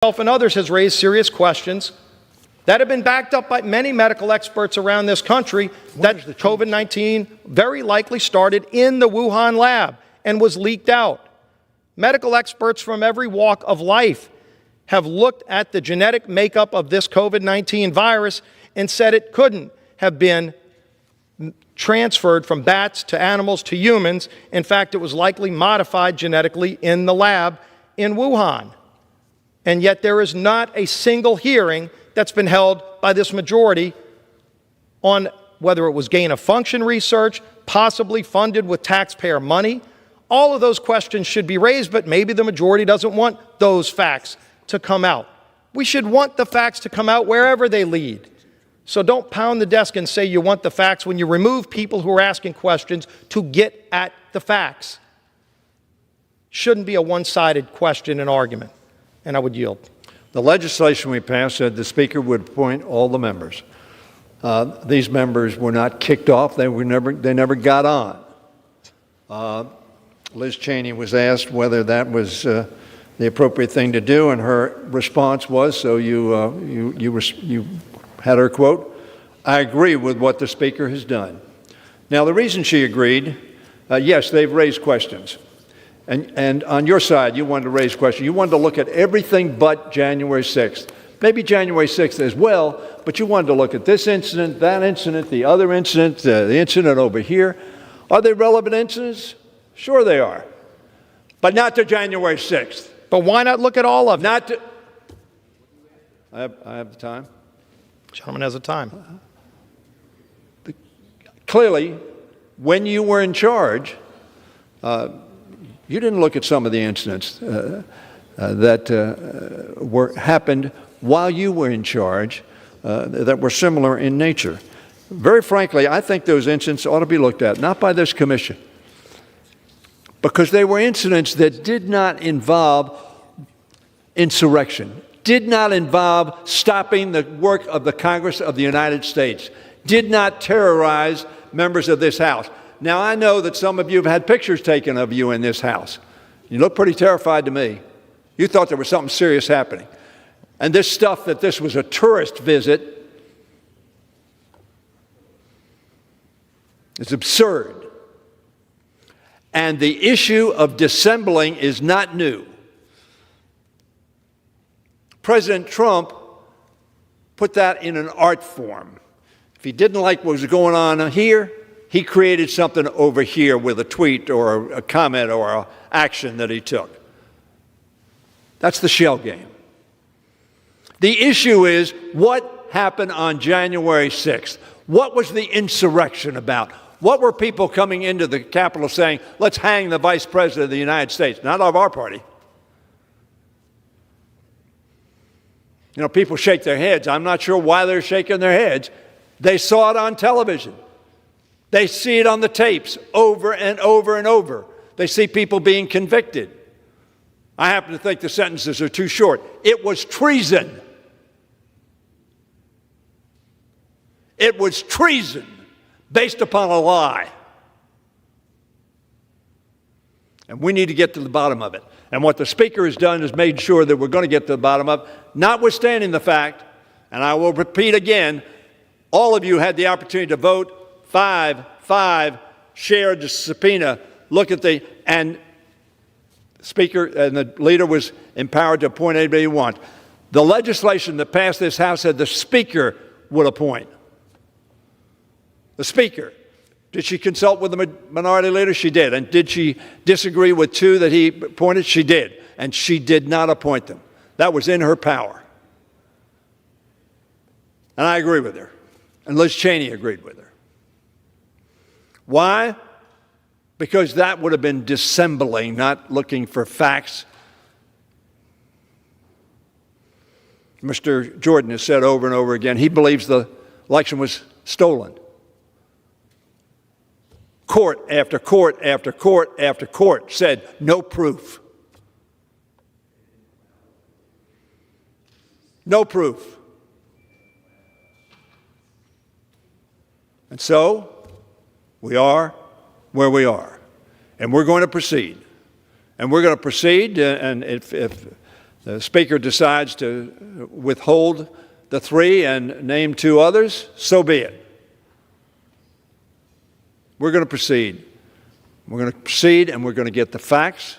And others has raised serious questions that have been backed up by many medical experts around this country that COVID-19 very likely started in the Wuhan lab and was leaked out. Medical experts from every walk of life have looked at the genetic makeup of this COVID-19 virus and said it couldn't have been transferred from bats to animals to humans. In fact, it was likely modified genetically in the lab in Wuhan. And yet there is not a single hearing that's been held by this majority on whether it was gain-of-function research, possibly funded with taxpayer money. All of those questions should be raised, but maybe the majority doesn't want those facts to come out. We should want the facts to come out wherever they lead. So don't pound the desk and say you want the facts when you remove people who are asking questions to get at the facts. Shouldn't be a one-sided question and argument. And I would yield. The legislation we passed said the Speaker would appoint all the members. These members were not kicked off. They never got on. Liz Cheney was asked whether that was the appropriate thing to do, and her response was, so you had her quote, "I agree with what the Speaker has done." Now, the reason she agreed, yes, they've raised questions. And on your side, you wanted to raise questions. You wanted to look at everything but January 6th. Maybe January 6th as well, but you wanted to look at this incident, that incident, the other incident, the incident over here. Are they relevant incidents? Sure they are. But not to January 6th. But why not look at all of them? Not to... I have the time. Gentleman has the time. Clearly, when you were in charge, you didn't look at some of the incidents that happened while you were in charge that were similar in nature. Very frankly, I think those incidents ought to be looked at, not by this commission, because they were incidents that did not involve insurrection, did not involve stopping the work of the Congress of the United States, did not terrorize members of this House. Now, I know that some of you have had pictures taken of you in this house. You look pretty terrified to me. You thought there was something serious happening. And this stuff that this was a tourist visit is absurd. And the issue of dissembling is not new. President Trump put that in an art form. If he didn't like what was going on here, he created something over here with a tweet or a comment or an action that he took. That's the shell game. The issue is what happened on January 6th. What was the insurrection about? What were people coming into the Capitol saying, let's hang the Vice President of the United States? Not of our party. You know, people shake their heads. I'm not sure why they're shaking their heads. They saw it on television. They see it on the tapes over and over and over. They see people being convicted. I happen to think the sentences are too short. It was treason. It was treason based upon a lie. And we need to get to the bottom of it. And what the Speaker has done is made sure that we're going to get to the bottom of it, notwithstanding the fact, and I will repeat again, all of you had the opportunity to vote. 5-5 shared the subpoena. Look at and the Speaker and the leader was empowered to appoint anybody you want. The legislation that passed this House said the Speaker would appoint. The Speaker. Did she consult with the minority leader? She did. And did she disagree with two that he appointed? She did. And she did not appoint them. That was in her power. And I agree with her. And Liz Cheney agreed with her. Why? Because that would have been dissembling, not looking for facts. Mr. Jordan has said over and over again, he believes the election was stolen. Court after court after court after court said no proof. No proof. And so, we are where we are, and we're going to proceed. And we're going to proceed, and if the Speaker decides to withhold the 3 and name 2 others, so be it. We're going to proceed. We're going to proceed, and we're going to get the facts,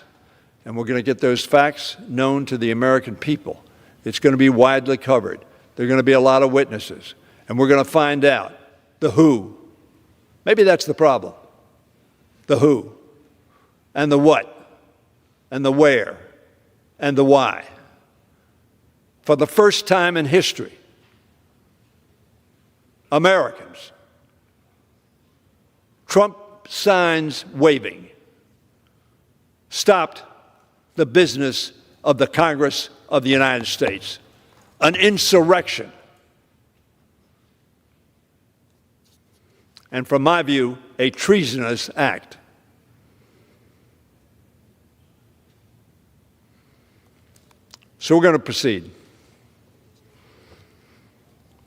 and we're going to get those facts known to the American people. It's going to be widely covered. There are going to be a lot of witnesses, and we're going to find out the who. Maybe that's the problem. The who, and the what, and the where, and the why. For the first time in history, Americans, Trump signs waving, stopped the business of the Congress of the United States, an insurrection. And from my view, a treasonous act. So we're going to proceed.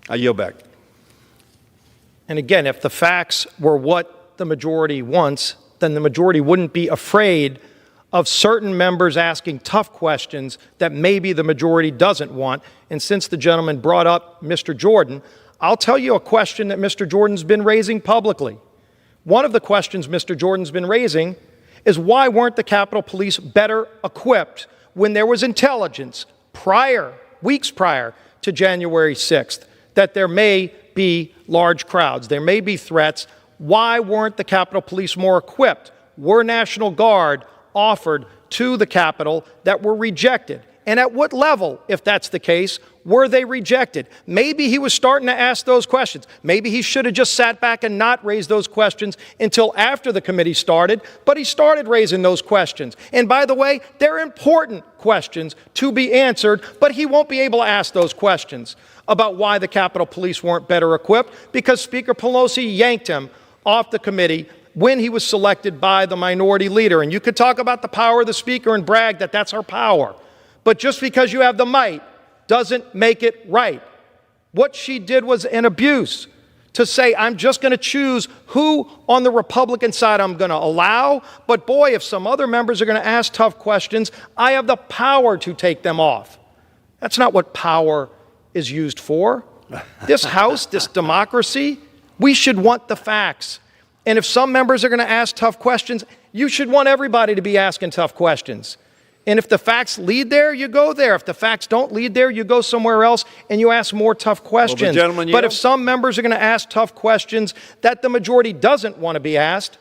I yield back. And again, if the facts were what the majority wants, then the majority wouldn't be afraid of certain members asking tough questions that maybe the majority doesn't want. And since the gentleman brought up Mr. Jordan, I'll tell you a question that Mr. Jordan's been raising publicly. One of the questions Mr. Jordan's been raising is why weren't the Capitol Police better equipped when there was intelligence weeks prior to January 6th, that there may be large crowds, there may be threats. Why weren't the Capitol Police more equipped? Were National Guard offered to the Capitol that were rejected? And at what level, if that's the case, were they rejected? Maybe he was starting to ask those questions. Maybe he should have just sat back and not raised those questions until after the committee started, but he started raising those questions. And by the way, they're important questions to be answered, but he won't be able to ask those questions about why the Capitol Police weren't better equipped because Speaker Pelosi yanked him off the committee when he was selected by the minority leader. And you could talk about the power of the Speaker and brag that that's her power. But just because you have the might doesn't make it right. What she did was an abuse to say, I'm just going to choose who on the Republican side I'm going to allow. But boy, if some other members are going to ask tough questions, I have the power to take them off. That's not what power is used for. This House, this democracy, we should want the facts. And if some members are going to ask tough questions, you should want everybody to be asking tough questions. And if the facts lead there, you go there. If the facts don't lead there, you go somewhere else and you ask more tough questions. But if some members are going to ask tough questions that the majority doesn't want to be asked,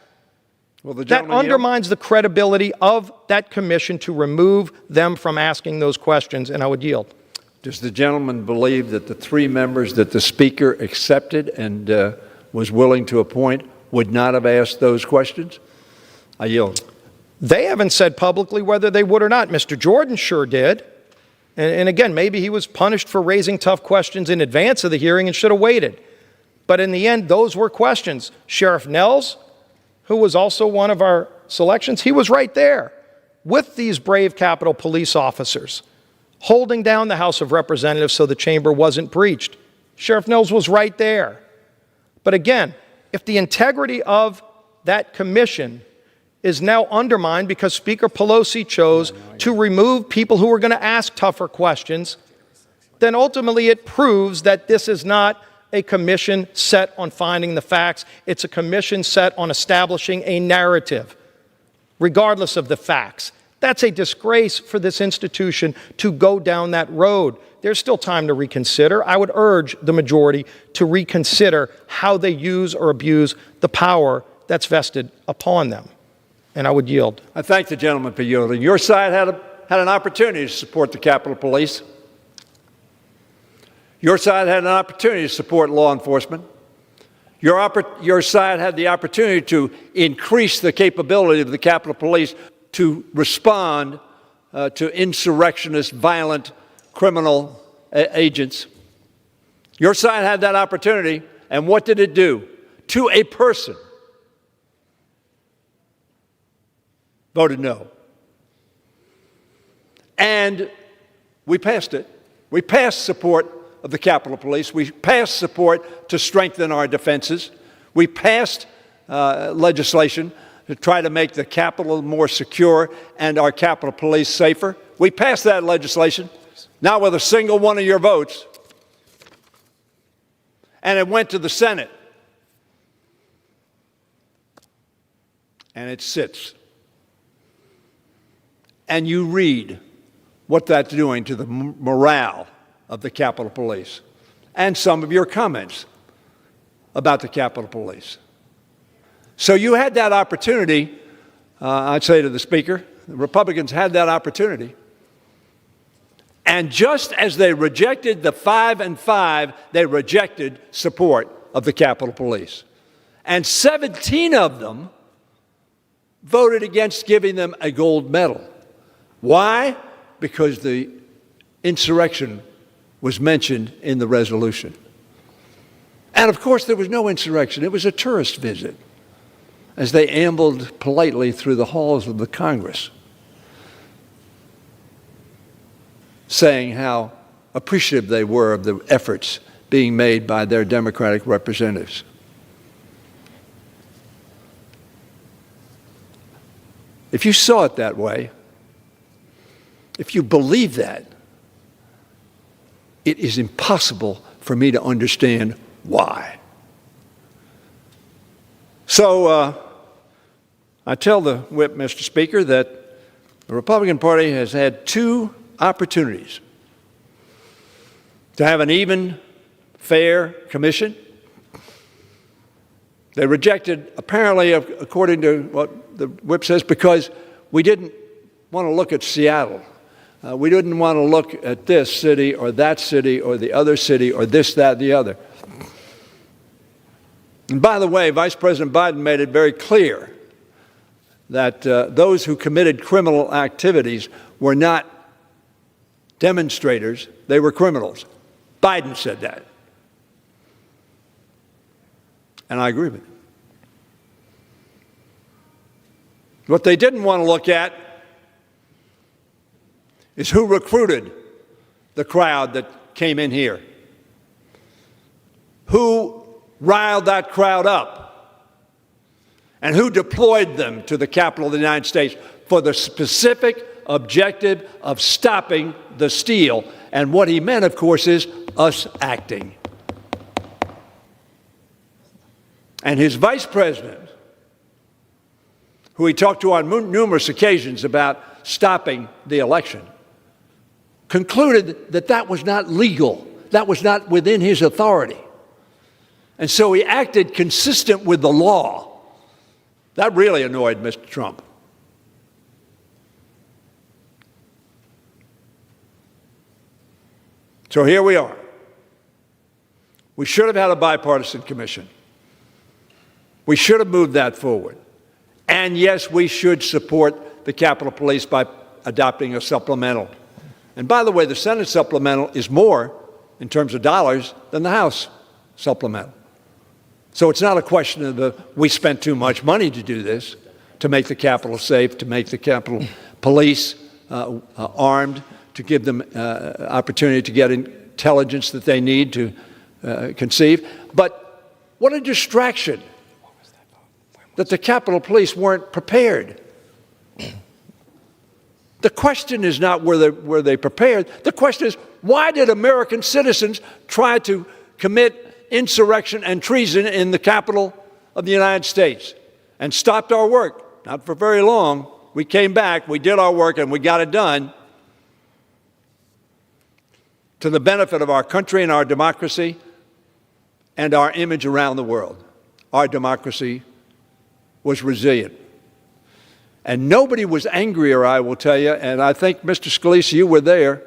that undermines the credibility of that commission to remove them from asking those questions, and I would yield. Does the gentleman believe that the 3 members that the Speaker accepted and was willing to appoint would not have asked those questions? I yield. They haven't said publicly whether they would or not. Mr. Jordan sure did. And again, maybe he was punished for raising tough questions in advance of the hearing and should have waited. But in the end, those were questions. Sheriff Nels, who was also one of our selections, he was right there with these brave Capitol Police officers, holding down the House of Representatives so the chamber wasn't breached. Sheriff Nels was right there. But again, if the integrity of that commission is now undermined because Speaker Pelosi chose to remove people who were going to ask tougher questions, then ultimately it proves that this is not a commission set on finding the facts. It's a commission set on establishing a narrative, regardless of the facts. That's a disgrace for this institution to go down that road. There's still time to reconsider. I would urge the majority to reconsider how they use or abuse the power that's vested upon them. And I would yield. I thank the gentleman for yielding. Your side had an opportunity to support the Capitol Police. Your side had an opportunity to support law enforcement. Your side had the opportunity to increase the capability of the Capitol Police to respond to insurrectionist, violent, criminal agents. Your side had that opportunity, and what did it do? To a person, voted no. And we passed it. We passed support of the Capitol Police. We passed support to strengthen our defenses. We passed legislation to try to make the Capitol more secure and our Capitol Police safer. We passed that legislation, not with a single one of your votes, and it went to the Senate. And it sits. And you read what that's doing to the morale of the Capitol Police and some of your comments about the Capitol Police. So you had that opportunity, I'd say to the Speaker, the Republicans had that opportunity. And just as they rejected the 5 and 5, they rejected support of the Capitol Police. And 17 of them voted against giving them a gold medal. Why? Because the insurrection was mentioned in the resolution. And of course, there was no insurrection. It was a tourist visit as they ambled politely through the halls of the Congress, saying how appreciative they were of the efforts being made by their Democratic representatives. If you saw it that way, if you believe that, it is impossible for me to understand why. So I tell the whip, Mr. Speaker, that the Republican Party has had 2 opportunities to have an even, fair commission. They rejected, apparently, according to what the whip says, because we didn't want to look at Seattle. We didn't want to look at this city or that city or the other city or this, that, the other. And by the way, Vice President Biden made it very clear that those who committed criminal activities were not demonstrators, they were criminals. Biden said that. And I agree with it. What they didn't want to look at is who recruited the crowd that came in here. Who riled that crowd up? And who deployed them to the Capitol of the United States for the specific objective of stopping the steal? And what he meant, of course, is us acting. And his vice president, who he talked to on numerous occasions about stopping the election, concluded that that was not legal, that was not within his authority. And so he acted consistent with the law. That really annoyed Mr. Trump. So here we are. We should have had a bipartisan commission. We should have moved that forward. And yes, we should support the Capitol Police by adopting a supplemental. And by the way, the Senate supplemental is more, in terms of dollars, than the House supplemental. So it's not a question of we spent too much money to do this, to make the Capitol safe, to make the Capitol Police armed, to give them opportunity to get intelligence that they need to conceive. But what a distraction that the Capitol Police weren't prepared. The question is not were they prepared. The question is, why did American citizens try to commit insurrection and treason in the Capitol of the United States and stopped our work? Not for very long. We came back, we did our work, and we got it done to the benefit of our country and our democracy and our image around the world. Our democracy was resilient. And nobody was angrier, I will tell you, and I think, Mr. Scalise, you were there,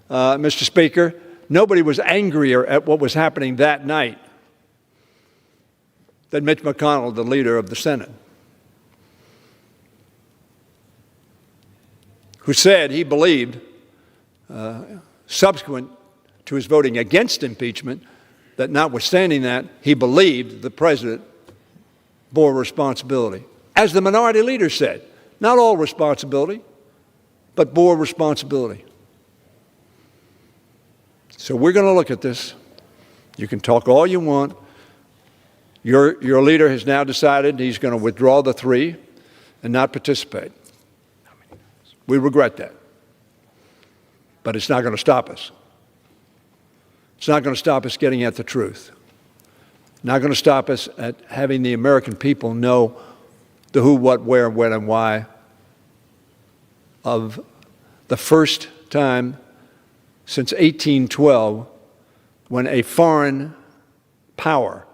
Mr. Speaker, nobody was angrier at what was happening that night than Mitch McConnell, the leader of the Senate, who said he believed, subsequent to his voting against impeachment, that notwithstanding that, he believed the president bore responsibility. As the minority leader said, not all responsibility, but bore responsibility. So we're going to look at this. You can talk all you want. Your leader has now decided he's going to withdraw the 3 and not participate. We regret that. but it's not going to stop us. It's not going to stop us getting at the truth. Not going to stop us at having the American people know the who, what, where, when, and why of the first time since 1812 when a foreign power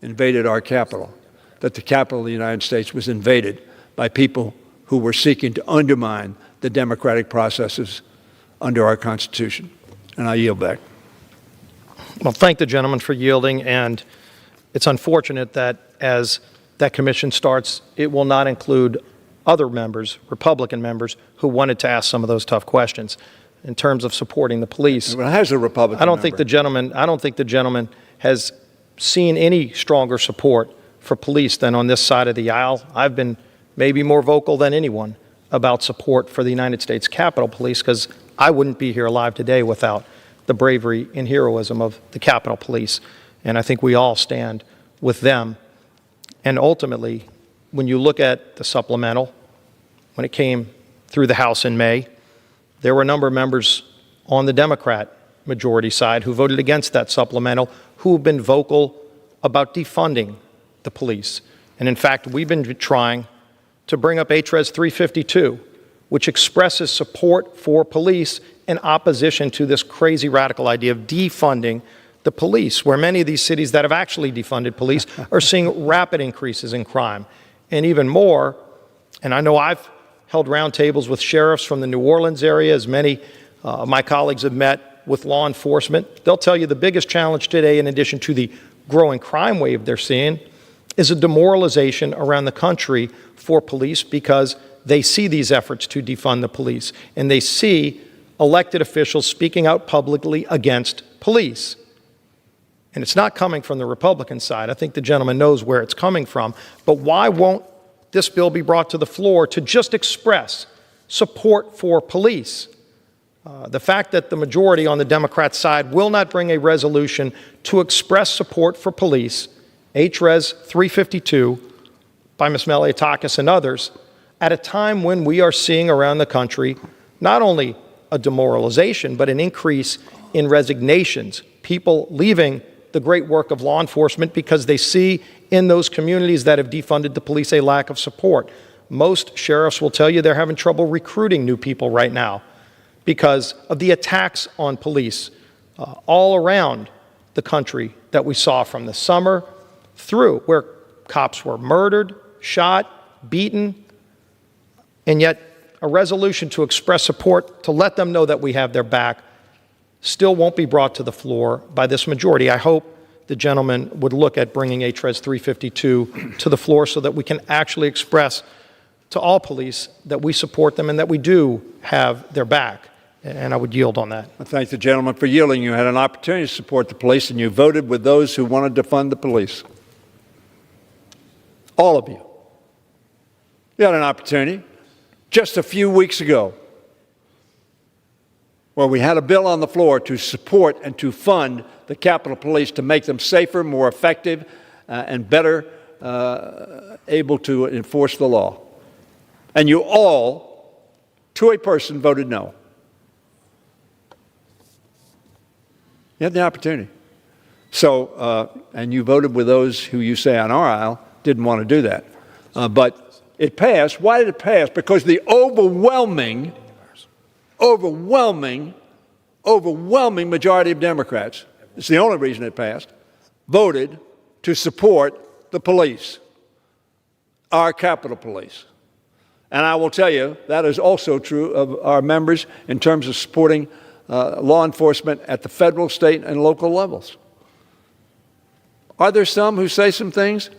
invaded our capital, that the capital of the United States was invaded by people who were seeking to undermine the democratic processes under our Constitution. And I yield back. Well, thank the gentleman for yielding, and it's unfortunate that as that commission starts, it will not include other members, Republican members, who wanted to ask some of those tough questions in terms of supporting the police. Well, has a Republican I don't think the gentleman has seen any stronger support for police than on this side of the aisle. I've been maybe more vocal than anyone about support for the United States Capitol Police, because I wouldn't be here alive today without the bravery and heroism of the Capitol Police. And I think we all stand with them. And ultimately, when you look at the supplemental, when it came through the House in May, there were a number of members on the Democrat majority side who voted against that supplemental, who have been vocal about defunding the police. And in fact, we've been trying to bring up HRES 352, which expresses support for police in opposition to this crazy radical idea of defunding the police, where many of these cities that have actually defunded police are seeing rapid increases in crime. And even more, and I know I've held roundtables with sheriffs from the New Orleans area, as many of my colleagues have met with law enforcement. They'll tell you the biggest challenge today, in addition to the growing crime wave they're seeing, is a demoralization around the country for police, because they see these efforts to defund the police, and they see elected officials speaking out publicly against police. And it's not coming from the Republican side. I think the gentleman knows where it's coming from. But why won't this bill be brought to the floor to just express support for police? The fact that the majority on the Democrat side will not bring a resolution to express support for police, HRES 352, by Ms. Meliotakis and others, at a time when we are seeing around the country not only a demoralization, but an increase in resignations, people leaving the great work of law enforcement because they see in those communities that have defunded the police a lack of support. Most sheriffs will tell you they're having trouble recruiting new people right now because of the attacks on police all around the country that we saw from the summer through, where cops were murdered, shot, beaten, and yet a resolution to express support, to let them know that we have their back, still won't be brought to the floor by this majority. I hope the gentleman would look at bringing HRES 352 to the floor so that we can actually express to all police that we support them and that we do have their back. And I would yield on that. I thank the gentleman for yielding. You had an opportunity to support the police, and you voted with those who wanted to fund the police. All of you. You had an opportunity just a few weeks ago where we had a bill on the floor to support and to fund the Capitol Police, to make them safer, more effective, and better able to enforce the law. And you all, to a person, voted no. You had the opportunity. So, and you voted with those who you say on our aisle didn't want to do that. But it passed. Why did it pass? Because the overwhelming majority of Democrats, it's the only reason it passed, voted to support the police, our Capitol Police. And I will tell you, that is also true of our members in terms of supporting law enforcement at the federal, state, and local levels. Are there some who say some things?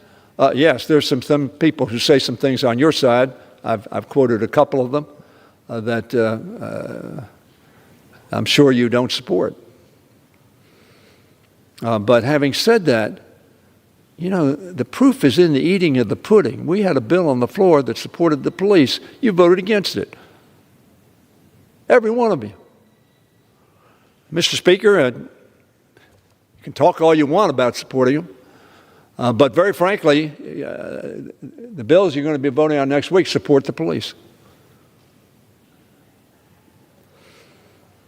Yes, there's some people who say some things on your side. I've quoted a couple of them that I'm sure you don't support. But having said that, you know, the proof is in the eating of the pudding. We had a bill on the floor that supported the police. You voted against it. Every one of you. Mr. Speaker, you can talk all you want about supporting them, but very frankly, the bills you're going to be voting on next week support the police.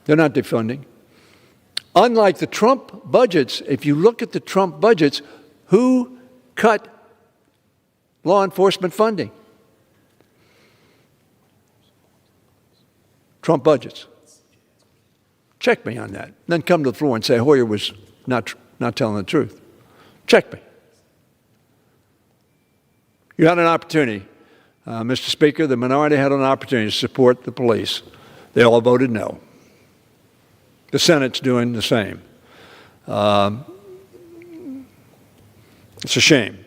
They're not defunding. Unlike the Trump budgets, if you look at the Trump budgets, who cut law enforcement funding? Trump budgets. Check me on that. Then come to the floor and say Hoyer was not telling the truth. Check me. You had an opportunity, Mr. Speaker. The minority had an opportunity to support the police. They all voted no. The Senate's doing the same. It's a shame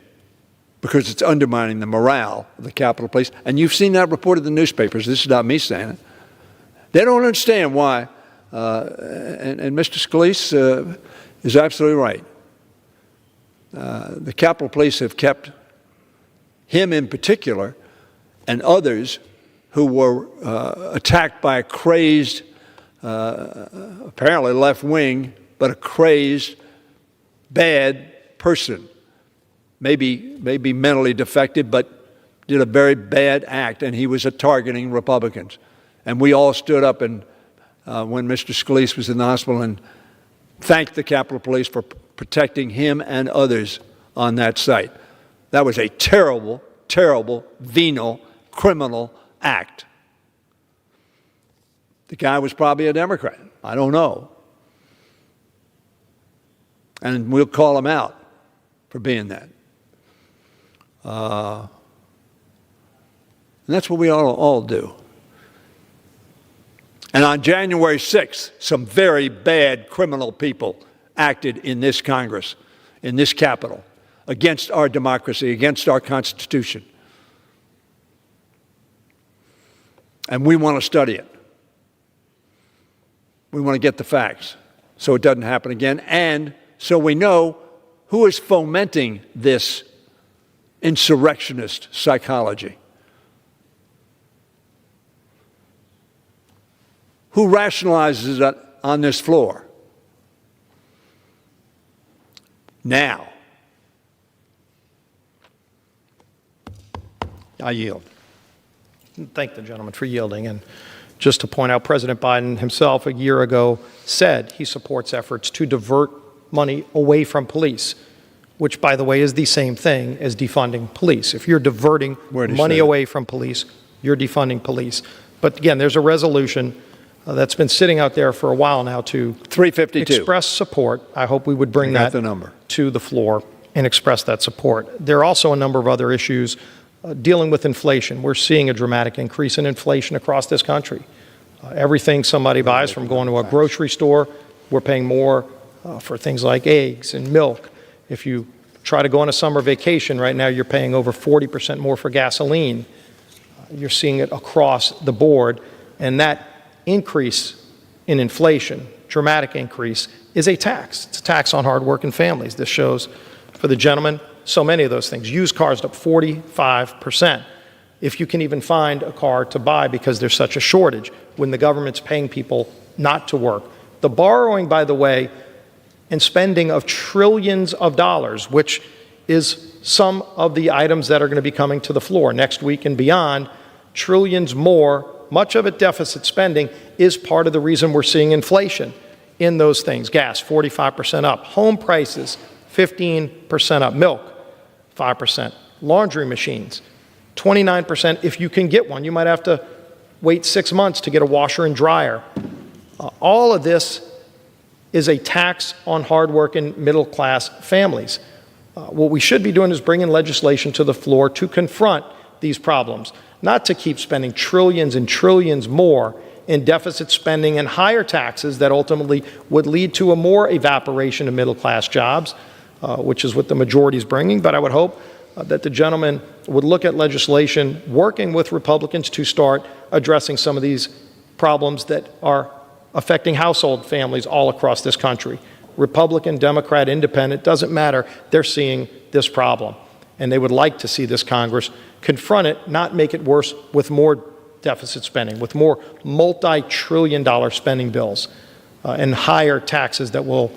because it's undermining the morale of the Capitol Police. And you've seen that reported in the newspapers. This is not me saying it. They don't understand why, and Mr. Scalise is absolutely right. The Capitol Police have kept him in particular and others who were attacked by a crazed, apparently left wing, but a crazed, bad person. Maybe mentally defective, but did a very bad act, and he was targeting Republicans. And we all stood up and when Mr. Scalise was in the hospital and thanked the Capitol Police for protecting him and others on that site. That was a terrible, terrible, venal, criminal act. The guy was probably a Democrat. I don't know. And we'll call him out for being that. And that's what we all do. And on January 6th, some very bad criminal people acted in this Congress, in this Capitol, against our democracy, against our Constitution. And we want to study it. We want to get the facts so it doesn't happen again, and so we know who is fomenting this insurrectionist psychology. Who rationalizes it on this floor? Now. I yield. Thank the gentleman for yielding. And just to point out, President Biden himself a year ago said he supports efforts to divert money away from police, which, by the way, is the same thing as defunding police. If you're diverting money away from police, you're defunding police. But again, there's a resolution that's been sitting out there for a while now to 352. Express support. I hope we would bring that to the floor and express that support. There are also a number of other issues dealing with inflation. We're seeing a dramatic increase in inflation across this country. Everything somebody buys, from going to a grocery store, we're paying more for things like eggs and milk. If you try to go on a summer vacation right now, you're paying over 40% more for gasoline. You're seeing it across the board, and that increase in inflation, dramatic increase, is a tax. It's a tax on hardworking families. This shows, for the gentleman, so many of those things. Used cars up 45%. If you can even find a car to buy because there's such a shortage when the government's paying people not to work. The borrowing, by the way, and spending of trillions of dollars, which is some of the items that are going to be coming to the floor next week and beyond, trillions more, much of it deficit spending, is part of the reason we're seeing inflation in those things. Gas, 45% up. Home prices, 15% up. Milk, 5%. Laundry machines, 29% if you can get one. You might have to wait 6 months to get a washer and dryer. All of this is a tax on hardworking middle-class families. What we should be doing is bringing legislation to the floor to confront these problems, not to keep spending trillions and trillions more in deficit spending and higher taxes that ultimately would lead to a more evaporation of middle-class jobs, which is what the majority is bringing. But I would hope that the gentleman would look at legislation working with Republicans to start addressing some of these problems that are affecting household families all across this country. Republican, Democrat, Independent, doesn't matter. They're seeing this problem. And they would like to see this Congress confront it, not make it worse with more deficit spending, with more multi-trillion-dollar spending bills and higher taxes that will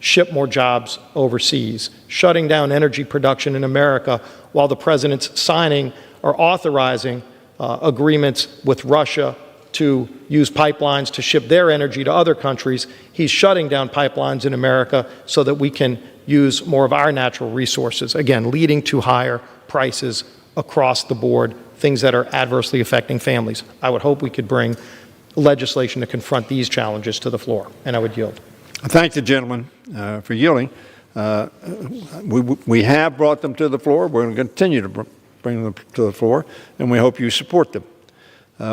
ship more jobs overseas, shutting down energy production in America while the president's signing or authorizing agreements with Russia to use pipelines to ship their energy to other countries. He's shutting down pipelines in America so that we can use more of our natural resources, again, leading to higher prices across the board, things that are adversely affecting families. I would hope we could bring legislation to confront these challenges to the floor, and I would yield. I thank the gentleman for yielding. We have brought them to the floor. We're going to continue to bring them to the floor, and we hope you support them.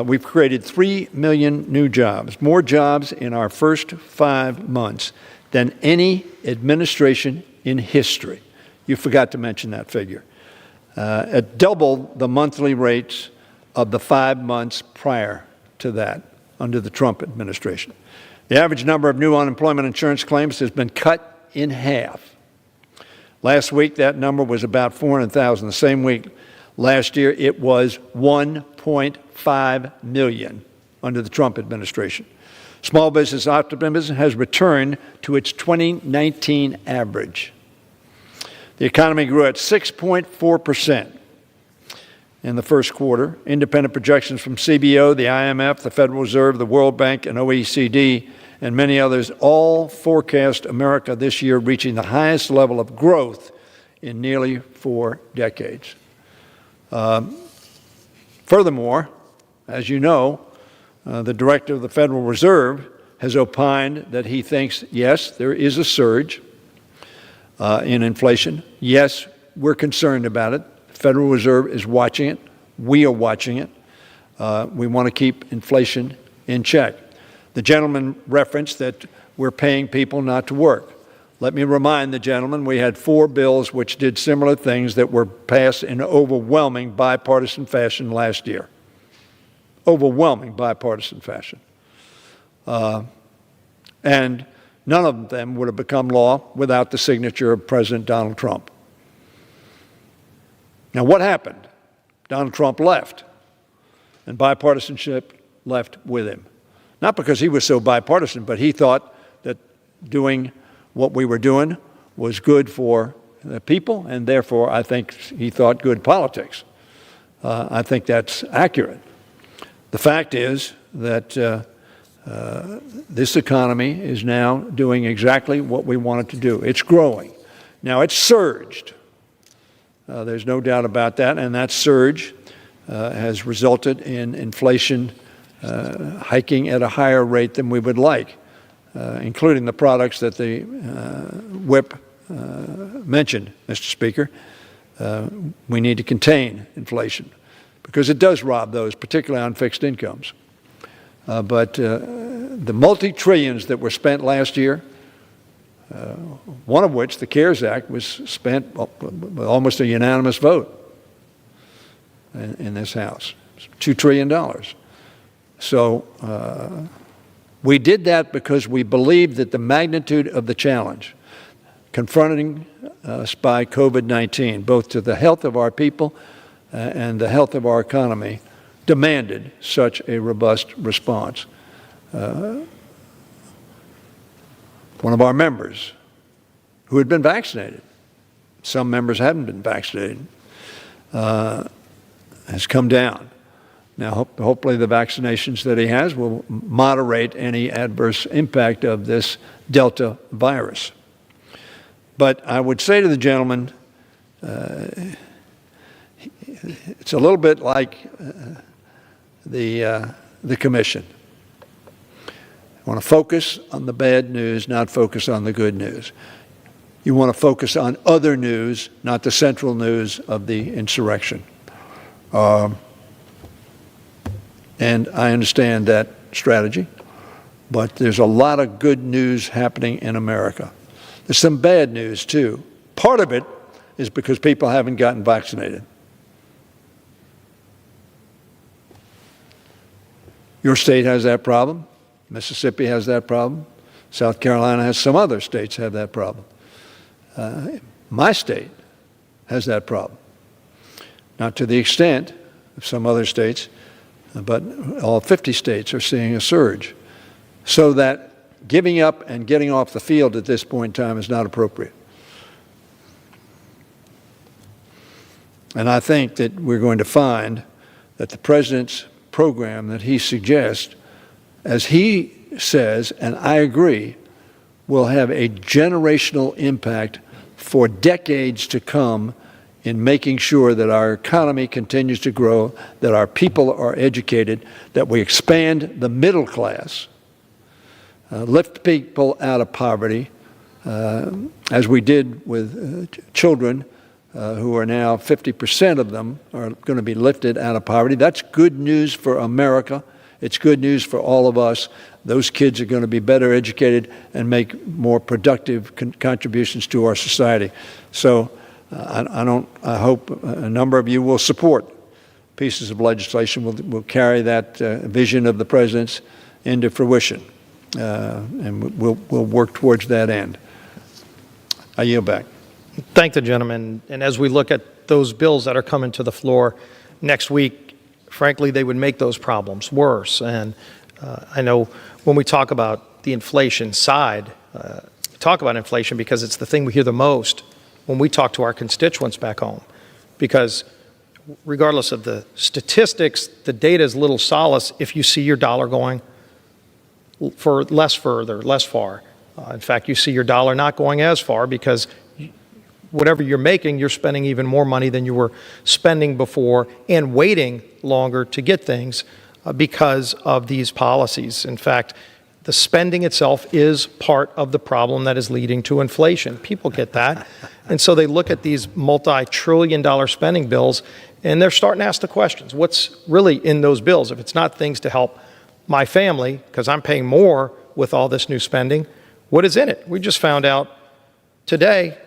We've created 3 million new jobs, more jobs in our first 5 months than any administration in history. You forgot to mention that figure. At double the monthly rates of the 5 months prior to that under the Trump administration. The average number of new unemployment insurance claims has been cut in half. Last week, that number was about 400,000. The same week last year, it was 1.5 million under the Trump administration. Small business optimism has returned to its 2019 average. The economy grew at 6.4% in the first quarter. Independent projections from CBO, the IMF, the Federal Reserve, the World Bank, and OECD, and many others all forecast America this year reaching the highest level of growth in nearly 4 decades. Furthermore, as you know, the director of the Federal Reserve has opined that he thinks, yes, there is a surge in inflation. Yes, we're concerned about it. The Federal Reserve is watching it. We are watching it. We want to keep inflation in check. The gentleman referenced that we're paying people not to work. Let me remind the gentleman we had 4 bills which did similar things that were passed in overwhelming bipartisan fashion last year. Overwhelming bipartisan fashion. And none of them would have become law without the signature of President Donald Trump. Now, what happened? Donald Trump left, and bipartisanship left with him. Not because he was so bipartisan, but he thought that doing what we were doing was good for the people, and therefore I think he thought good politics. I think that's accurate. The fact is that this economy is now doing exactly what we want it to do. It's growing. Now, it's surged. There's no doubt about that, and that surge has resulted in inflation hiking at a higher rate than we would like, including the products that the whip mentioned, Mr. Speaker. We need to contain inflation because it does rob those, particularly on fixed incomes. But the multi-trillions that were spent last year, one of which, the CARES Act, was spent with almost a unanimous vote in this House, $2 trillion. So we did that because we believed that the magnitude of the challenge confronting us by COVID-19, both to the health of our people and the health of our economy, demanded such a robust response. One of our members who had been vaccinated, some members hadn't been vaccinated, has come down. Now, hopefully the vaccinations that he has will moderate any adverse impact of this Delta virus. But I would say to the gentleman, it's a little bit like the commission. You want to focus on the bad news, not focus on the good news. You want to focus on other news, not the central news of the insurrection. And I understand that strategy, but there's a lot of good news happening in America. There's some bad news, too. Part of it is because people haven't gotten vaccinated. Your state has that problem. Mississippi has that problem. South Carolina has some other states have that problem. My state has that problem. Not to the extent of some other states, but all 50 states are seeing a surge. So that giving up and getting off the field at this point in time is not appropriate. And I think that we're going to find that the president's program that he suggests, as he says, and I agree, will have a generational impact for decades to come in making sure that our economy continues to grow, that our people are educated, that we expand the middle class, lift people out of poverty, as we did with children who are now 50% of them are going to be lifted out of poverty. That's good news for America. It's good news for all of us. Those kids are going to be better educated and make more productive contributions to our society. So I hope a number of you will support pieces of legislation will carry that vision of the president's into fruition, and we'll work towards that end. I yield back. Thank the gentleman. And as we look at those bills that are coming to the floor next week, frankly, they would make those problems worse. And I know when we talk about the inflation side, we talk about inflation because it's the thing we hear the most when we talk to our constituents back home. Because regardless of the statistics, the data is little solace if you see your dollar going for less far. In fact, you see your dollar not going as far because whatever you're making, you're spending even more money than you were spending before and waiting longer to get things because of these policies. In fact, the spending itself is part of the problem that is leading to inflation. People get that. And so they look at these multi-trillion-dollar spending bills and they're starting to ask the questions. What's really in those bills? If it's not things to help my family, because I'm paying more with all this new spending, what is in it? We just found out today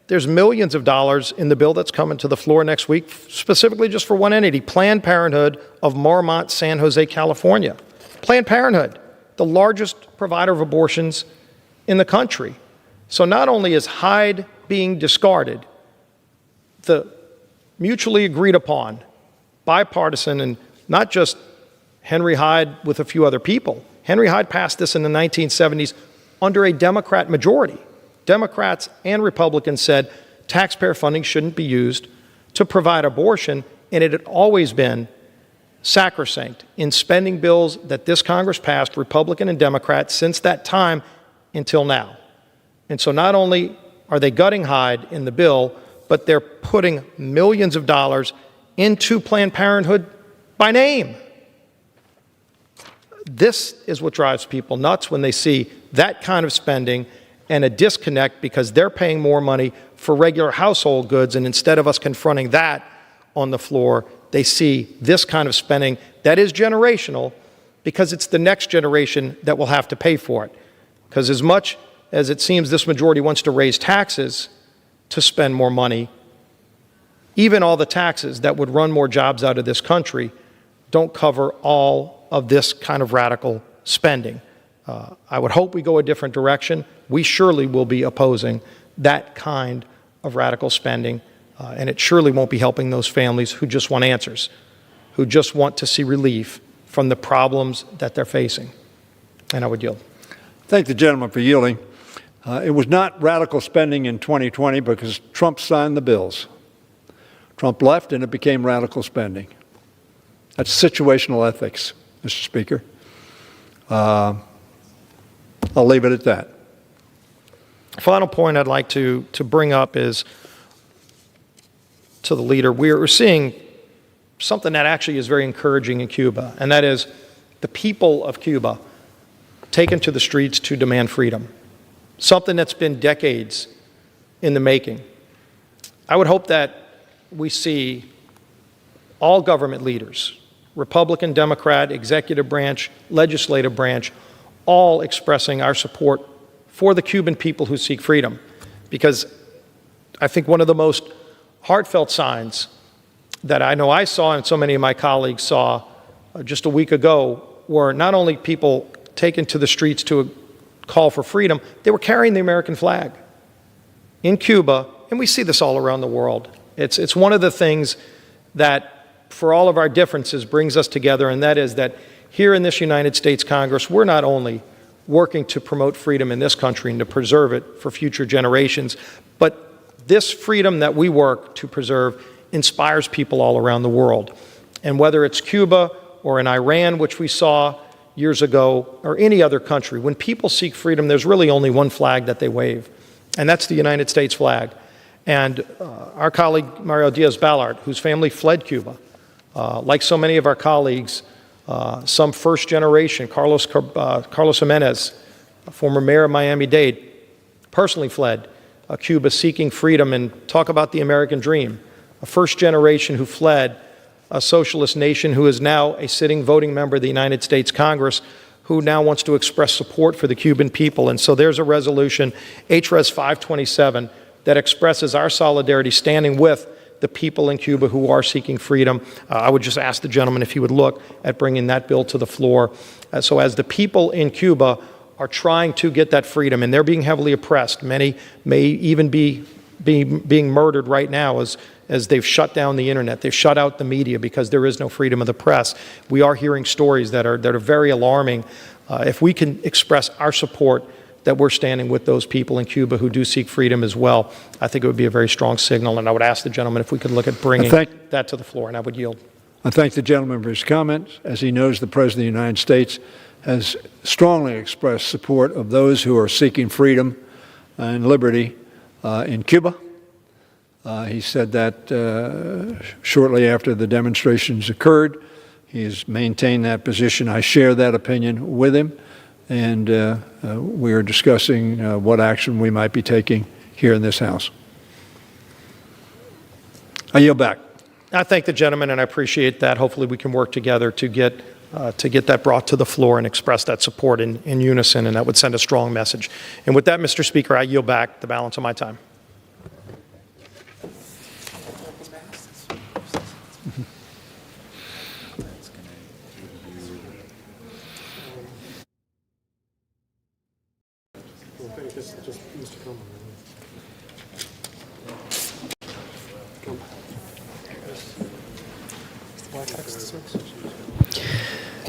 there's millions of dollars in the bill that's coming to the floor next week, specifically just for one entity, Planned Parenthood of Marmont, San Jose, California. Planned Parenthood, the largest provider of abortions in the country. So not only is Hyde being discarded, the mutually agreed upon, bipartisan, and not just Henry Hyde with a few other people. Henry Hyde passed this in the 1970s under a Democrat majority. Democrats and Republicans said taxpayer funding shouldn't be used to provide abortion, and it had always been sacrosanct in spending bills that this Congress passed, Republican and Democrat, since that time until now. And so not only are they gutting Hyde in the bill, but they're putting millions of dollars into Planned Parenthood by name. This is what drives people nuts when they see that kind of spending and a disconnect because they're paying more money for regular household goods, and instead of us confronting that on the floor, they see this kind of spending that is generational because it's the next generation that will have to pay for it. Because as much as it seems this majority wants to raise taxes to spend more money, even all the taxes that would run more jobs out of this country don't cover all of this kind of radical spending. I would hope we go a different direction. We surely will be opposing that kind of radical spending, and it surely won't be helping those families who just want answers, who just want to see relief from the problems that they're facing. And I would yield. Thank the gentleman for yielding. It was not radical spending in 2020 because Trump signed the bills. Trump left and it became radical spending. That's situational ethics, Mr. Speaker. I'll leave it at that. Final point I'd like to bring up is to the leader. We're seeing something that actually is very encouraging in Cuba, and that is the people of Cuba taken to the streets to demand freedom, something that's been decades in the making. I would hope that we see all government leaders, Republican, Democrat, executive branch, legislative branch, all expressing our support for the Cuban people who seek freedom. Because I think one of the most heartfelt signs that I know I saw and so many of my colleagues saw just a week ago were not only people taken to the streets to call for freedom, they were carrying the American flag in Cuba, and we see this all around the world. It's one of the things that, for all of our differences, brings us together, and that is that here in this United States Congress, we're not only working to promote freedom in this country and to preserve it for future generations, but this freedom that we work to preserve inspires people all around the world. And whether it's Cuba or in Iran, which we saw years ago, or any other country, when people seek freedom, there's really only one flag that they wave, and that's the United States flag. And our colleague Mario Diaz-Balart, whose family fled Cuba, like so many of our colleagues, some first generation, Carlos Jimenez, former mayor of Miami-Dade, personally fled Cuba seeking freedom, and talk about the American dream. A first generation who fled a socialist nation who is now a sitting voting member of the United States Congress, who now wants to express support for the Cuban people. And so there's a resolution, HRES 527, that expresses our solidarity standing with the people in Cuba who are seeking freedom. I would just ask the gentleman if he would look at bringing that bill to the floor. So as the people in Cuba are trying to get that freedom, and they're being heavily oppressed, many may even be being murdered right now as they've shut down the internet, they've shut out the media because there is no freedom of the press. We are hearing stories that are very alarming. If we can express our support that we're standing with those people in Cuba who do seek freedom as well, I think it would be a very strong signal, and I would ask the gentleman if we could look at bringing that to the floor, and I would yield. I thank the gentleman for his comments. As he knows, the President of the United States has strongly expressed support of those who are seeking freedom and liberty in Cuba. He said that shortly after the demonstrations occurred. He has maintained that position. I share that opinion with him, and we are discussing what action we might be taking here in this House. I yield back. I thank the gentleman, and I appreciate that. Hopefully we can work together to get that brought to the floor and express that support in unison, and that would send a strong message. And with that, Mr. Speaker, I yield back the balance of my time.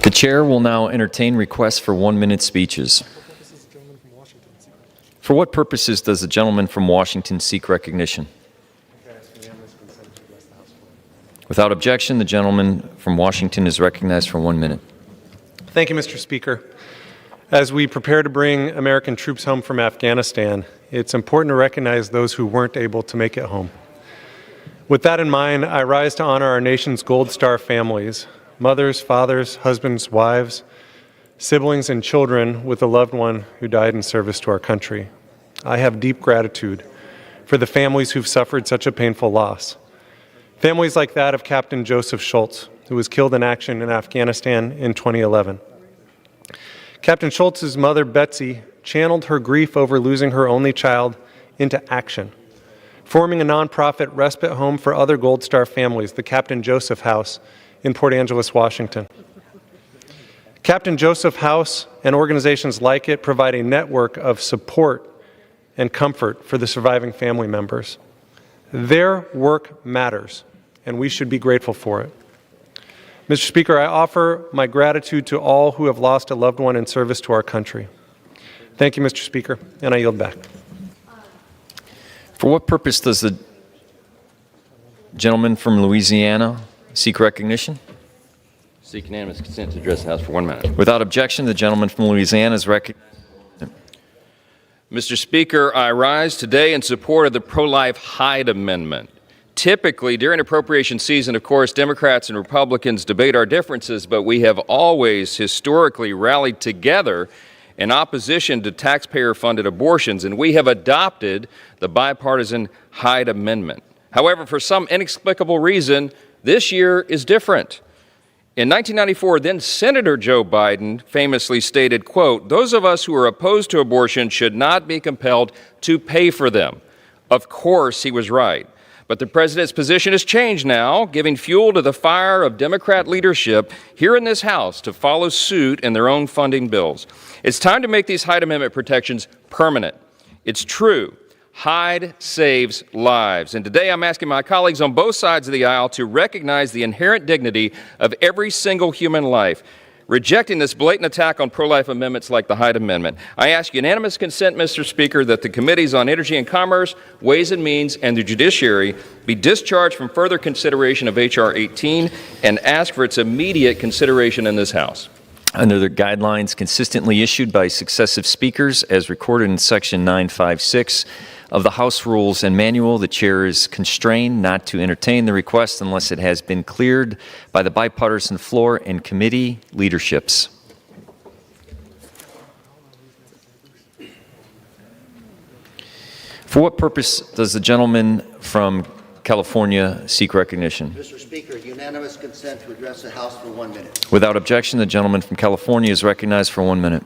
The chair will now entertain requests for 1-minute speeches. For what purposes does the gentleman from Washington seek recognition? Without objection, the gentleman from Washington is recognized for 1 minute. Thank you, Mr. Speaker. As we prepare to bring American troops home from Afghanistan, it's important to recognize those who weren't able to make it home. With that in mind, I rise to honor our nation's Gold Star families, mothers, fathers, husbands, wives, siblings, and children with a loved one who died in service to our country. I have deep gratitude for the families who've suffered such a painful loss. Families like that of Captain Joseph Schultz, who was killed in action in Afghanistan in 2011. Captain Schultz's mother, Betsy, channeled her grief over losing her only child into action, forming a nonprofit respite home for other Gold Star families, the Captain Joseph House in Port Angeles, Washington. Captain Joseph House and organizations like it provide a network of support and comfort for the surviving family members. Their work matters, and we should be grateful for it. Mr. Speaker, I offer my gratitude to all who have lost a loved one in service to our country. Thank you, Mr. Speaker, and I yield back. For what purpose does the gentleman from Louisiana seek recognition? Seek unanimous consent to address the House for 1 minute. Without objection, the gentleman from Louisiana is recognized. Mr. Speaker, I rise today in support of the pro-life Hyde Amendment. Typically, during appropriation season, of course, Democrats and Republicans debate our differences, but we have always historically rallied together in opposition to taxpayer-funded abortions, and we have adopted the bipartisan Hyde Amendment. However, for some inexplicable reason, this year is different. In 1994, then Senator Joe Biden famously stated, quote, "Those of us who are opposed to abortion should not be compelled to pay for them." Of course, he was right. But the president's position has changed now, giving fuel to the fire of Democrat leadership here in this House to follow suit in their own funding bills. It's time to make these Hyde Amendment protections permanent. It's true. Hyde saves lives. And today I'm asking my colleagues on both sides of the aisle to recognize the inherent dignity of every single human life. rejecting this blatant attack on pro-life amendments like the Hyde Amendment. I ask unanimous consent, Mr. Speaker, that the Committees on Energy and Commerce, Ways and Means, and the Judiciary be discharged from further consideration of H.R. 18 and ask for its immediate consideration in this House. Under the guidelines consistently issued by successive speakers as recorded in Section 956 of the House Rules and Manual, the Chair is constrained not to entertain the request unless it has been cleared by the bipartisan floor and committee leaderships. For what purpose does the gentleman from California seek recognition? Mr. Speaker, unanimous consent to address the House for 1 minute. Without objection, the gentleman from California is recognized for 1 minute.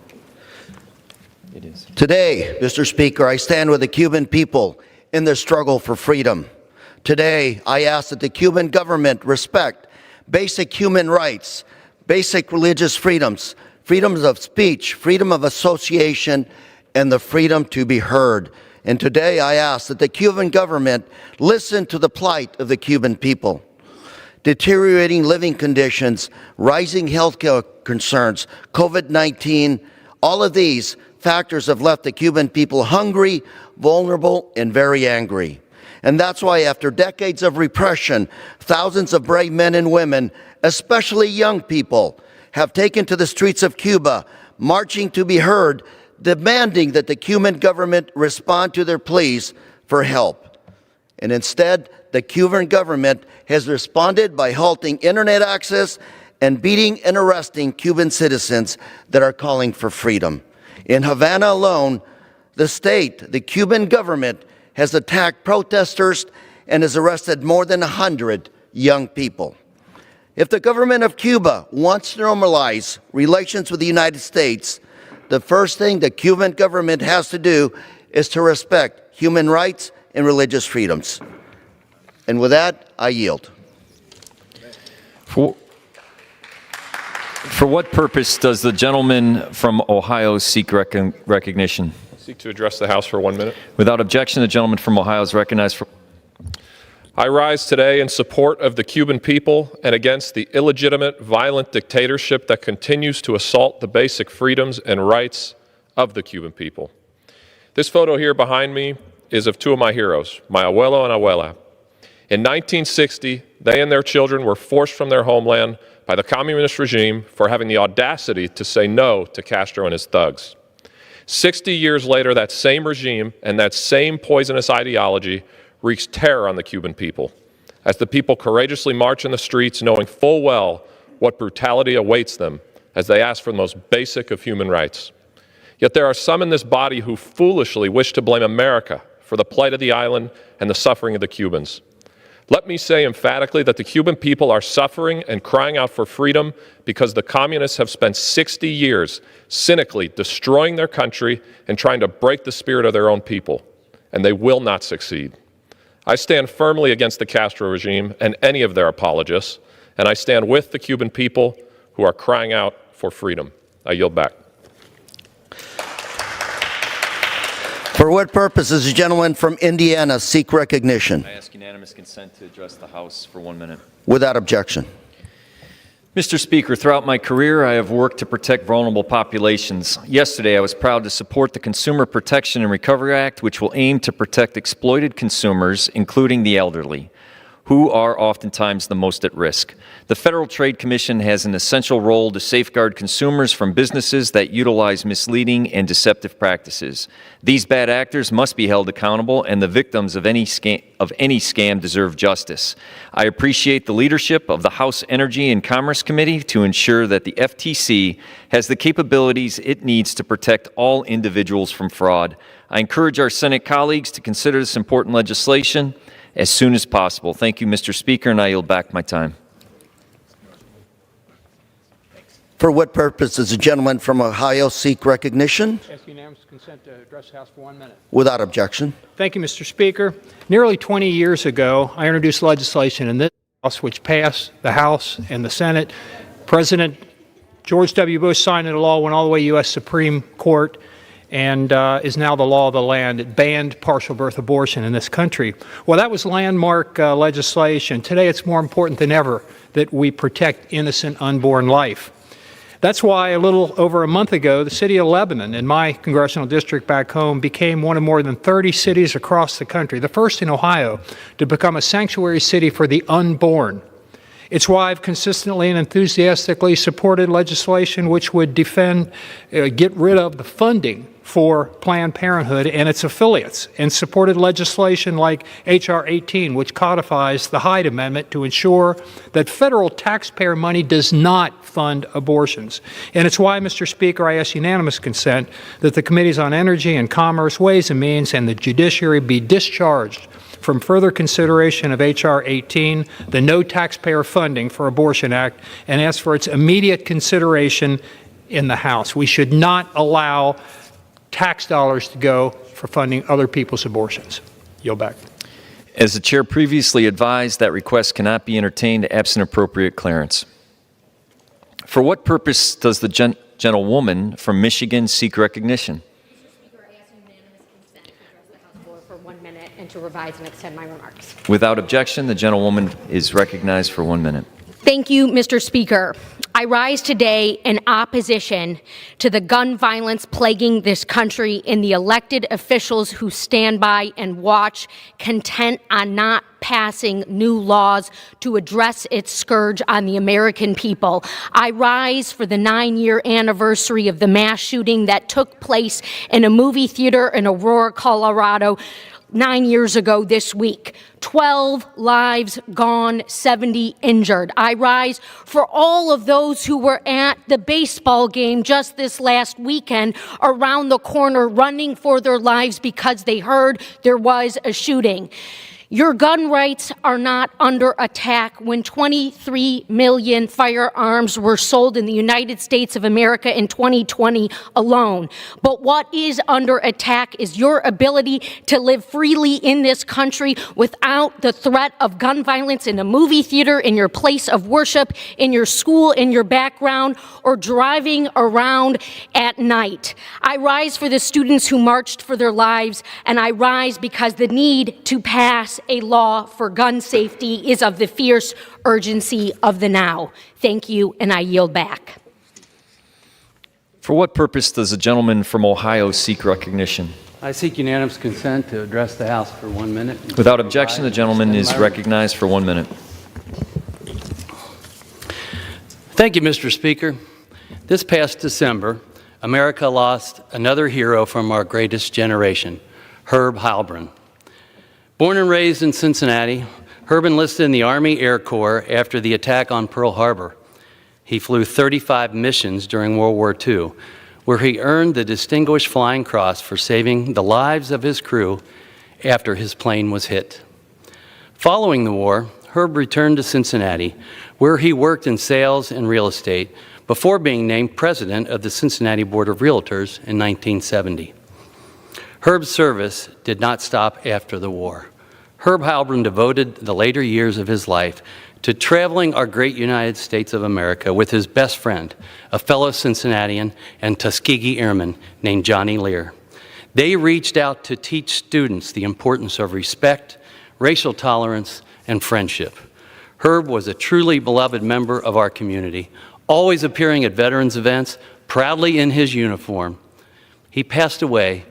It is. Today, Mr. Speaker, I stand with the Cuban people in their struggle for freedom. Today, I ask that the Cuban government respect basic human rights, basic religious freedoms, freedoms of speech, freedom of association, and the freedom to be heard. And today, I ask that the Cuban government listen to the plight of the Cuban people. Deteriorating living conditions, rising health care concerns, COVID-19, all of these factors have left the Cuban people hungry, vulnerable, and very angry. And that's why after decades of repression, thousands of brave men and women, especially young people, have taken to the streets of Cuba, marching to be heard, demanding that the Cuban government respond to their pleas for help. And instead, the Cuban government has responded by halting internet access and beating and arresting Cuban citizens that are calling for freedom. In Havana alone, the Cuban government has attacked protesters and has arrested more than 100 young people. If the government of Cuba wants to normalize relations with the United States, the first thing the Cuban government has to do is to respect human rights and religious freedoms. And with that, I yield. For what purpose does the gentleman from Ohio seek recognition? Seek to address the House for 1 minute. Without objection, the gentleman from Ohio is recognized for... I rise today in support of the Cuban people and against the illegitimate, violent dictatorship that continues to assault the basic freedoms and rights of the Cuban people. This photo here behind me is of two of my heroes, my abuelo and abuela. In 1960, they and their children were forced from their homeland by the communist regime for having the audacity to say no to Castro and his thugs. 60 years later, that same regime and that same poisonous ideology wreaks terror on the Cuban people, as the people courageously march in the streets knowing full well what brutality awaits them as they ask for the most basic of human rights. Yet there are some in this body who foolishly wish to blame America for the plight of the island and the suffering of the Cubans. Let me say emphatically that the Cuban people are suffering and crying out for freedom because the communists have spent 60 years cynically destroying their country and trying to break the spirit of their own people, and they will not succeed. I stand firmly against the Castro regime and any of their apologists, and I stand with the Cuban people who are crying out for freedom. I yield back. For what purpose does the gentleman from Indiana seek recognition? I ask unanimous consent to address the House for 1 minute. Without objection. Mr. Speaker, throughout my career, I have worked to protect vulnerable populations. Yesterday, I was proud to support the Consumer Protection and Recovery Act, which will aim to protect exploited consumers, including the elderly, who are oftentimes the most at risk. The Federal Trade Commission has an essential role to safeguard consumers from businesses that utilize misleading and deceptive practices. These bad actors must be held accountable, and the victims of any scam deserve justice. I appreciate the leadership of the House Energy and Commerce Committee to ensure that the FTC has the capabilities it needs to protect all individuals from fraud. I encourage our Senate colleagues to consider this important legislation as soon as possible. Thank you, Mr. Speaker, and I yield back my time. For what purpose does the gentleman from Ohio seek recognition? Ask unanimous consent to address the House for 1 minute. Without objection. Thank you, Mr. Speaker. Nearly 20 years ago, I introduced legislation in this House which passed the House and the Senate. President George W. Bush signed into law, went all the way to U.S. Supreme Court, and is now the law of the land. It banned partial birth abortion in this country. Well, that was landmark legislation. Today, it's more important than ever that we protect innocent unborn life. That's why a little over a month ago, the city of Lebanon, in my congressional district back home, became one of more than 30 cities across the country, the first in Ohio, to become a sanctuary city for the unborn. It's why I've consistently and enthusiastically supported legislation which would get rid of the funding for Planned Parenthood and its affiliates, and supported legislation like H.R. 18, which codifies the Hyde Amendment to ensure that federal taxpayer money does not fund abortions. And it's why, Mr. Speaker, I ask unanimous consent that the Committees on Energy and Commerce, Ways and Means, and the Judiciary be discharged from further consideration of H.R. 18, the No Taxpayer Funding for Abortion Act, and ask for its immediate consideration in the House. We should not allow tax dollars to go for funding other people's abortions. Yield back. As the chair previously advised, that request cannot be entertained absent appropriate clearance. For what purpose does the gentlewoman from Michigan seek recognition? Mr. Speaker, I ask unanimous consent to address the House floor for 1 minute and to revise and extend my remarks. Without objection, the gentlewoman is recognized for 1 minute. Thank you, Mr. Speaker. I rise today in opposition to the gun violence plaguing this country and the elected officials who stand by and watch, content on not passing new laws to address its scourge on the American people. I rise for the 9-year anniversary of the mass shooting that took place in a movie theater in Aurora, Colorado, 9 years ago this week. 12 lives gone, 70 injured. I rise for all of those who were at the baseball game just this last weekend around the corner running for their lives because they heard there was a shooting. Your gun rights are not under attack when 23 million firearms were sold in the United States of America in 2020 alone. But what is under attack is your ability to live freely in this country without the threat of gun violence in a movie theater, in your place of worship, in your school, in your background, or driving around at night. I rise for the students who marched for their lives, and I rise because the need to pass a law for gun safety is of the fierce urgency of the now. Thank you, and I yield back. For what purpose does the gentleman from Ohio seek recognition? I seek unanimous consent to address the House for 1 minute. Without objection, the gentleman is recognized for 1 minute. Thank you, Mr. Speaker. This past December, America lost another hero from our greatest generation, Herb Heilbrunn. Born and raised in Cincinnati, Herb enlisted in the Army Air Corps after the attack on Pearl Harbor. He flew 35 missions during World War II, where he earned the Distinguished Flying Cross for saving the lives of his crew after his plane was hit. Following the war, Herb returned to Cincinnati, where he worked in sales and real estate before being named president of the Cincinnati Board of Realtors in 1970. Herb's service did not stop after the war. Herb Heilbrunn devoted the later years of his life to traveling our great United States of America with his best friend, a fellow Cincinnatian and Tuskegee Airman named Johnny Lear. They reached out to teach students the importance of respect, racial tolerance, and friendship. Herb was a truly beloved member of our community, always appearing at veterans events, proudly in his uniform. He passed away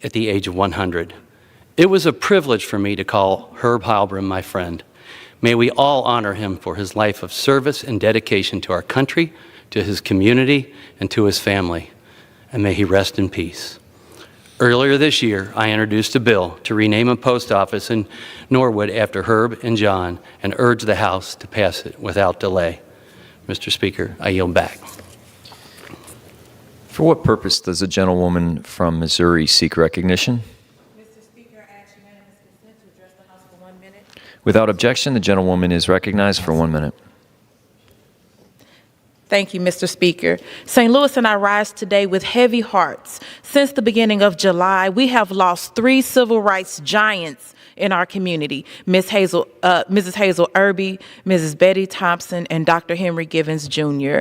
at the age of 100. It was a privilege for me to call Herb Heilbrunn my friend. May we all honor him for his life of service and dedication to our country, to his community, and to his family. And may he rest in peace. Earlier this year, I introduced a bill to rename a post office in Norwood after Herb and John and urged the House to pass it without delay. Mr. Speaker, I yield back. For what purpose does the gentlewoman from Missouri seek recognition? Mr. Speaker, I ask unanimous consent to address the House for 1 minute. Without objection, the gentlewoman is recognized for 1 minute. Thank you, Mr. Speaker. St. Louis and I rise today with heavy hearts. Since the beginning of July, we have lost 3 civil rights giants in our community, Mrs. Hazel Irby, Mrs. Betty Thompson, and Dr. Henry Givens, Jr.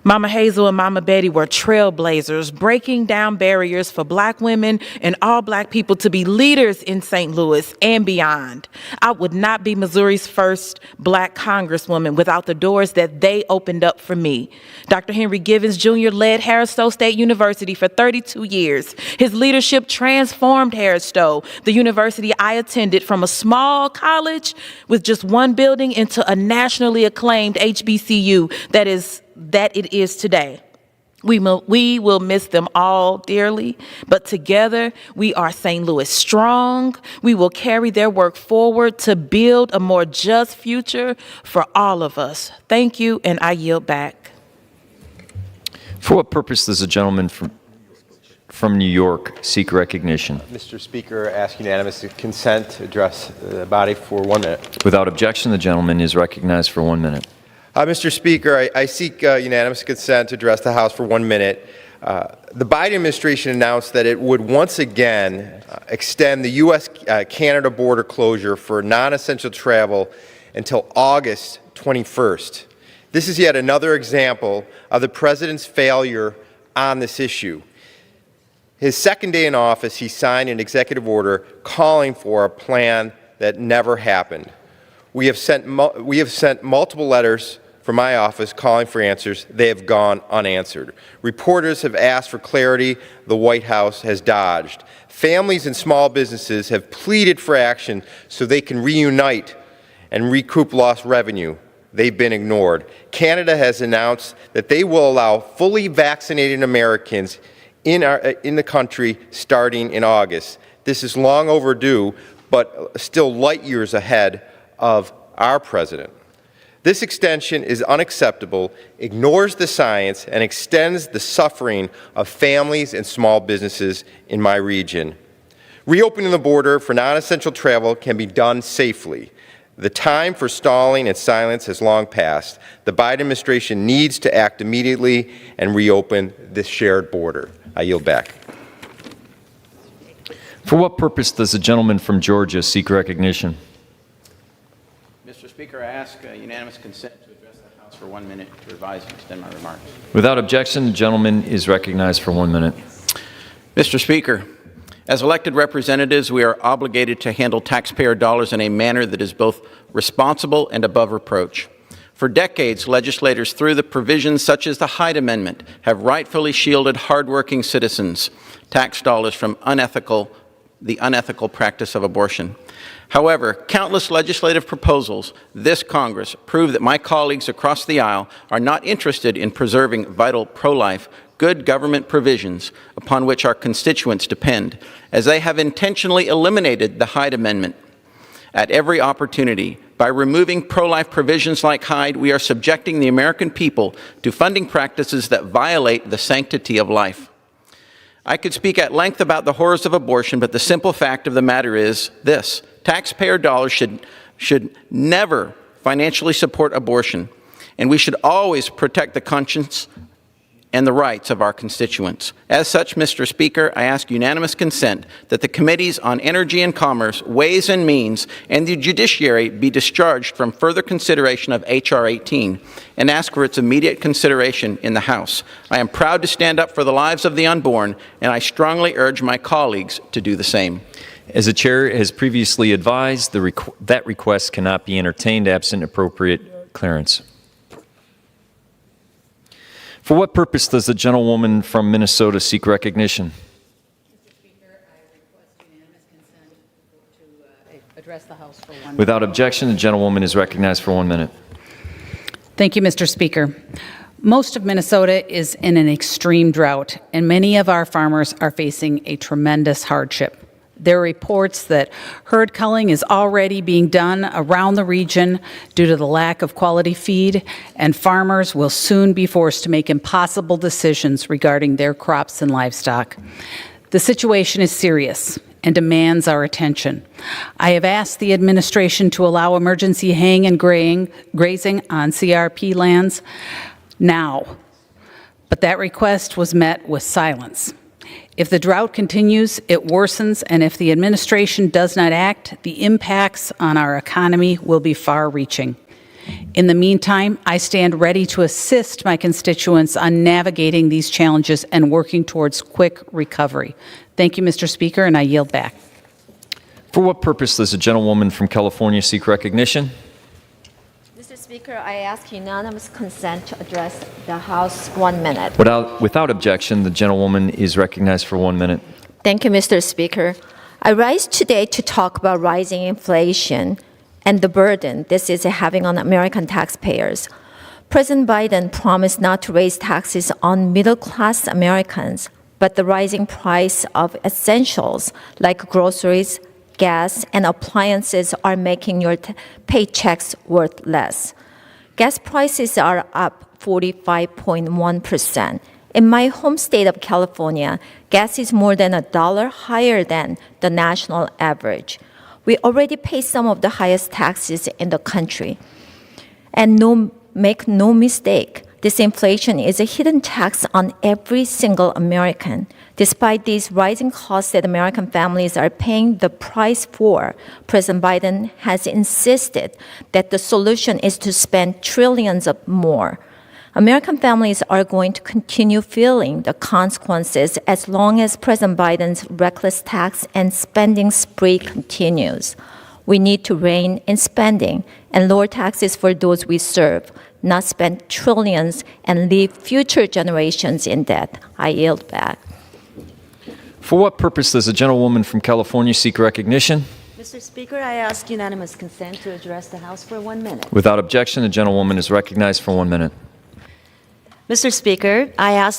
Mama Hazel and Mama Betty were trailblazers, breaking down barriers for Black women and all Black people to be leaders in St. Louis and beyond. I would not be Missouri's first Black congresswoman without the doors that they opened up for me. Dr. Henry Givens Jr. led Harris Stowe State University for 32 years. His leadership transformed Harris Stowe, the university I attended, from a small college with just one building into a nationally acclaimed HBCU that it is today. We will miss them all dearly, but together we are St. Louis strong. We will carry their work forward to build a more just future for all of us. Thank you, and I yield back. For what purpose does the gentleman from New York seek recognition? Mr. Speaker, I ask unanimous consent to address the body for 1 minute. Without objection, the gentleman is recognized for 1 minute. Mr. Speaker, I seek unanimous consent to address the House for 1 minute. The Biden administration announced that it would once again extend the U.S.-Canada border closure for non-essential travel until August 21st. This is yet another example of the president's failure on this issue. His second day in office, he signed an executive order calling for a plan that never happened. We have sent multiple letters from my office calling for answers. They have gone unanswered. Reporters have asked for clarity. The White House has dodged. Families and small businesses have pleaded for action so they can reunite and recoup lost revenue. They've been ignored. Canada has announced that they will allow fully vaccinated Americans in the country starting in August. This is long overdue, but still light years ahead of our president. This extension is unacceptable, ignores the science, and extends the suffering of families and small businesses in my region. Reopening the border for non-essential travel can be done safely. The time for stalling and silence has long passed. The Biden administration needs to act immediately and reopen this shared border. I yield back. For what purpose does the gentleman from Georgia seek recognition? Mr. Speaker, I ask unanimous consent to address the House for 1 minute to revise and extend my remarks. Without objection, the gentleman is recognized for 1 minute. Mr. Speaker, as elected representatives, we are obligated to handle taxpayer dollars in a manner that is both responsible and above reproach. For decades, legislators, through the provisions such as the Hyde Amendment, have rightfully shielded hardworking citizens' tax dollars from the unethical practice of abortion. However, countless legislative proposals this Congress prove that my colleagues across the aisle are not interested in preserving vital pro-life, good government provisions upon which our constituents depend, as they have intentionally eliminated the Hyde Amendment at every opportunity. By removing pro-life provisions like Hyde, we are subjecting the American people to funding practices that violate the sanctity of life. I could speak at length about the horrors of abortion, but the simple fact of the matter is this: taxpayer dollars should never financially support abortion, and we should always protect the conscience and the rights of our constituents. As such, Mr. Speaker, I ask unanimous consent that the Committees on Energy and Commerce, Ways and Means, and the Judiciary be discharged from further consideration of H.R. 18 and ask for its immediate consideration in the House. I am proud to stand up for the lives of the unborn, and I strongly urge my colleagues to do the same. As the chair has previously advised, that request cannot be entertained absent appropriate clearance. For what purpose does the gentlewoman from Minnesota seek recognition? Mr. Speaker, I request unanimous consent to address the House for 1 minute. Without objection, the gentlewoman is recognized for 1 minute. Thank you, Mr. Speaker. Most of Minnesota is in an extreme drought, and many of our farmers are facing a tremendous hardship. There are reports that herd culling is already being done around the region due to the lack of quality feed, and farmers will soon be forced to make impossible decisions regarding their crops and livestock. The situation is serious and demands our attention. I have asked the administration to allow emergency haying and grazing on CRP lands now, but that request was met with silence. If the drought continues, it worsens, and if the administration does not act, the impacts on our economy will be far-reaching. In the meantime, I stand ready to assist my constituents on navigating these challenges and working towards quick recovery. Thank you, Mr. Speaker, and I yield back. For what purpose does the gentlewoman from California seek recognition? Mr. Speaker, Speaker, I ask unanimous consent to address the House 1 minute. Without objection, the gentlewoman is recognized for 1 minute. Thank you, Mr. Speaker. I rise today to talk about rising inflation and the burden this is having on American taxpayers. President Biden promised not to raise taxes on middle-class Americans, but the rising price of essentials like groceries, gas, and appliances are making your paychecks worth less. Gas prices are up 45.1%. In my home state of California, gas is more than $1 higher than the national average. We already pay some of the highest taxes in the country. And make no mistake, this inflation is a hidden tax on every single American. Despite these rising costs that American families are paying the price for, President Biden has insisted that the solution is to spend trillions of more. American families are going to continue feeling the consequences as long as President Biden's reckless tax and spending spree continues. We need to rein in spending and lower taxes for those we serve, not spend trillions and leave future generations in debt. I yield back. For what purpose does the gentlewoman from California seek recognition? Mr. Speaker, I ask unanimous consent to address the House for 1 minute. Without objection, the gentlewoman is recognized for 1 minute. Mr. Speaker, I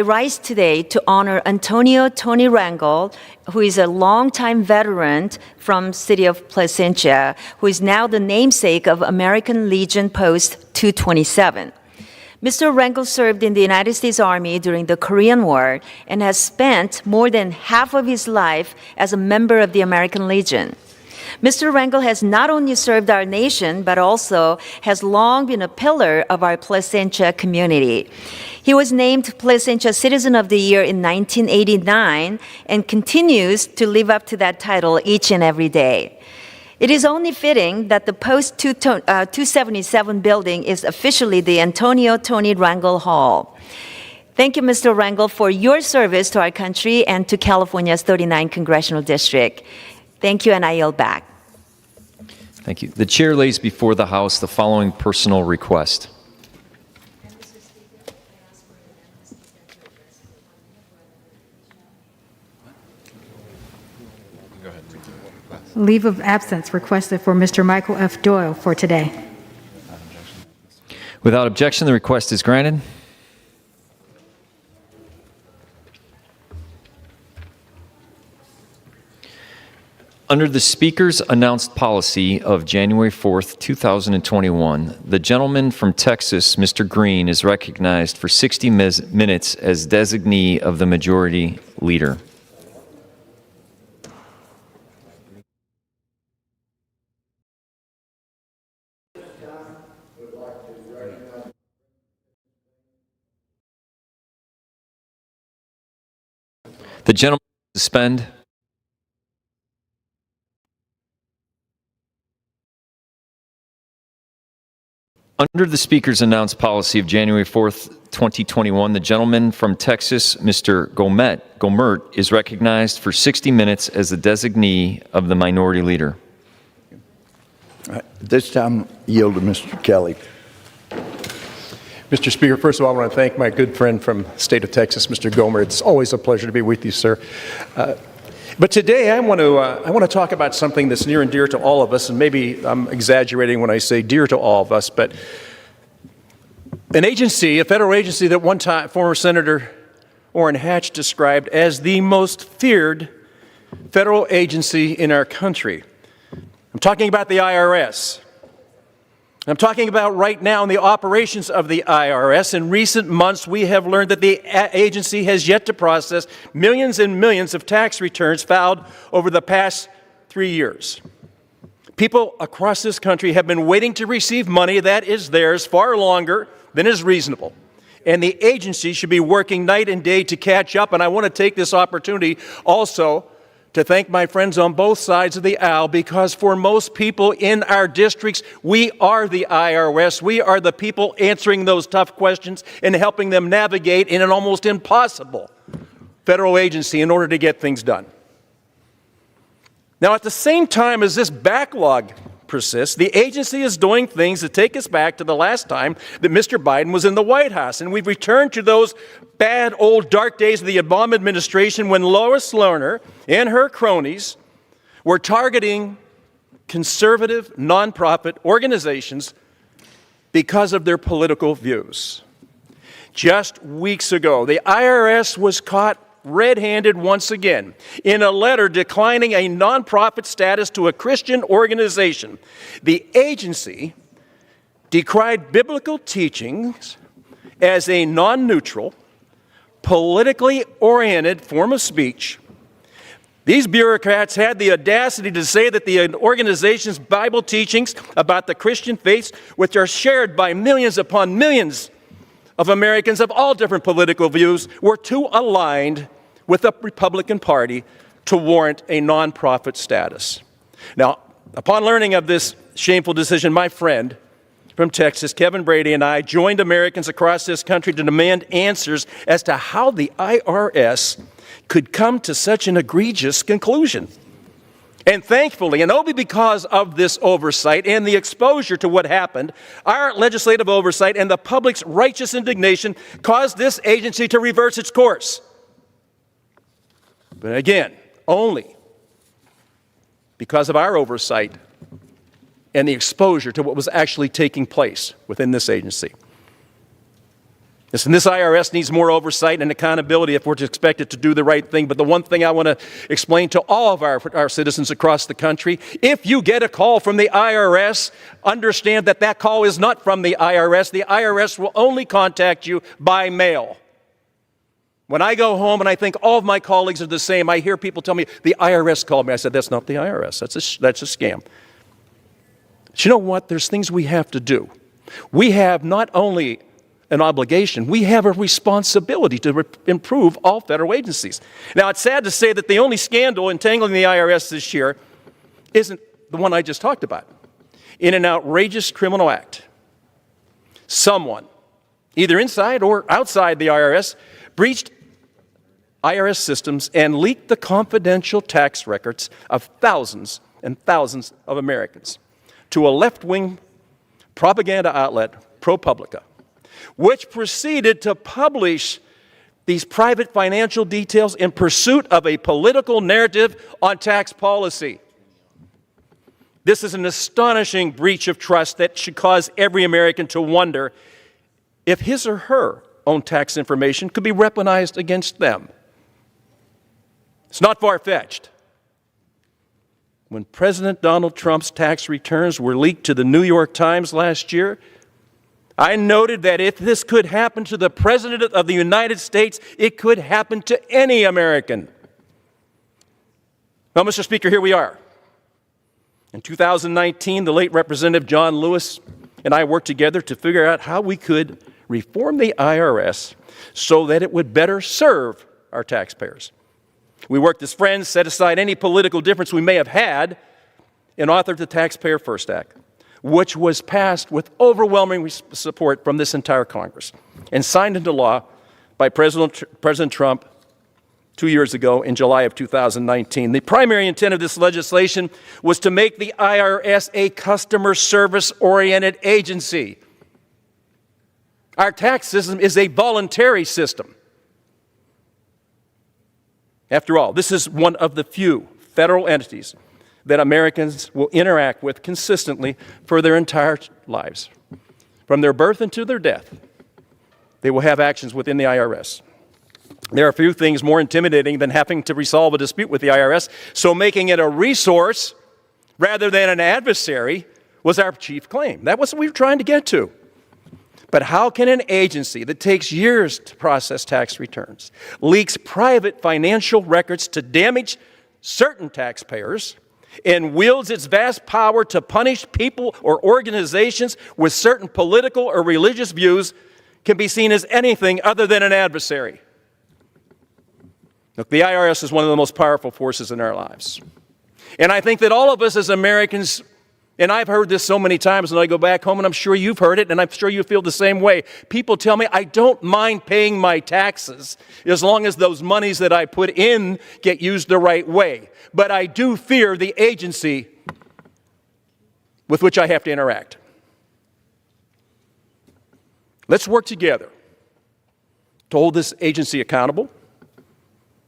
rise today to honor Antonio Tony Rangel, who is a longtime veteran from city of Placentia, who is now the namesake of American Legion Post 227. Mr. Rangel served in the United States Army during the Korean War and has spent more than half of his life as a member of the American Legion. Mr. Rangel has not only served our nation, but also has long been a pillar of our Placentia community. He was named Placentia Citizen of the Year in 1989 and continues to live up to that title each and every day. It is only fitting that the Post 277 building is officially the Antonio Tony Rangel Hall. Thank you, Mr. Rangel, for your service to our country and to California's 39th Congressional District. Thank you, and I yield back. Thank you. The chair lays before the House the following personal request. Leave of absence requested for Mr. Michael F. Doyle for today. Without objection, the request is granted. Under the Speaker's announced policy of January 4th, 2021, the gentleman from Texas, Mr. Green, is recognized for 60 minutes as designee of the Majority Leader. The gentleman suspend. Under the Speaker's announced policy of January 4th, 2021, the gentleman from Texas, Mr. Gomert, is recognized for 60 minutes as the designee of the Minority Leader. This time, yield to Mr. Kelly. Mr. Speaker, first of all, I want to thank my good friend from the state of Texas, Mr. Gomer. It's always a pleasure to be with you, sir. But today I want to talk about something that's near and dear to all of us, and maybe I'm exaggerating when I say dear to all of us, but an agency, a federal agency that one time former Senator Orrin Hatch described as the most feared federal agency in our country. I'm talking about the IRS. I'm talking about right now in the operations of the IRS. In recent months, we have learned that the agency has yet to process millions and millions of tax returns filed over the past 3 years. People across this country have been waiting to receive money that is theirs far longer than is reasonable. And the agency should be working night and day to catch up. And I want to take this opportunity also to thank my friends on both sides of the aisle, because for most people in our districts, we are the IRS. We are the people answering those tough questions and helping them navigate in an almost impossible federal agency in order to get things done. Now, at the same time as this backlog persists, the agency is doing things that take us back to the last time that Mr. Biden was in the White House. And we've returned to those bad old dark days of the Obama administration when Lois Lerner and her cronies were targeting conservative nonprofit organizations because of their political views. Just weeks ago, the IRS was caught red-handed once again in a letter declining a nonprofit status to a Christian organization. The agency decried biblical teachings as a non-neutral, politically oriented form of speech. These bureaucrats had the audacity to say that the organization's Bible teachings about the Christian faith, which are shared by millions upon millions of Americans of all different political views, were too aligned with the Republican Party to warrant a nonprofit status. Now, upon learning of this shameful decision, my friend from Texas, Kevin Brady, and I joined Americans across this country to demand answers as to how the IRS could come to such an egregious conclusion. And thankfully, and only because of this oversight and the exposure to what happened, our legislative oversight and the public's righteous indignation caused this agency to reverse its course. But again, only because of our oversight and the exposure to what was actually taking place within this agency. Listen, this IRS needs more oversight and accountability if we're to expect it to do the right thing. But the one thing I want to explain to all of our citizens across the country, if you get a call from the IRS, understand that that call is not from the IRS. The IRS will only contact you by mail. When I go home and I think all of my colleagues are the same, I hear people tell me, the IRS called me. I said, that's not the IRS. That's a scam. But you know what? There's things we have to do. We have not only an obligation, we have a responsibility to improve all federal agencies. Now, it's sad to say that the only scandal entangling the IRS this year isn't the one I just talked about. In an outrageous criminal act, someone, either inside or outside the IRS, breached IRS systems and leaked the confidential tax records of thousands and thousands of Americans to a left-wing propaganda outlet, ProPublica, which proceeded to publish these private financial details in pursuit of a political narrative on tax policy. This is an astonishing breach of trust that should cause every American to wonder if his or her own tax information could be weaponized against them. It's not far-fetched. When President Donald Trump's tax returns were leaked to the New York Times last year, I noted that if this could happen to the President of the United States, it could happen to any American. Well, Mr. Speaker, here we are. In 2019, the late Representative John Lewis and I worked together to figure out how we could reform the IRS so that it would better serve our taxpayers. We worked as friends, set aside any political difference we may have had, and authored the Taxpayer First Act, which was passed with overwhelming support from this entire Congress and signed into law by President Trump 2 years ago in July of 2019. The primary intent of this legislation was to make the IRS a customer service-oriented agency. Our tax system is a voluntary system. After all, this is one of the few federal entities that Americans will interact with consistently for their entire lives. From their birth until their death, they will have actions within the IRS. There are few things more intimidating than having to resolve a dispute with the IRS, so making it a resource rather than an adversary was our chief claim. That was what we were trying to get to. But how can an agency that takes years to process tax returns, leaks private financial records to damage certain taxpayers, and wields its vast power to punish people or organizations with certain political or religious views can be seen as anything other than an adversary? Look, the IRS is one of the most powerful forces in our lives. And I think that all of us as Americans, and I've heard this so many times when I go back home, and I'm sure you've heard it, and I'm sure you feel the same way. People tell me, I don't mind paying my taxes as long as those monies that I put in get used the right way. But I do fear the agency with which I have to interact. Let's work together to hold this agency accountable.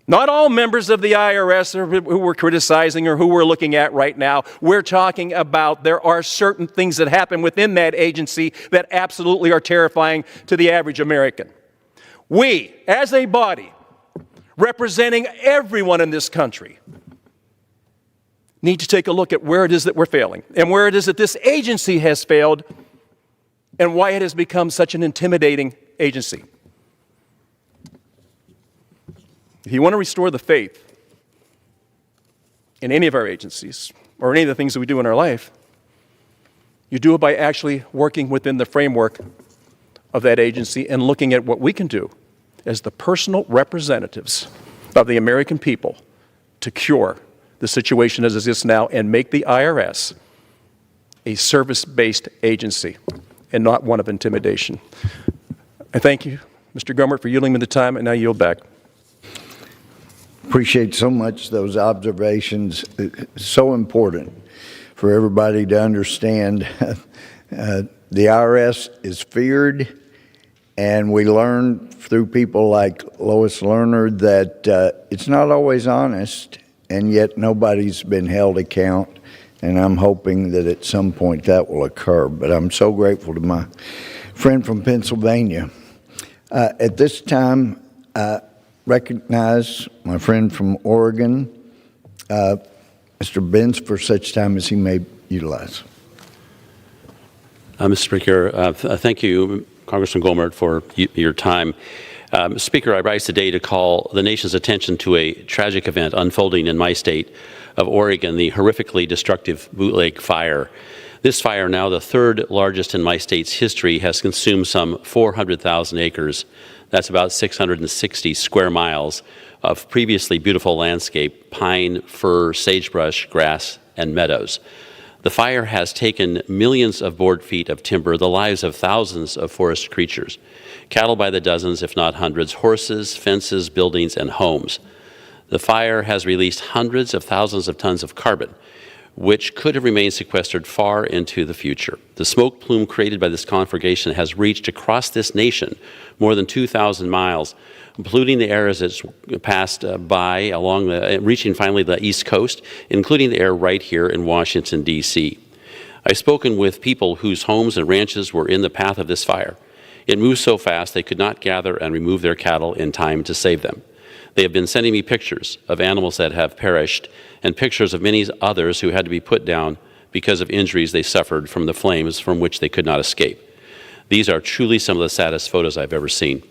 Not all members of the IRS who we're criticizing or who we're looking at right now. We're talking about there are certain things that happen within that agency that absolutely are terrifying to the average American. We, as a body, representing everyone in this country, need to take a look at where it is that we're failing and where it is that this agency has failed and why it has become such an intimidating agency. If you want to restore the faith in any of our agencies or any of the things that we do in our life, you do it by actually working within the framework of that agency and looking at what we can do as the personal representatives of the American people to cure the situation as it exists now and make the IRS a service-based agency and not one of intimidation. I thank you, Mr. Gohmert, for yielding me the time, and I yield back. Appreciate so much those observations. It's so important for everybody to understand. The IRS is feared, and we learn through people like Lois Lerner that it's not always honest, and yet nobody's been held account. And I'm hoping that at some point that will occur. But I'm so grateful to my friend from Pennsylvania. At this time, recognize my friend from Oregon, Mr. Benz, for such time as he may utilize. Mr. Speaker, thank you, Congressman Gohmert, for your time. Speaker, I rise today to call the nation's attention to a tragic event unfolding in my state of Oregon, the horrifically destructive bootleg fire. This fire, now the third largest in my state's history, has consumed some 400,000 acres. That's about 660 square miles of previously beautiful landscape, pine, fir, sagebrush, grass, and meadows. The fire has taken millions of board feet of timber, the lives of thousands of forest creatures, cattle by the dozens, if not hundreds, horses, fences, buildings, and homes. The fire has released hundreds of thousands of tons of carbon, which could have remained sequestered far into the future. The smoke plume created by this conflagration has reached across this nation more than 2,000 miles, polluting the air as it's passed by, reaching finally the East Coast, including the air right here in Washington, D.C. I've spoken with people whose homes and ranches were in the path of this fire. It moved so fast they could not gather and remove their cattle in time to save them. They have been sending me pictures of animals that have perished and pictures of many others who had to be put down because of injuries they suffered from the flames from which they could not escape. These are truly some of the saddest photos I've ever seen.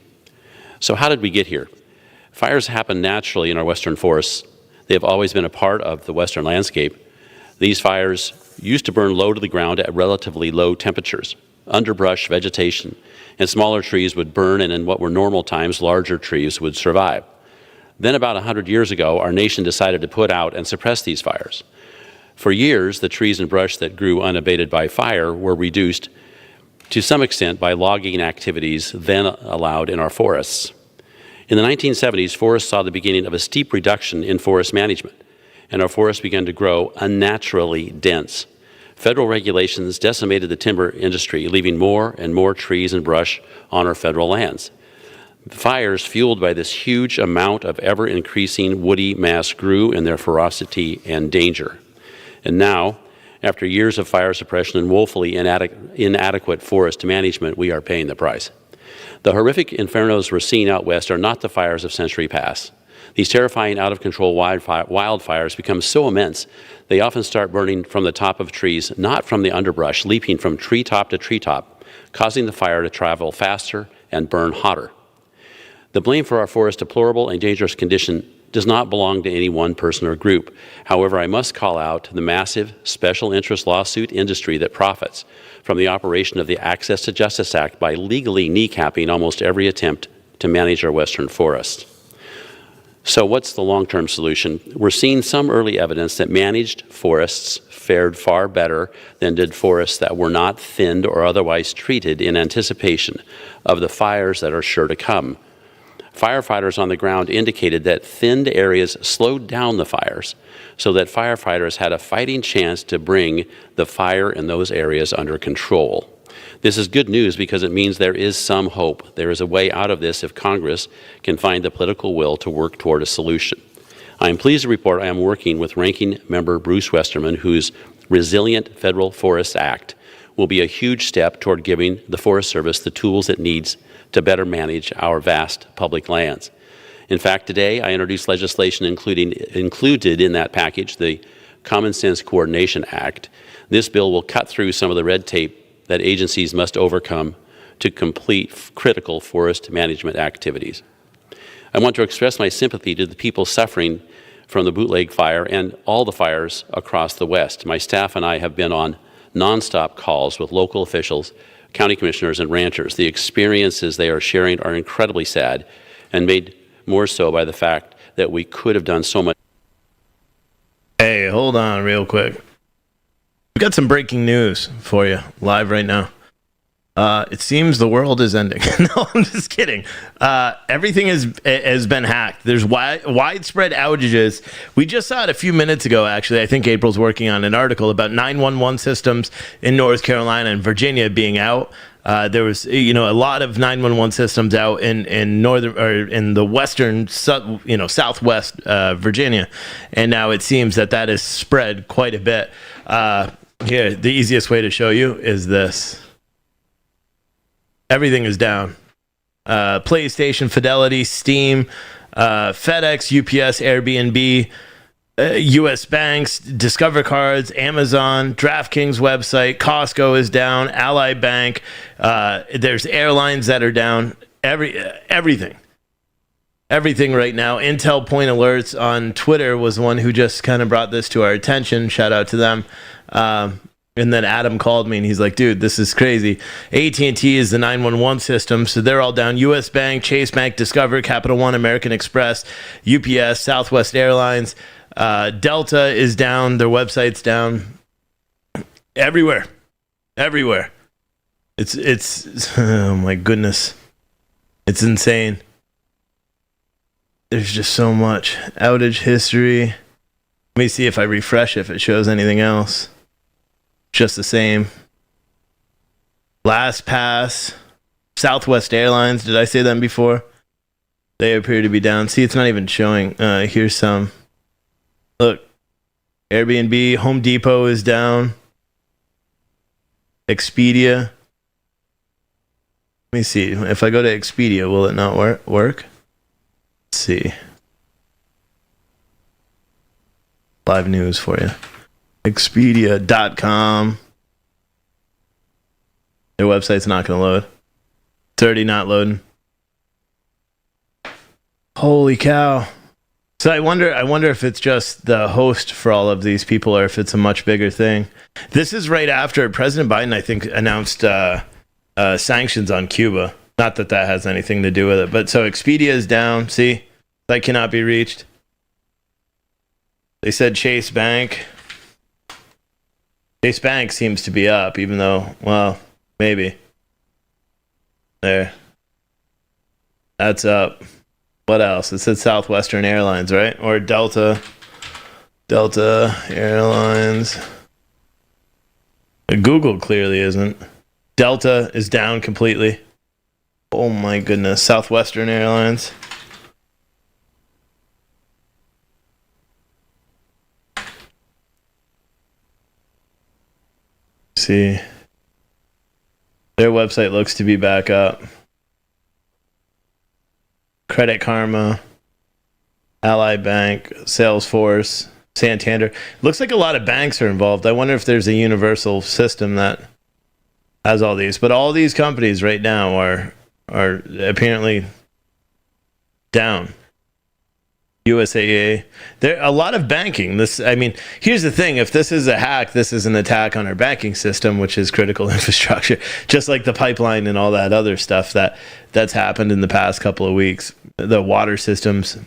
So how did we get here? Fires happen naturally in our western forests. They have always been a part of the western landscape. These fires used to burn low to the ground at relatively low temperatures. Underbrush, vegetation, and smaller trees would burn, and in what were normal times, larger trees would survive. Then about 100 years ago, our nation decided to put out and suppress these fires. For years, the trees and brush that grew unabated by fire were reduced to some extent by logging activities then allowed in our forests. In the 1970s, forests saw the beginning of a steep reduction in forest management, and our forests began to grow unnaturally dense. Federal regulations decimated the timber industry, leaving more and more trees and brush on our federal lands. Fires fueled by this huge amount of ever-increasing woody mass grew in their ferocity and danger. And now, after years of fire suppression and woefully inadequate forest management, we are paying the price. The horrific infernos we're seeing out west are not the fires of century past. These terrifying, out-of-control wildfires become so immense, they often start burning from the top of trees, not from the underbrush, leaping from treetop to treetop, causing the fire to travel faster and burn hotter. The blame for our forest's deplorable and dangerous condition does not belong to any one person or group. However, I must call out the massive special interest lawsuit industry that profits from the operation of the Access to Justice Act by legally kneecapping almost every attempt to manage our western forests. So what's the long-term solution? We're seeing some early evidence that managed forests fared far better than did forests that were not thinned or otherwise treated in anticipation of the fires that are sure to come. Firefighters on the ground indicated that thinned areas slowed down the fires, so that firefighters had a fighting chance to bring the fire in those areas under control. This is good news because it means there is some hope. There is a way out of this if Congress can find the political will to work toward a solution. I am pleased to report I am working with Ranking Member Bruce Westerman, whose Resilient Federal Forests Act will be a huge step toward giving the Forest Service the tools it needs to better manage our vast public lands. In fact, today I introduced legislation included in that package, the Common Sense Coordination Act. This bill will cut through some of the red tape that agencies must overcome to complete critical forest management activities. I want to express my sympathy to the people suffering from the bootleg fire and all the fires across the West. My staff and I have been on nonstop calls with local officials, county commissioners, and ranchers. The experiences they are sharing are incredibly sad and made more so by the fact that we could have done so much. Hey, hold on real quick. We've got some breaking news for you live right now. It seems the world is ending. No, I'm just kidding. Everything has been hacked. There's widespread outages. We just saw it a few minutes ago, actually. I think April's working on an article about 911 systems in North Carolina and Virginia being out. There was, a lot of 911 systems out in northern or in the western, southwest Virginia, and now it seems that has spread quite a bit. Here, the easiest way to show you is this. Everything is down. PlayStation, Fidelity, Steam, FedEx, UPS, Airbnb, U.S. banks, Discover Cards, Amazon, DraftKings website, Costco is down, Ally Bank. There's airlines that are down. Everything right now. Intel Point Alerts on Twitter was one who just kind of brought this to our attention. Shout out to them. And then Adam called me and he's like, dude, this is crazy. AT&T is the 911 system, so they're all down. U.S. Bank, Chase Bank, Discover, Capital One, American Express, UPS, Southwest Airlines. Delta is down. Their website's down. Everywhere. It's oh my goodness. It's insane. There's just so much. Outage history. Let me see if I refresh if it shows anything else. Just the same. LastPass, Southwest Airlines. Did I say them before? They appear to be down. See, it's not even showing. Here's some. Look. Airbnb, Home Depot is down. Expedia. Let me see. If I go to Expedia, will it not work? Let's see. Live news for you. Expedia.com. Their website's not going to load. It's already not loading. Holy cow. So I wonder if it's just the host for all of these people or if it's a much bigger thing. This is right after President Biden, I think, announced sanctions on Cuba. Not that has anything to do with it. But so Expedia is down. See? That cannot be reached. They said Chase Bank. Chase Bank seems to be up, even though, well, maybe. There. That's up. What else? It said Southwestern Airlines, right? Or Delta Airlines. Google clearly isn't. Delta is down completely. Oh my goodness. Southwestern Airlines. See, their website looks to be back up. Credit Karma, Ally Bank, Salesforce, Santander. Looks like a lot of banks are involved. I wonder if there's a universal system that has all these. But all these companies right now are apparently down. USAA. There a lot of banking. Here's the thing. If this is a hack, this is an attack on our banking system, which is critical infrastructure, just like the pipeline and all that other stuff that's happened in the past couple of weeks, the water systems.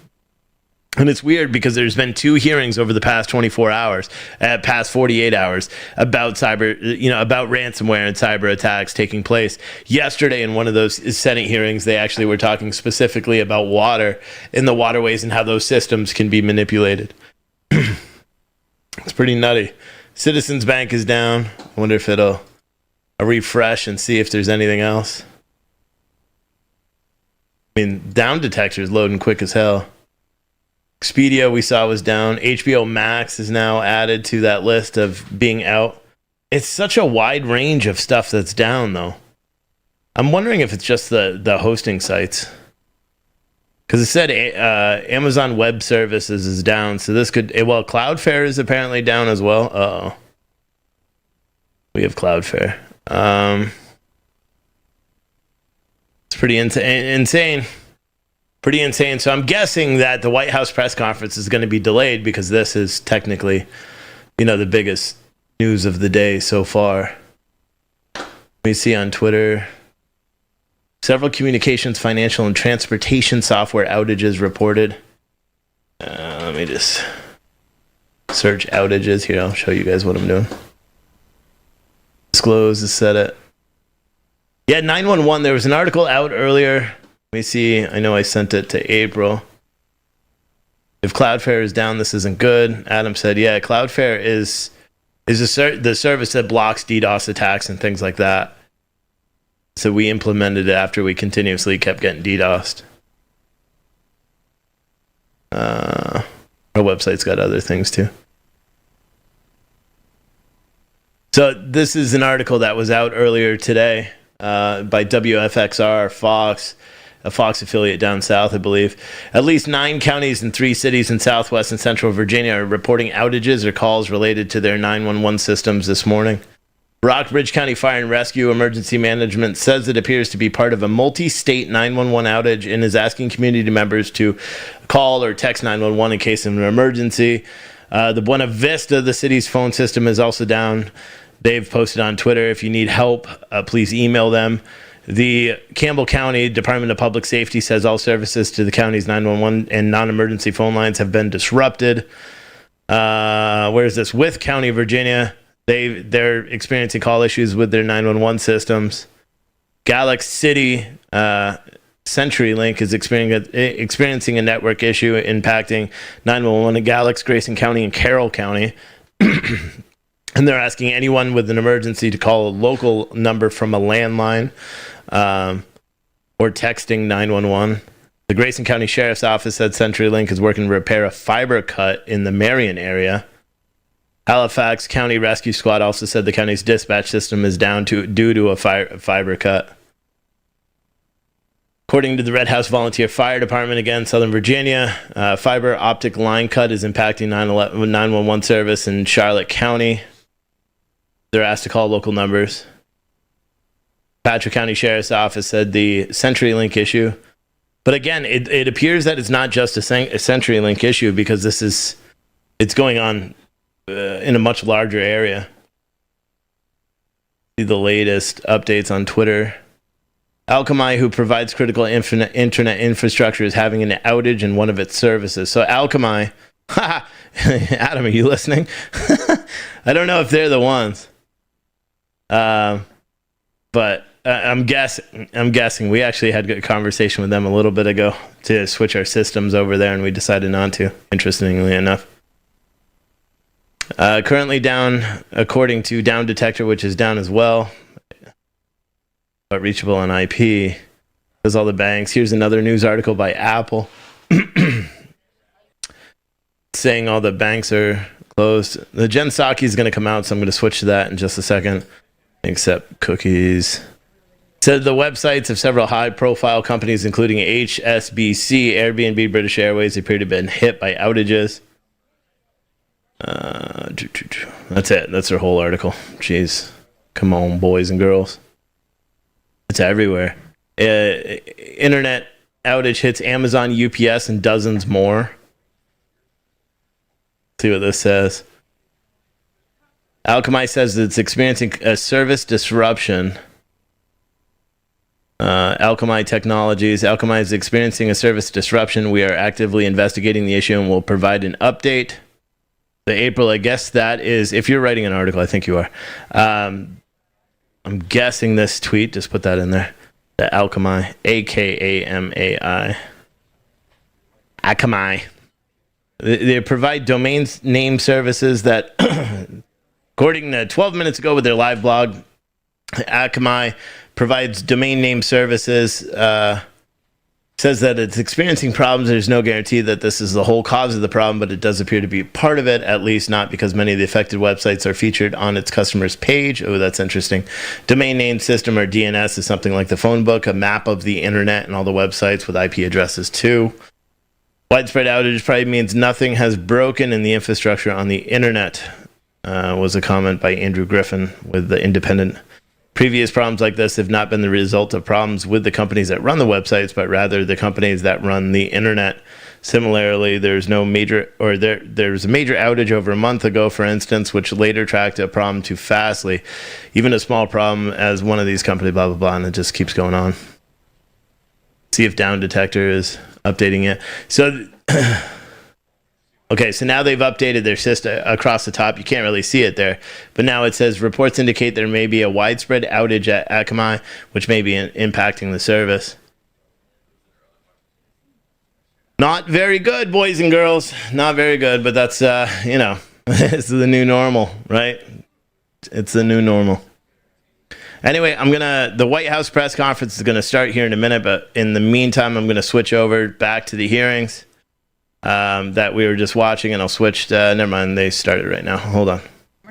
And it's weird because there's been 2 hearings over the past 24 hours, past 48 hours about about ransomware and cyber attacks taking place. Yesterday in one of those Senate hearings, they actually were talking specifically about water and the waterways and how those systems can be manipulated. It's pretty nutty. Citizens Bank is down. I wonder if it'll refresh and see if there's anything else. I mean, down detector is loading quick as hell. Expedia we saw was down. HBO Max is now added to that list of being out. It's such a wide range of stuff that's down, though. I'm wondering if it's just the hosting sites. Because it said Amazon Web Services is down, so this could... Well, Cloudflare is apparently down as well. Uh-oh. We have Cloudflare. It's pretty insane. Pretty insane. So I'm guessing that the White House press conference is going to be delayed because this is technically, the biggest news of the day so far. Let me see on Twitter. Several communications, financial, and transportation software outages reported. Let me just search outages here. I'll show you guys what I'm doing. Disclose to set it. Yeah, 911. There was an article out earlier. Let me see. I know I sent it to April. If Cloudflare is down, this isn't good. Adam said, yeah, Cloudflare is the service that blocks DDoS attacks and things like that. So we implemented it after we continuously kept getting DDoSed. Our website's got other things too. So this is an article that was out earlier today by WFXR, Fox, a Fox affiliate down south, I believe. At least 9 counties and 3 cities in southwest and central Virginia are reporting outages or calls related to their 911 systems this morning. Rockbridge County Fire and Rescue Emergency Management says it appears to be part of a multi-state 911 outage and is asking community members to call or text 911 in case of an emergency. The Buena Vista, the city's phone system, is also down. They've posted on Twitter, if you need help, please email them. The Campbell County Department of Public Safety says all services to the county's 911 and non-emergency phone lines have been disrupted. Where is this? Wythe County, Virginia. They're experiencing call issues with their 911 systems. Galaxy City, CenturyLink is experiencing a network issue impacting 911 in Galaxy, Grayson County, and Carroll County. And they're asking anyone with an emergency to call a local number from a landline or texting 911. The Grayson County Sheriff's Office said CenturyLink is working to repair a fiber cut in the Marion area. Halifax County Rescue Squad also said the county's dispatch system is down due to a fiber cut. According to the Red House Volunteer Fire Department, again, Southern Virginia, fiber optic line cut is impacting 911 service in Charlotte County. They're asked to call local numbers. Patrick County Sheriff's Office said the CenturyLink issue. But again, it appears that it's not just a CenturyLink issue because it's going on in a much larger area. See the latest updates on Twitter. Alchemy, who provides critical internet infrastructure, is having an outage in one of its services. So Alchemy, Adam, are you listening? I don't know if they're the ones. But I'm guessing we actually had a conversation with them a little bit ago to switch our systems over there, and we decided not to, interestingly enough. Currently down, according to Down Detector, which is down as well, but reachable on IP. There's all the banks. Here's another news article by Apple saying all the banks are closed. The Jen Psaki is going to come out, so I'm going to switch to that in just a second. Accept cookies. Said the websites of several high-profile companies, including HSBC, Airbnb, British Airways, appear to have been hit by outages. That's it. That's their whole article. Jeez. Come on, boys and girls. It's everywhere. Internet outage hits Amazon, UPS, and dozens more. See what this says. Alchemy says that it's experiencing a service disruption. Alchemy Technologies. Alchemy is experiencing a service disruption. We are actively investigating the issue and will provide an update. The April, I guess that is, if you're writing an article, I think you are. I'm guessing this tweet, just put that in there. The Alchemy, Akamai. Akamai. They provide domain name services that, according to 12 minutes ago with their live blog, Akamai provides domain name services, says that it's experiencing problems. There's no guarantee that this is the whole cause of the problem, but it does appear to be part of it, at least not because many of the affected websites are featured on its customer's page. Oh, that's interesting. Domain name system, or DNS, is something like the phone book, a map of the internet and all the websites with IP addresses too. Widespread outage probably means nothing has broken in the infrastructure on the internet, was a comment by Andrew Griffin with The Independent. Previous problems like this have not been the result of problems with the companies that run the websites, but rather the companies that run the internet. Similarly, there's a major outage over a month ago, for instance, which later tracked a problem too fastly. Even a small problem as one of these companies, blah, blah, blah, and it just keeps going on. See if Down Detector is updating it. So, okay, so now they've updated their system across the top. You can't really see it there. But now it says reports indicate there may be a widespread outage at Akamai, which may be impacting the service. Not very good, boys and girls. Not very good, but that's, it's the new normal, right? It's the new normal. Anyway, the White House press conference is going to start here in a minute, but in the meantime, I'm going to switch over back to the hearings that we were just watching, and I'll switch never mind, they started right now. Hold on.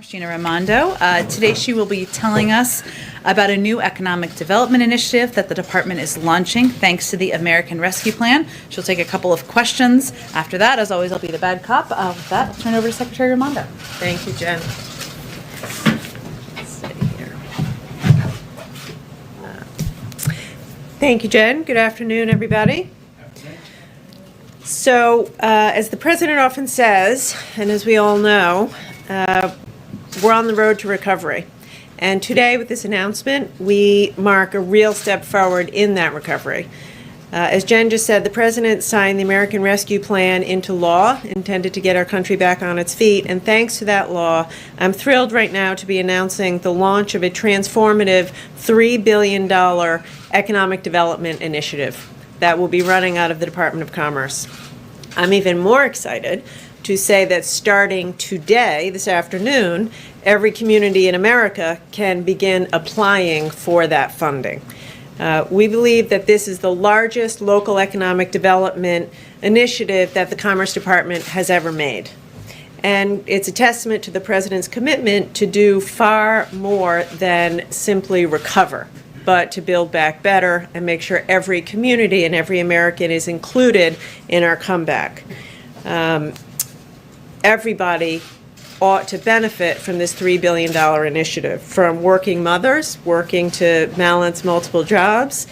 Gina Raimondo. Today she will be telling us about a new economic development initiative that the department is launching thanks to the American Rescue Plan. She'll take a couple of questions. After that, as always, I'll be the bad cop. With that, I'll turn it over to Secretary Raimondo. Thank you, Jen. Thank you, Jen. Good afternoon, everybody. So, as the President often says, and as we all know, we're on the road to recovery. And today, with this announcement, we mark a real step forward in that recovery. As Jen just said, the President signed the American Rescue Plan into law, intended to get our country back on its feet. And thanks to that law, I'm thrilled right now to be announcing the launch of a transformative $3 billion economic development initiative that will be running out of the Department of Commerce. I'm even more excited to say that starting today, this afternoon, every community in America can begin applying for that funding. We believe that this is the largest local economic development initiative that the Commerce Department has ever made. And it's a testament to the President's commitment to do far more than simply recover, but to build back better and make sure every community and every American is included in our comeback. Everybody ought to benefit from this $3 billion initiative, from working mothers working to balance multiple jobs,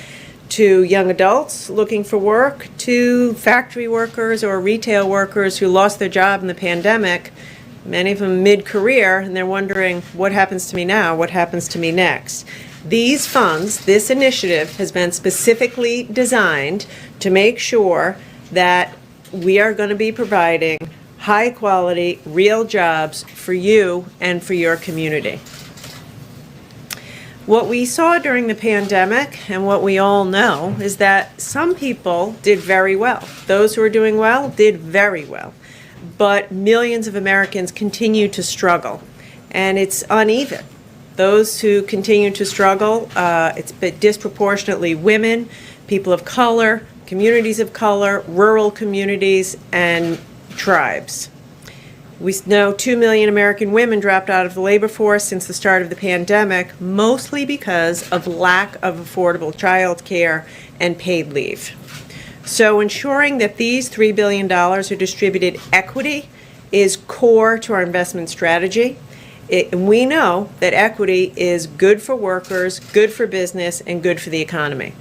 to young adults looking for work, to factory workers or retail workers who lost their job in the pandemic, many of them mid-career, and they're wondering, what happens to me now? What happens to me next? These funds, this initiative, has been specifically designed to make sure that we are going to be providing high-quality, real jobs for you and for your community. What we saw during the pandemic, and what we all know, is that some people did very well. Those who are doing well did very well. But millions of Americans continue to struggle, and it's uneven. Those who continue to struggle, it's disproportionately women, people of color, communities of color, rural communities, and tribes. We know 2 million American women dropped out of the labor force since the start of the pandemic, mostly because of lack of affordable child care and paid leave. So ensuring that these $3 billion are distributed equity is core to our investment strategy. We know that equity is good for workers, good for business, and good for the economy.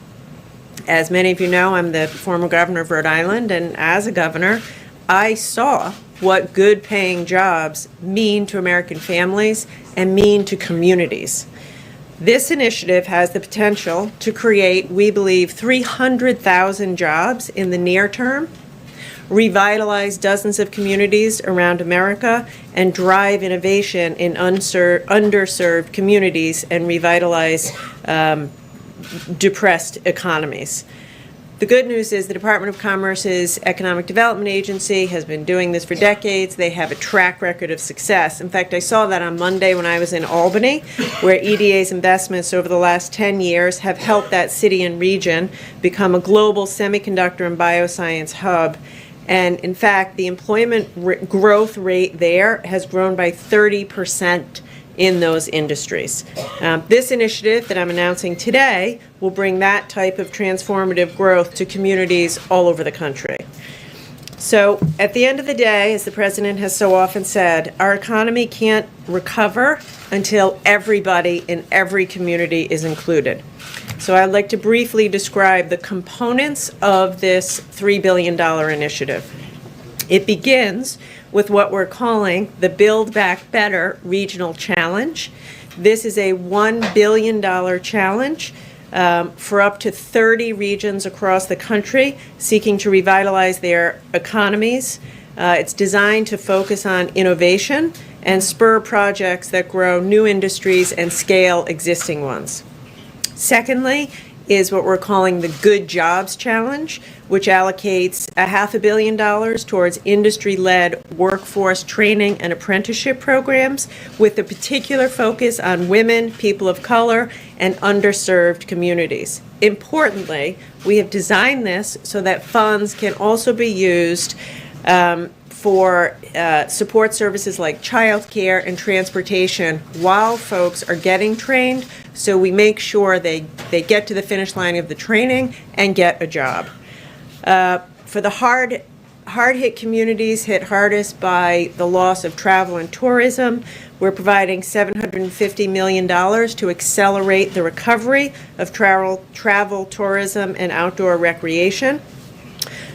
As many of you know, I'm the former governor of Rhode Island, and as a governor, I saw what good paying jobs mean to American families and mean to communities. This initiative has the potential to create, we believe, 300,000 jobs in the near term, revitalize dozens of communities around America, and drive innovation in underserved communities and revitalize depressed economies. The good news is the Department of Commerce's Economic Development Agency has been doing this for decades. They have a track record of success. In fact, I saw that on Monday when I was in Albany, where EDA's investments over the last 10 years have helped that city and region become a global semiconductor and bioscience hub. And in fact, the employment growth rate there has grown by 30% in those industries. This initiative that I'm announcing today will bring that type of transformative growth to communities all over the country. So at the end of the day, as the President has so often said, our economy can't recover until everybody in every community is included. So I'd like to briefly describe the components of this $3 billion initiative. It begins with what we're calling the Build Back Better Regional Challenge. This is a $1 billion challenge for up to 30 regions across the country seeking to revitalize their economies. It's designed to focus on innovation and spur projects that grow new industries and scale existing ones. Secondly, is what we're calling the Good Jobs Challenge, which allocates $500 million towards industry-led workforce training and apprenticeship programs with a particular focus on women, people of color, and underserved communities. Importantly, we have designed this so that funds can also be used for support services like childcare and transportation while folks are getting trained, so we make sure they get to the finish line of the training and get a job. For the hard-hit communities hit hardest by the loss of travel and tourism, we're providing $750 million to accelerate the recovery of travel, tourism, and outdoor recreation.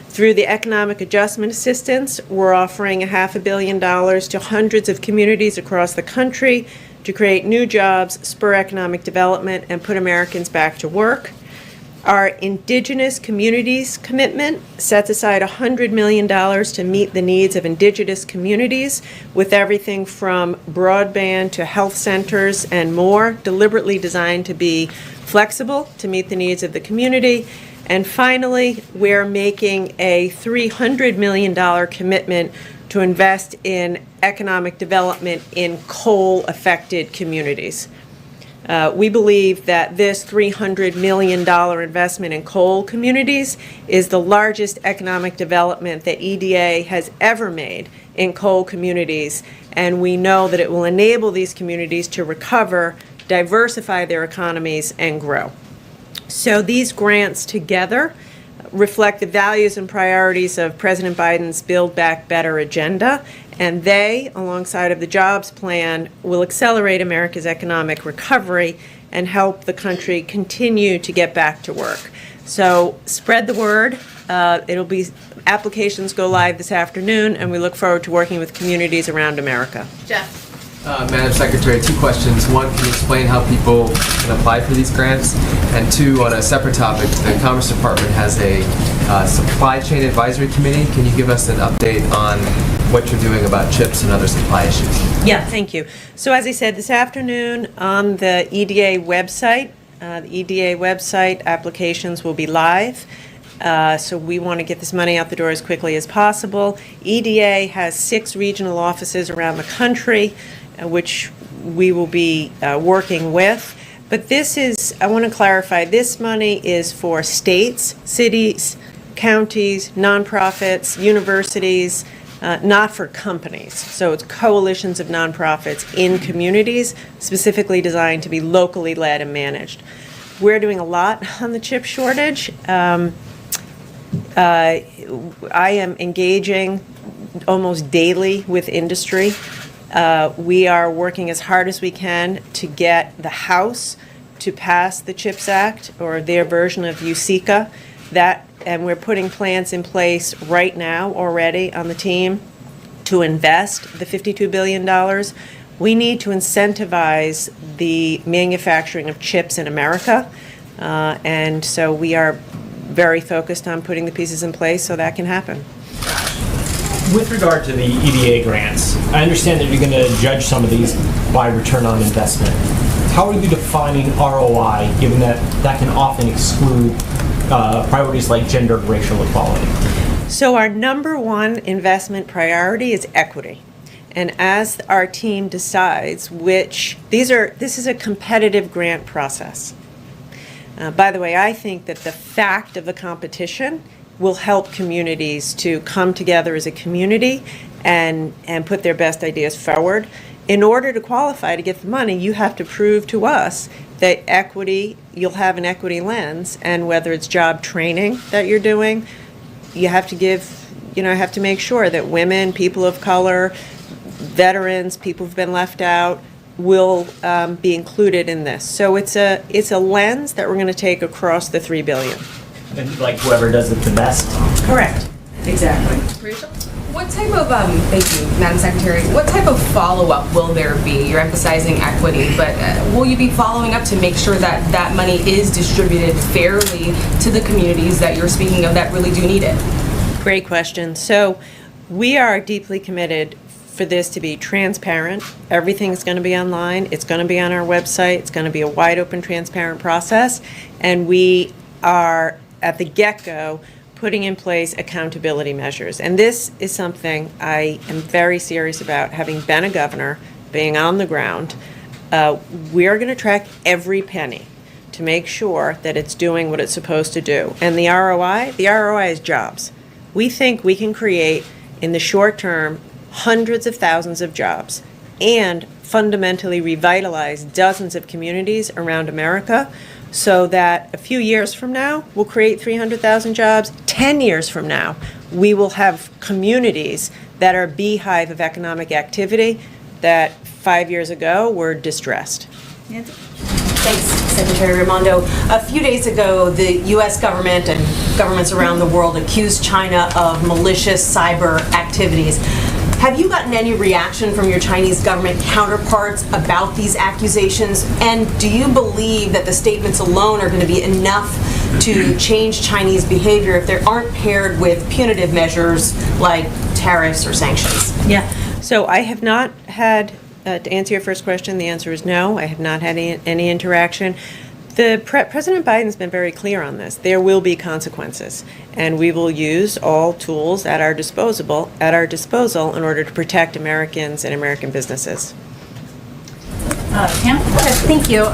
Through the Economic Adjustment Assistance, we're offering $500 million to hundreds of communities across the country to create new jobs, spur economic development, and put Americans back to work. Our Indigenous Communities Commitment sets aside $100 million to meet the needs of Indigenous communities with everything from broadband to health centers and more, deliberately designed to be flexible to meet the needs of the community. And finally, we're making a $300 million commitment to invest in economic development in coal-affected communities. We believe that this $300 million investment in coal communities is the largest economic development that EDA has ever made in coal communities, and we know that it will enable these communities to recover, diversify their economies, and grow. So these grants together reflect the values and priorities of President Biden's Build Back Better agenda, and they, alongside of the jobs plan, will accelerate America's economic recovery and help the country continue to get back to work. So spread the word. Applications go live this afternoon, and we look forward to working with communities around America. Jeff. Madam Secretary, two questions. One, can you explain how people can apply for these grants? And two, on a separate topic, the Commerce Department has a supply chain advisory committee. Can you give us an update on what you're doing about chips and other supply issues? Yeah, thank you. So as I said, this afternoon on the EDA website, applications will be live. So we want to get this money out the door as quickly as possible. EDA has 6 regional offices around the country, which we will be working with. But this is, I want to clarify, this money is for states, cities, counties, nonprofits, universities, not for companies. So it's coalitions of nonprofits in communities, specifically designed to be locally led and managed. We're doing a lot on the chip shortage. I am engaging almost daily with industry. We are working as hard as we can to get the House to pass the CHIPS Act, or their version of USICA. And we're putting plans in place right now already on the team to invest the $52 billion. We need to incentivize the manufacturing of chips in America. And so we are very focused on putting the pieces in place so that can happen. With regard to the EDA grants, I understand that you're going to judge some of these by return on investment. How are you defining ROI, given that that can often exclude priorities like gender and racial equality? So our number one investment priority is equity. And as our team decides this is a competitive grant process. By the way, I think that the fact of the competition will help communities to come together as a community and put their best ideas forward. In order to qualify to get the money, you have to prove to us that you'll have an equity lens, and whether it's job training that you're doing, you have to make sure that women, people of color, veterans, people who've been left out, will be included in this. So it's a lens that we're going to take across the $3 billion. And like whoever does it the best? Correct. Exactly. Rachel? What type of, thank you, Madam Secretary, what type of follow-up will there be? You're emphasizing equity, but will you be following up to make sure that that money is distributed fairly to the communities that you're speaking of that really do need it? Great question. So we are deeply committed for this to be transparent. Everything's going to be online. It's going to be on our website. It's going to be a wide open, transparent process. And we are, at the get-go, putting in place accountability measures. And this is something I am very serious about, having been a governor, being on the ground. We are going to track every penny to make sure that it's doing what it's supposed to do. And the ROI is jobs. We think we can create, in the short term, hundreds of thousands of jobs and fundamentally revitalize dozens of communities around America, so that a few years from now, we'll create 300,000 jobs. 10 years from now, we will have communities that are a beehive of economic activity that 5 years ago were distressed. Nancy? Thanks, Secretary Raimondo. A few days ago, the U.S. government and governments around the world accused China of malicious cyber activities. Have you gotten any reaction from your Chinese government counterparts about these accusations? And do you believe that the statements alone are going to be enough to change Chinese behavior if they aren't paired with punitive measures like tariffs or sanctions? Yeah. So I have not had, to answer your first question, the answer is no. I have not had any interaction. President Biden's been very clear on this. There will be consequences, and we will use all tools at our disposal in order to protect Americans and American businesses. Pam? Thank you.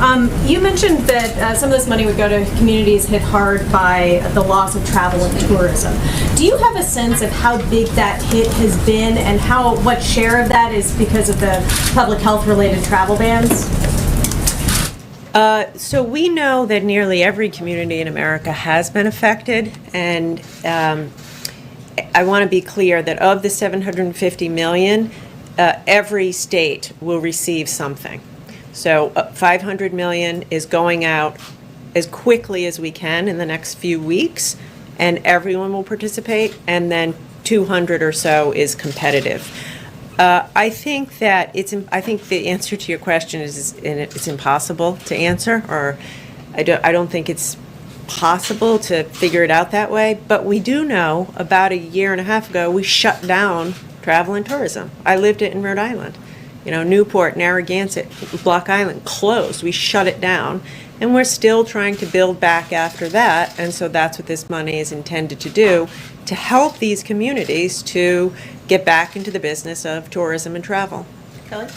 You mentioned that some of this money would go to communities hit hard by the loss of travel and tourism. Do you have a sense of how big that hit has been, and what share of that is because of the public health related travel bans? So we know that nearly every community in America has been affected, and I want to be clear that of the $750 million, every state will receive something. So $500 million is going out as quickly as we can in the next few weeks, and everyone will participate, and then 200 or so is competitive. I think the answer to your question is it's impossible to answer, or I don't think it's possible to figure it out that way. But we do know about a year and a half ago we shut down travel and tourism. I lived it in Rhode Island. Newport, Narragansett, Block Island closed. We shut it down, and we're still trying to build back after that. And so that's what this money is intended to do, to help these communities to get back into the business of tourism and travel. Kelly?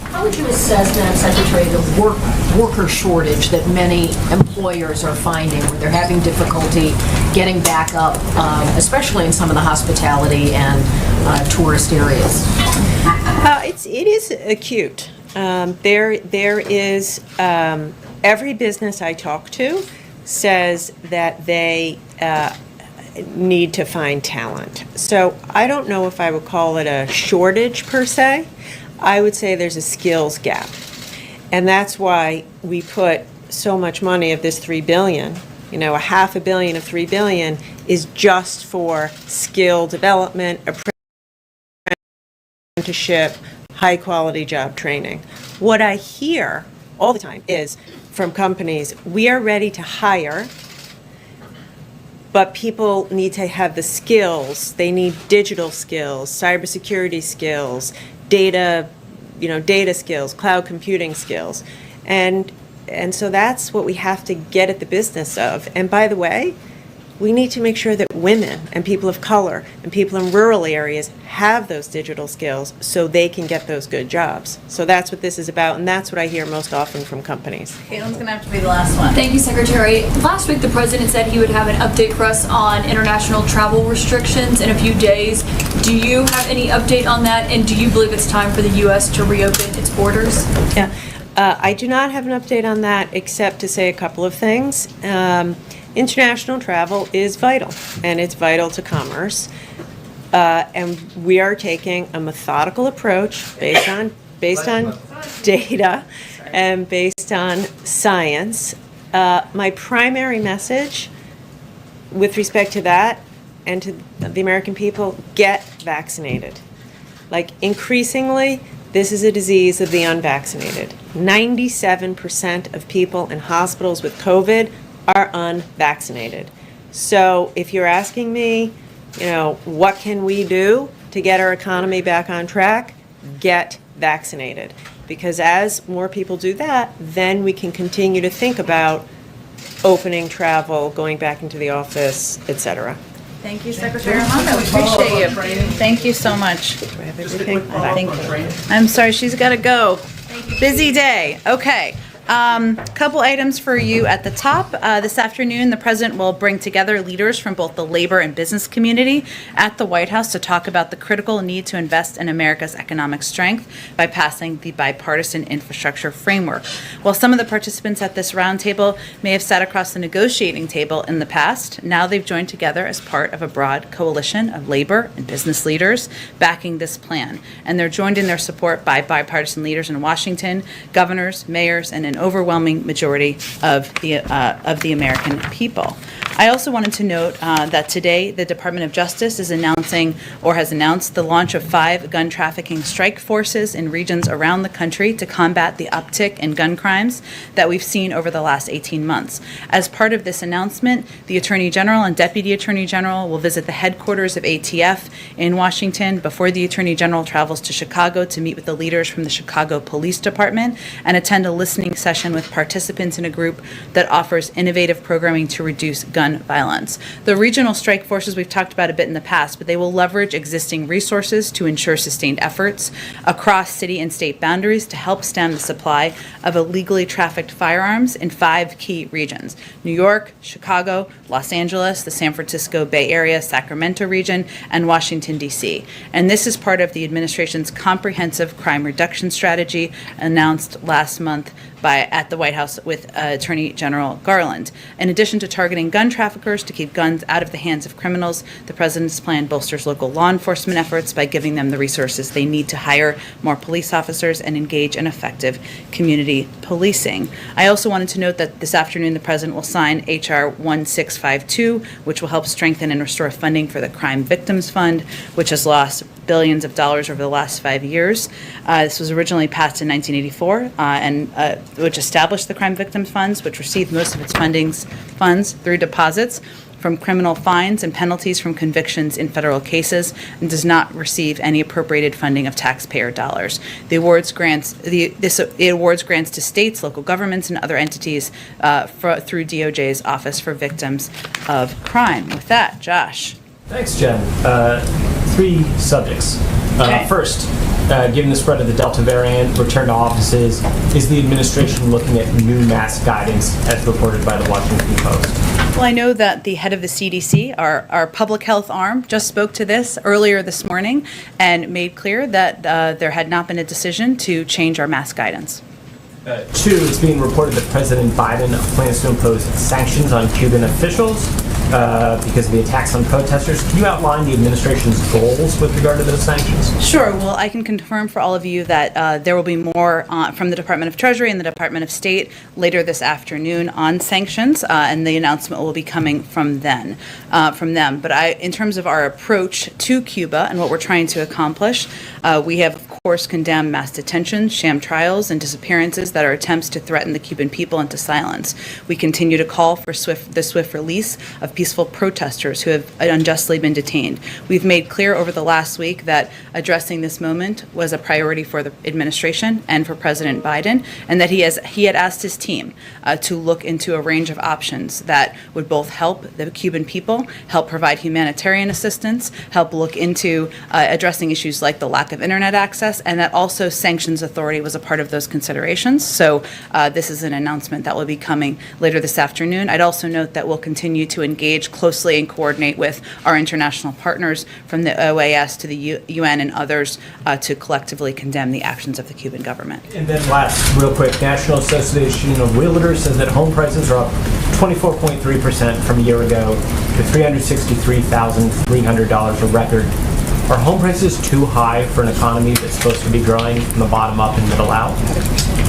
How would you assess, Madam Secretary, the worker shortage that many employers are finding, where they're having difficulty getting back up, especially in some of the hospitality and tourist areas? It is acute. There is every business I talk to says that they need to find talent. So I don't know if I would call it a shortage per se. I would say there's a skills gap. And that's why we put so much money of this $3 billion, $500 million of $3 billion is just for skill development, apprenticeship, high quality job training. What I hear all the time is from companies, we are ready to hire, but people need to have the skills. They need digital skills, cybersecurity skills, data skills, cloud computing skills. And so that's what we have to get at the business of. And by the way, we need to make sure that women and people of color and people in rural areas have those digital skills so they can get those good jobs. So that's what this is about, and that's what I hear most often from companies. Caitlin's going to have to be the last one. Thank you, Secretary. Last week, the President said he would have an update for us on international travel restrictions in a few days. Do you have any update on that, and do you believe it's time for the U.S. to reopen its borders? Yeah, I do not have an update on that except to say a couple of things. International travel is vital, and it's vital to commerce. And we are taking a methodical approach based on data and based on science. My primary message with respect to that and to the American people, get vaccinated. Like, increasingly, this is a disease of the unvaccinated. 97% of people in hospitals with COVID are unvaccinated. So if you're asking me, what can we do to get our economy back on track? Get vaccinated. Because as more people do that, then we can continue to think about opening travel, going back into the office, etc. Thank you, Secretary Raimondo. We appreciate you. Thank you so much. Do I have everything? Thank you. I'm sorry, she's got to go. Busy day. Okay. Couple items for you at the top. This afternoon, the President will bring together leaders from both the labor and business community at the White House to talk about the critical need to invest in America's economic strength by passing the bipartisan infrastructure framework. While some of the participants at this roundtable may have sat across the negotiating table in the past, now they've joined together as part of a broad coalition of labor and business leaders backing this plan. And they're joined in their support by bipartisan leaders in Washington, governors, mayors, and an overwhelming majority of the American people. I also wanted to note that today the Department of Justice is announcing or has announced the launch of 5 gun trafficking strike forces in regions around the country to combat the uptick in gun crimes that we've seen over the last 18 months. As part of this announcement, the Attorney General and Deputy Attorney General will visit the headquarters of ATF in Washington before the Attorney General travels to Chicago to meet with the leaders from the Chicago Police Department and attend a listening session with participants in a group that offers innovative programming to reduce gun violence. The regional strike forces we've talked about a bit in the past, but they will leverage existing resources to ensure sustained efforts across city and state boundaries to help stem the supply of illegally trafficked firearms in 5 key regions: New York, Chicago, Los Angeles, the San Francisco Bay Area, Sacramento region, and Washington, D.C. And this is part of the administration's comprehensive crime reduction strategy announced last month at the White House with Attorney General Garland. In addition to targeting gun traffickers to keep guns out of the hands of criminals, the President's plan bolsters local law enforcement efforts by giving them the resources they need to hire more police officers and engage in effective community policing. I also wanted to note that this afternoon the President will sign H.R. 1652, which will help strengthen and restore funding for the Crime Victims Fund, which has lost billions of dollars over the last 5 years. This was originally passed in 1984, which established the Crime Victims Funds, which received most of its funds through deposits from criminal fines and penalties from convictions in federal cases, and does not receive any appropriated funding of taxpayer dollars. The awards grants to states, local governments, and other entities through DOJ's Office for Victims of Crime. With that, Josh. Thanks, Jen. 3 subjects. Okay. First, given the spread of the Delta variant, return to offices, is the administration looking at new mask guidance as reported by the Washington Post? Well, I know that the head of the CDC, our public health arm, just spoke to this earlier this morning and made clear that there had not been a decision to change our mask guidance. 2, it's being reported that President Biden plans to impose sanctions on Cuban officials because of the attacks on protesters. Can you outline the administration's goals with regard to those sanctions? Sure. Well, I can confirm for all of you that there will be more from the Department of Treasury and the Department of State later this afternoon on sanctions, and the announcement will be coming from them. But in terms of our approach to Cuba and what we're trying to accomplish, we have, of course, condemn mass detentions, sham trials, and disappearances that are attempts to threaten the Cuban people into silence. We continue to call for the swift release of peaceful protesters who have unjustly been detained. We've made clear over the last week that addressing this moment was a priority for the administration and for President Biden, and that he had asked his team to look into a range of options that would both help the Cuban people, help provide humanitarian assistance, help look into addressing issues like the lack of internet access, and that also sanctions authority was a part of those considerations. So this is an announcement that will be coming later this afternoon. I'd also note that we'll continue to engage closely and coordinate with our international partners from the OAS to the UN and others to collectively condemn the actions of the Cuban government. And then last, real quick, National Association of Realtors says that home prices are up 24.3% from a year ago to $363,300, a record. Are home prices too high for an economy that's supposed to be growing from the bottom up and middle out?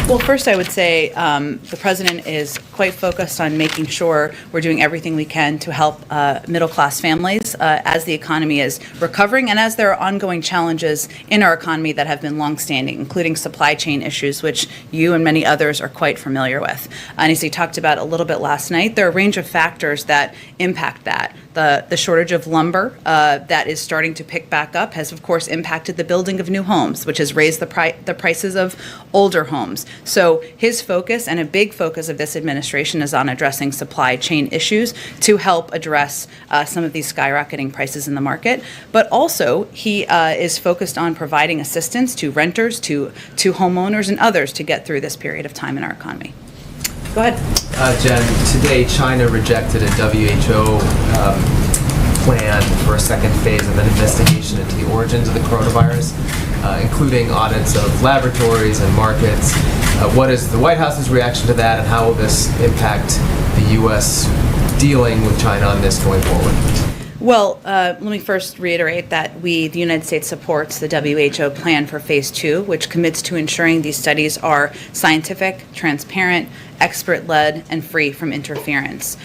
Well, first I would say the president is quite focused on making sure we're doing everything we can to help middle-class families as the economy is recovering and as there are ongoing challenges in our economy that have been longstanding, including supply chain issues, which you and many others are quite familiar with. And as he talked about a little bit last night, there are a range of factors that impact that. The shortage of lumber that is starting to pick back up has, of course, impacted the building of new homes, which has raised the prices of older homes. So his focus and a big focus of this administration is on addressing supply chain issues to help address some of these skyrocketing prices in the market. But also, he is focused on providing assistance to renters, to homeowners, and others to get through this period of time in our economy. Go ahead. Jen, today China rejected a WHO plan for a second phase of an investigation into the origins of the coronavirus, including audits of laboratories and markets. What is the White House's reaction to that, and how will this impact the U.S. dealing with China on this going forward? Well, let me first reiterate that the United States supports the WHO plan for Phase 2, which commits to ensuring these studies are scientific, transparent, expert-led, and free from interference.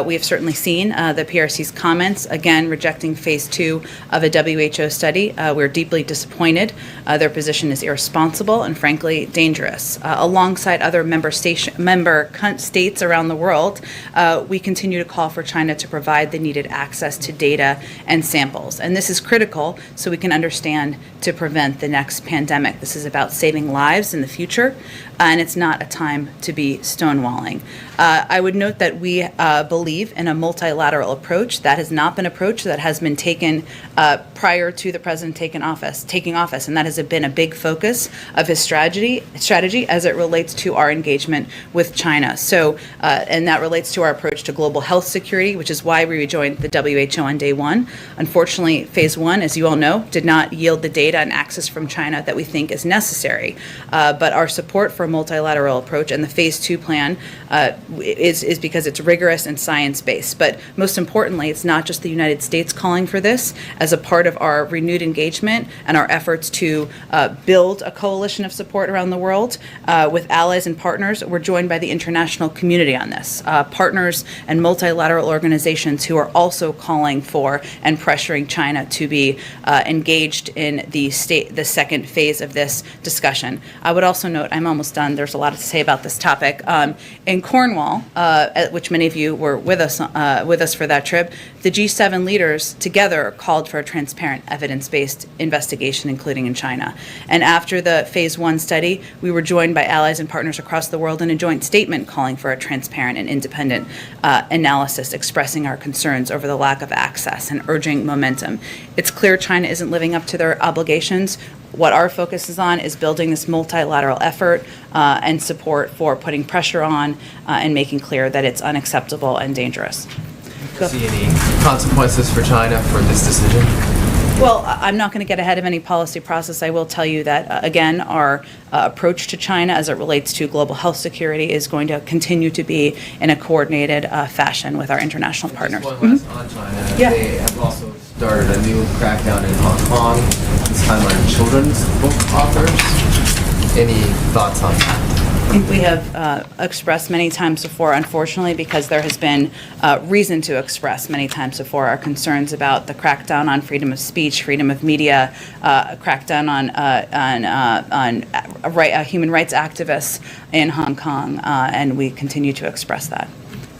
We have certainly seen the PRC's comments, again, rejecting Phase 2 of a WHO study. We're deeply disappointed. Their position is irresponsible and, frankly, dangerous. Alongside other member states around the world, we continue to call for China to provide the needed access to data and samples. And this is critical so we can understand to prevent the next pandemic. This is about saving lives in the future, and it's not a time to be stonewalling. I would note that we believe in a multilateral approach. That has not been an approach that has been taken prior to the president taking office, and that has been a big focus of his strategy as it relates to our engagement with China. So, and that relates to our approach to global health security, which is why we rejoined the WHO on day one. Unfortunately, Phase 1, as you all know, did not yield the data and access from China that we think is necessary. But our support for a multilateral approach and the Phase 2 plan is because it's rigorous and science-based. But most importantly, it's not just the United States calling for this. As a part of our renewed engagement and our efforts to build a coalition of support around the world with allies and partners, we're joined by the international community on this. Partners and multilateral organizations who are also calling for and pressuring China to be engaged in the second phase of this discussion. I would also note, I'm almost done, there's a lot to say about this topic. In Cornwall, at which many of you were with us for that trip, the G7 leaders together called for a transparent, evidence-based investigation, including in China. And after the Phase 1 study, we were joined by allies and partners across the world in a joint statement calling for a transparent and independent analysis, expressing our concerns over the lack of access and urging momentum. It's clear China isn't living up to their obligations. What our focus is on is building this multilateral effort and support for putting pressure on and making clear that it's unacceptable and dangerous. Do you see any consequences for China for this decision? Well, I'm not going to get ahead of any policy process. I will tell you that, again, our approach to China as it relates to global health security is going to continue to be in a coordinated fashion with our international partners. Just one last on China. Yeah. They have also started a new crackdown in Hong Kong, this time on children's book authors. Any thoughts on that? I think we have expressed many times before, unfortunately, because there has been reason to express many times before our concerns about the crackdown on freedom of speech, freedom of media, crackdown on human rights activists in Hong Kong, and we continue to express that.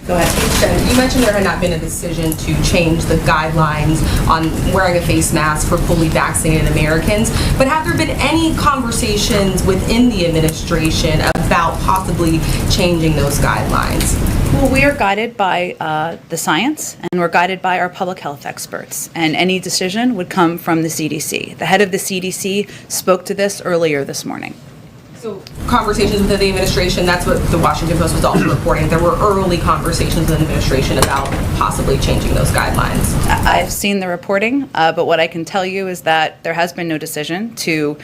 Go ahead. You mentioned there had not been a decision to change the guidelines on wearing a face mask for fully vaccinated Americans, but have there been any conversations within the administration about possibly changing those guidelines? Well, we are guided by the science, and we're guided by our public health experts, and any decision would come from the CDC. The head of the CDC spoke to this earlier this morning. So conversations within the administration, that's what the Washington Post was also reporting. There were early conversations within the administration about possibly changing those guidelines. I've seen the reporting, but what I can tell you is that there has been no decision to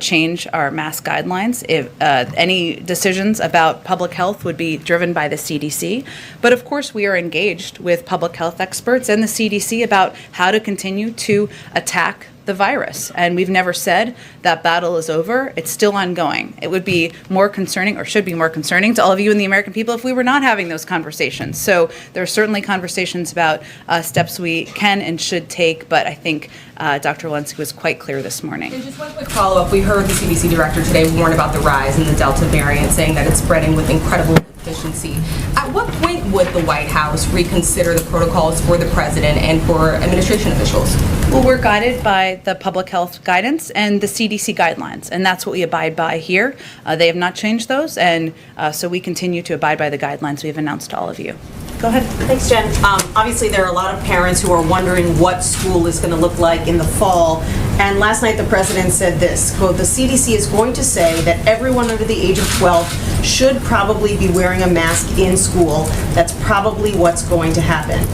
change our mask guidelines. If any decisions about public health would be driven by the CDC. But of course, we are engaged with public health experts and the CDC about how to continue to attack the virus. And we've never said that battle is over. It's still ongoing. It would be more concerning, or should be more concerning, to all of you and the American people if we were not having those conversations. So there are certainly conversations about steps we can and should take, but I think Dr. Walensky was quite clear this morning. And just one quick follow-up. We heard the CDC director today warn about the rise in the Delta variant, saying that it's spreading with incredible efficiency. At what point would the White House reconsider the protocols for the president and for administration officials? Well, we're guided by the public health guidance and the CDC guidelines, and that's what we abide by here. They have not changed those, and so we continue to abide by the guidelines we've announced to all of you. Go ahead. Thanks, Jen. Obviously, there are a lot of parents who are wondering what school is going to look like in the fall. And last night, the president said this, quote, "The CDC is going to say that everyone under the age of 12 should probably be wearing a mask in school. That's probably what's going to happen."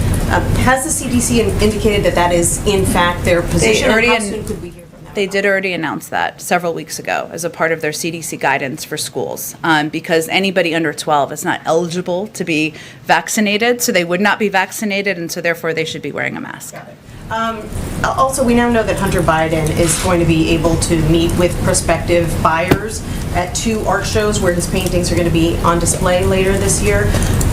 Has the CDC indicated that that is, in fact, their position? And how soon could we hear from them? They did already announce that several weeks ago as a part of their CDC guidance for schools, because anybody under 12 is not eligible to be vaccinated, so they would not be vaccinated, and so therefore they should be wearing a mask. Also, we now know that Hunter Biden is going to be able to meet with prospective buyers at 2 art shows where his paintings are going to be on display later this year.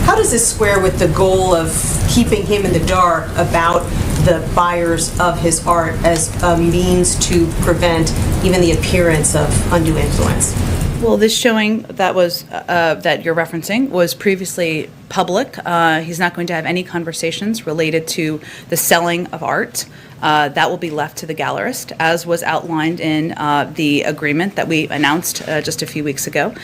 How does this square with the goal of keeping him in the dark about the buyers of his art as a means to prevent even the appearance of undue influence? Well, this showing that was that you're referencing was previously public. He's not going to have any conversations related to the selling of art. That will be left to the gallerist, as was outlined in the agreement that we announced just a few weeks ago.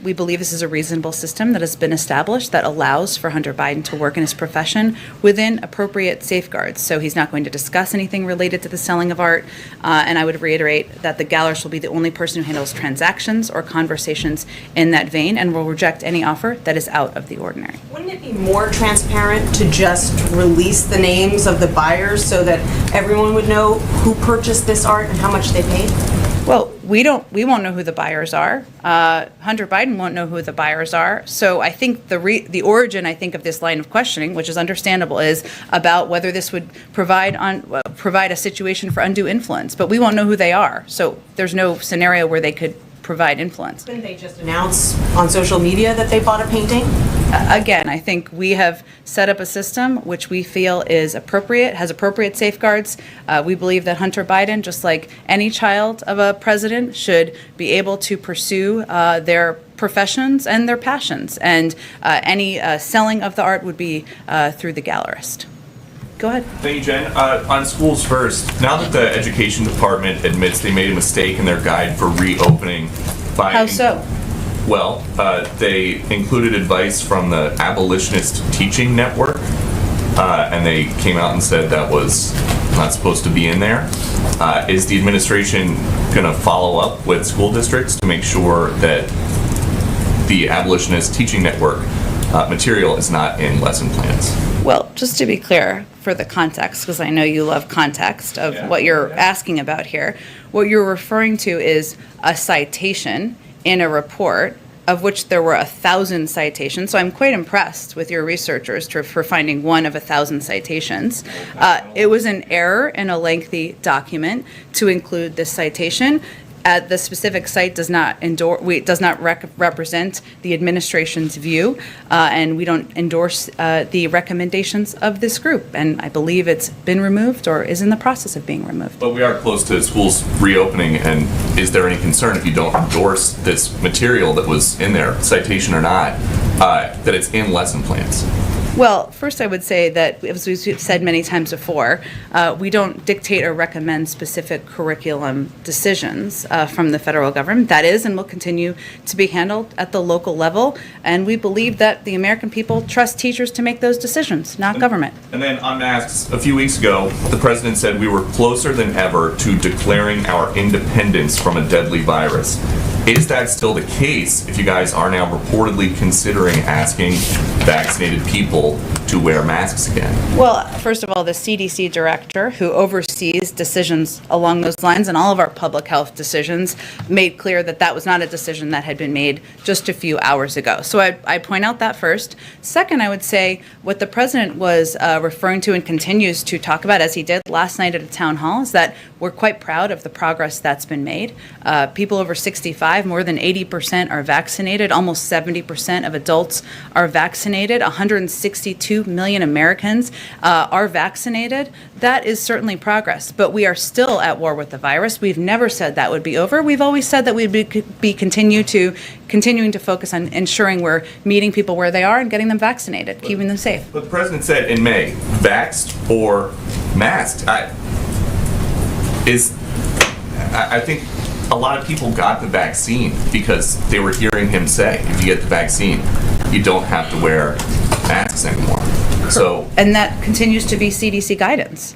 We believe this is a reasonable system that has been established that allows for Hunter Biden to work in his profession within appropriate safeguards. So he's not going to discuss anything related to the selling of art. And I would reiterate that the gallerist will be the only person who handles transactions or conversations in that vein and will reject any offer that is out of the ordinary. Wouldn't it be more transparent to just release the names of the buyers so that everyone would know who purchased this art and how much they paid? Well, we won't know who the buyers are. Hunter Biden won't know who the buyers are. So I think the origin, I think, of this line of questioning, which is understandable, is about whether this would provide a situation for undue influence. But we won't know who they are. So there's no scenario where they could provide influence. Didn't they just announce on social media that they bought a painting? Again, I think we have set up a system which we feel is appropriate, has appropriate safeguards. We believe that Hunter Biden, just like any child of a president, should be able to pursue their professions and their passions. And any selling of the art would be through the gallerist. Go ahead. Thank you, Jen. On schools first, now that the education department admits they made a mistake in their guide for reopening by... How so? Well, they included advice from the Abolitionist Teaching Network, and they came out and said that was not supposed to be in there. Is the administration going to follow up with school districts to make sure that the Abolitionist Teaching Network material is not in lesson plans? Well, just to be clear for the context, because I know you love context of what you're asking about here, what you're referring to is a citation in a report of which there were 1,000 citations. So I'm quite impressed with your researchers for finding one of 1,000 citations. It was an error in a lengthy document to include this citation. the specific site does not represent the administration's view, and we don't endorse the recommendations of this group. And I believe it's been removed or is in the process of being removed. But we are close to schools reopening, and is there any concern if you don't endorse this material that was in there, citation or not, that it's in lesson plans? Well, first I would say that, as we've said many times before, we don't dictate or recommend specific curriculum decisions from the federal government. That is and will continue to be handled at the local level, and we believe that the American people trust teachers to make those decisions, not government. And then on masks, a few weeks ago, the president said we were closer than ever to declaring our independence from a deadly virus. Is that still the case if you guys are now reportedly considering asking vaccinated people to wear masks again? Well, first of all, the CDC director, who oversees decisions along those lines and all of our public health decisions, made clear that that was not a decision that had been made just a few hours ago. So I point out that first. Second, I would say what the president was referring to and continues to talk about, as he did last night at a town hall, is that we're quite proud of the progress that's been made. People over 65, more than 80% are vaccinated. Almost 70% of adults are vaccinated. 162 million Americans are vaccinated. That is certainly progress, but we are still at war with the virus. We've never said that would be over. We've always said that we'd be continuing to focus on ensuring we're meeting people where they are and getting them vaccinated, keeping them safe. But the president said in May, vaxxed or masked. I think a lot of people got the vaccine because they were hearing him say, if you get the vaccine, you don't have to wear masks anymore. So, and that continues to be CDC guidance.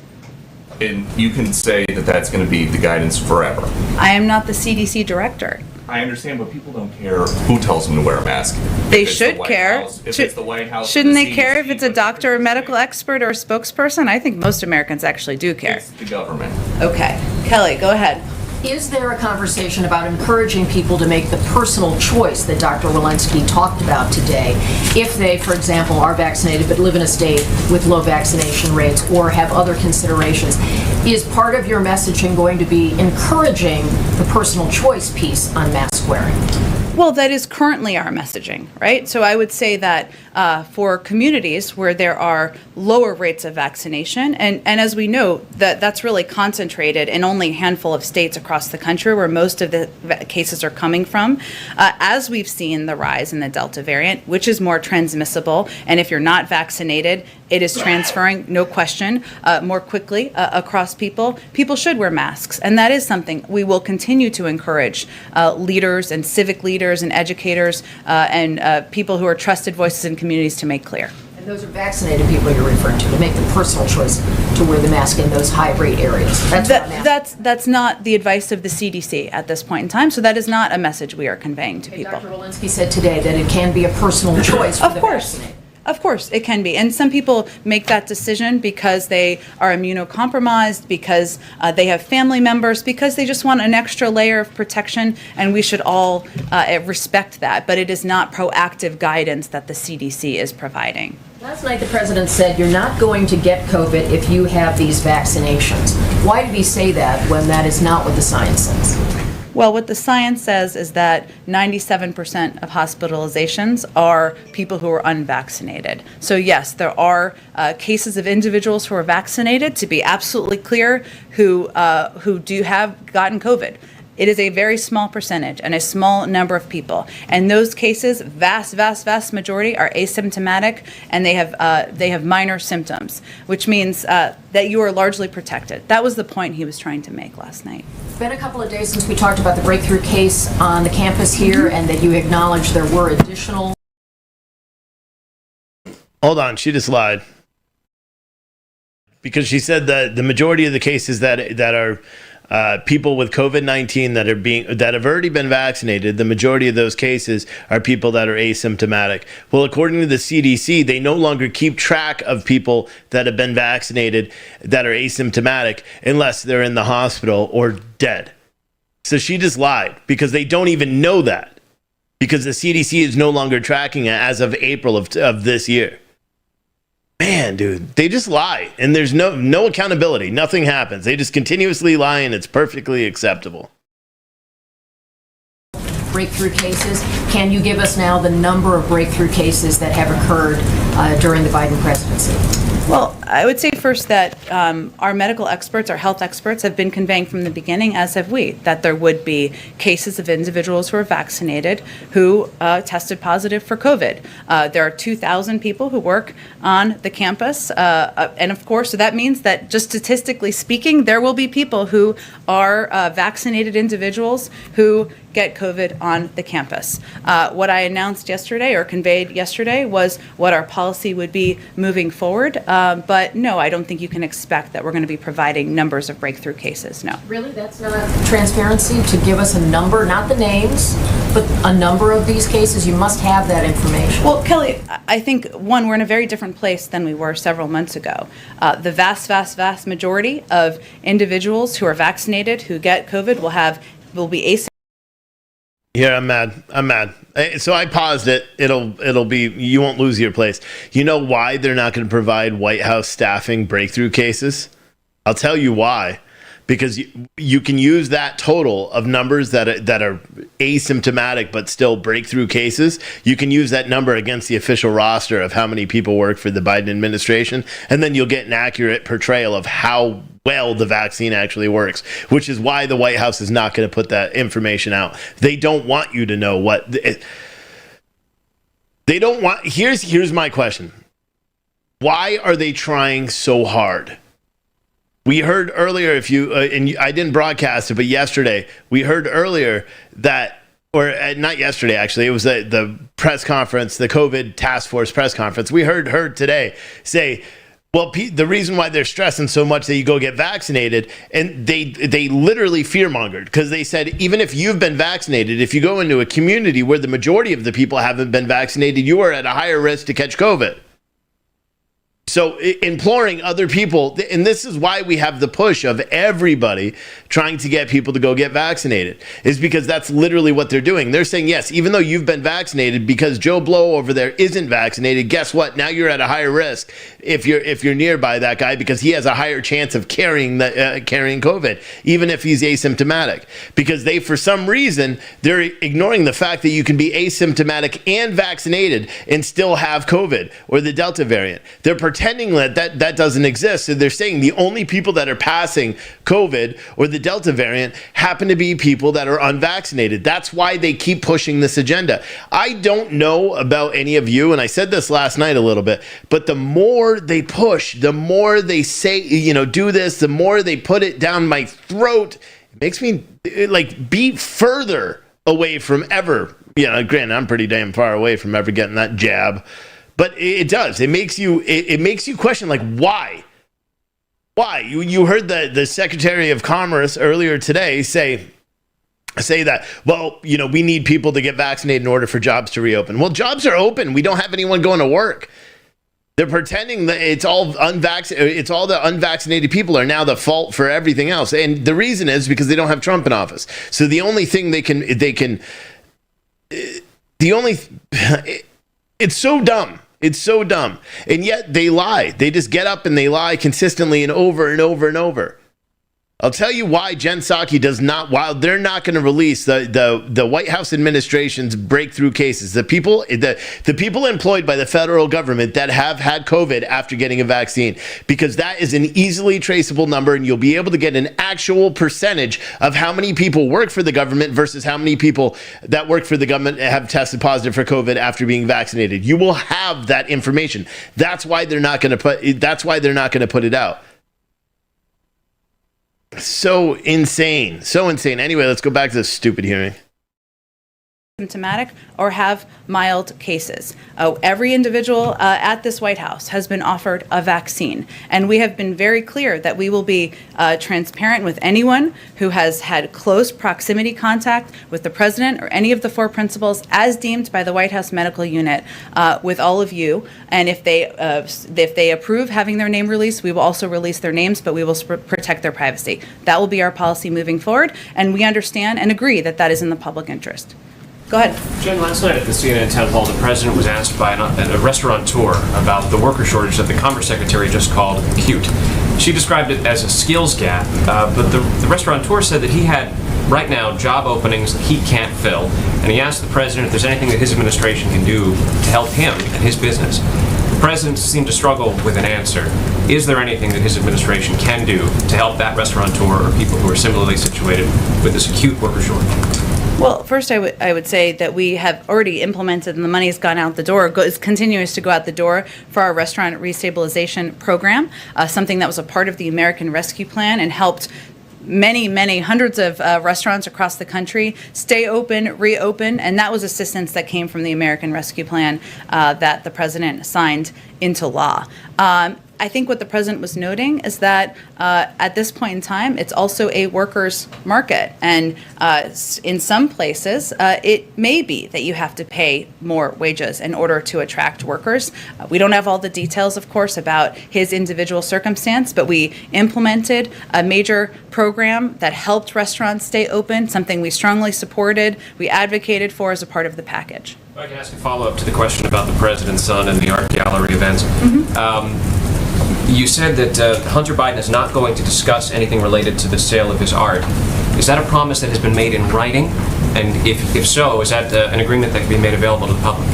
And you can say that that's going to be the guidance forever. I am not the CDC director. I understand, but people don't care who tells them to wear a mask. They should care. If it's the White House, shouldn't the they care if CDC, it's a doctor, a medical expert, or a spokesperson? I think most Americans actually do care. It's the government. Okay. Kelly, go ahead. Is there a conversation about encouraging people to make the personal choice that Dr. Walensky talked about today, if they, for example, are vaccinated but live in a state with low vaccination rates or have other considerations? Is part of your messaging going to be encouraging the personal choice piece on mask wearing? Well, that is currently our messaging, right? So I would say that for communities where there are lower rates of vaccination, and as we know, that's really concentrated in only a handful of states across the country where most of the cases are coming from, as we've seen the rise in the Delta variant, which is more transmissible, and if you're not vaccinated, it is transferring, no question, more quickly across people. People should wear masks, and that is something we will continue to encourage leaders and civic leaders and educators and people who are trusted voices in communities to make clear. And those are vaccinated people you're referring to make the personal choice to wear the mask in those high-rate areas. That's not the advice of the CDC at this point in time, so that is not a message we are conveying to people. Dr. Walensky said today that it can be a personal choice for the vaccinated. Of course, it can be. And some people make that decision because they are immunocompromised, because they have family members, because they just want an extra layer of protection, and we should all respect that. But it is not proactive guidance that the CDC is providing. Last night, the president said you're not going to get COVID if you have these vaccinations. Why did he say that when that is not what the science says? Well, what the science says is that 97% of hospitalizations are people who are unvaccinated. So yes, there are cases of individuals who are vaccinated, to be absolutely clear, who do have gotten COVID. It is a very small percentage and a small number of people. And those cases, vast majority, are asymptomatic, and they have minor symptoms, which means that you are largely protected. That was the point he was trying to make last night. It's been a couple of days since we talked about the breakthrough case on the campus here, and that you acknowledged there were additional... Hold on, she just lied. Because she said that the majority of the cases that are people with COVID-19 that have already been vaccinated, the majority of those cases are people that are asymptomatic. Well, according to the CDC, they no longer keep track of people that have been vaccinated that are asymptomatic unless they're in the hospital or dead. So she just lied because they don't even know that, because the CDC is no longer tracking it as of April of this year. Man, dude, they just lie, and there's no accountability. Nothing happens. They just continuously lie, and it's perfectly acceptable. breakthrough cases. Can you give us now the number of breakthrough cases that have occurred during the Biden presidency? Well, I would say first that our medical experts, our health experts, have been conveying from the beginning, as have we, that there would be cases of individuals who are vaccinated who tested positive for COVID. There are 2,000 people who work on the campus, and of course, so that means that just statistically speaking, there will be people who are vaccinated individuals who get COVID on the campus. What I announced yesterday or conveyed yesterday was what our policy would be moving forward. But no, I don't think you can expect that we're going to be providing numbers of breakthrough cases, no. Really? That's not transparency to give us a number, not the names, but a number of these cases? You must have that information. Well, Kelly, I think, one, we're in a very different place than we were several months ago. The vast majority of individuals who are vaccinated who get COVID will be asymptomatic. Yeah, I'm mad. So I paused it. It'll be, you won't lose your place. You know why they're not going to provide White House staffing breakthrough cases? I'll tell you why. Because you can use that total of numbers that are asymptomatic but still breakthrough cases. You can use that number against the official roster of how many people work for the Biden administration, and then you'll get an accurate portrayal of how well the vaccine actually works, which is why the White House is not going to put that information out. They don't want you to know what they don't want. Here's my question. Why are they trying so hard? We heard earlier, and I didn't broadcast it, but yesterday, we heard earlier that, or not yesterday, actually, it was the press conference, the COVID task force press conference. We heard today say, well, the reason why they're stressing so much that you go get vaccinated, and they literally fear-mongered, because they said, even if you've been vaccinated, if you go into a community where the majority of the people haven't been vaccinated, you are at a higher risk to catch COVID. So imploring other people, and this is why we have the push of everybody trying to get people to go get vaccinated, is because that's literally what they're doing. They're saying, yes, even though you've been vaccinated, because Joe Blow over there isn't vaccinated, guess what? Now you're at a higher risk if you're nearby that guy, because he has a higher chance of carrying COVID, even if he's asymptomatic. Because they, for some reason, they're ignoring the fact that you can be asymptomatic and vaccinated and still have COVID or the Delta variant. They're pretending that doesn't exist. So they're saying the only people that are passing COVID or the Delta variant happen to be people that are unvaccinated. That's why they keep pushing this agenda. I don't know about any of you, and I said this last night a little bit, but the more they push, the more they say, do this, the more they put it down my throat, it makes me be further away from ever, granted, I'm pretty damn far away from ever getting that jab. But it does. It makes you question, why? Why? You heard the Secretary of Commerce earlier today say that, well, we need people to get vaccinated in order for jobs to reopen. Well, jobs are open. We don't have anyone going to work. They're pretending that it's all the unvaccinated people are now the fault for everything else. And the reason is because they don't have Trump in office. So the only thing it's so dumb. It's so dumb. And yet they lie. They just get up and they lie consistently and over and over and over. I'll tell you why Jen Psaki while they're not going to release the White House administration's breakthrough cases, the people employed by the federal government that have had COVID after getting a vaccine, because that is an easily traceable number, and you'll be able to get an actual percentage of how many people work for the government versus how many people that work for the government have tested positive for COVID after being vaccinated. You will have that information. That's why they're not going to put it out. So insane. Anyway, let's go back to this stupid hearing. Symptomatic or have mild cases. Every individual at this White House has been offered a vaccine, and we have been very clear that we will be transparent with anyone who has had close proximity contact with the president or any of the four principals as deemed by the White House Medical Unit with all of you. And if they approve having their name released, we will also release their names, but we will protect their privacy. That will be our policy moving forward, and we understand and agree that that is in the public interest. Go ahead. Jen, last night at the CNN town hall, the president was asked by a restaurateur about the worker shortage that the Commerce Secretary just called acute. She described it as a skills gap, but the restaurateur said that he had right now job openings he can't fill, and he asked the president if there's anything that his administration can do to help him and his business. The president seemed to struggle with an answer. Is there anything that his administration can do to help that restaurateur or people who are similarly situated with this acute worker shortage? Well, first I would say that we have already implemented, and the money has gone out the door, continues to go out the door for our restaurant restabilization program, something that was a part of the American Rescue Plan and helped many hundreds of restaurants across the country stay open, reopen, and that was assistance that came from the American Rescue Plan that the president signed into law. I think what the president was noting is that at this point in time, it's also a workers' market. And in some places, it may be that you have to pay more wages in order to attract workers. We don't have all the details, of course, about his individual circumstance, but we implemented a major program that helped restaurants stay open, something we strongly supported, we advocated for as a part of the package. If I can ask a follow-up to the question about the president's son and the art gallery events. You said that Hunter Biden is not going to discuss anything related to the sale of his art. Is that a promise that has been made in writing? And if so, is that an agreement that can be made available to the public?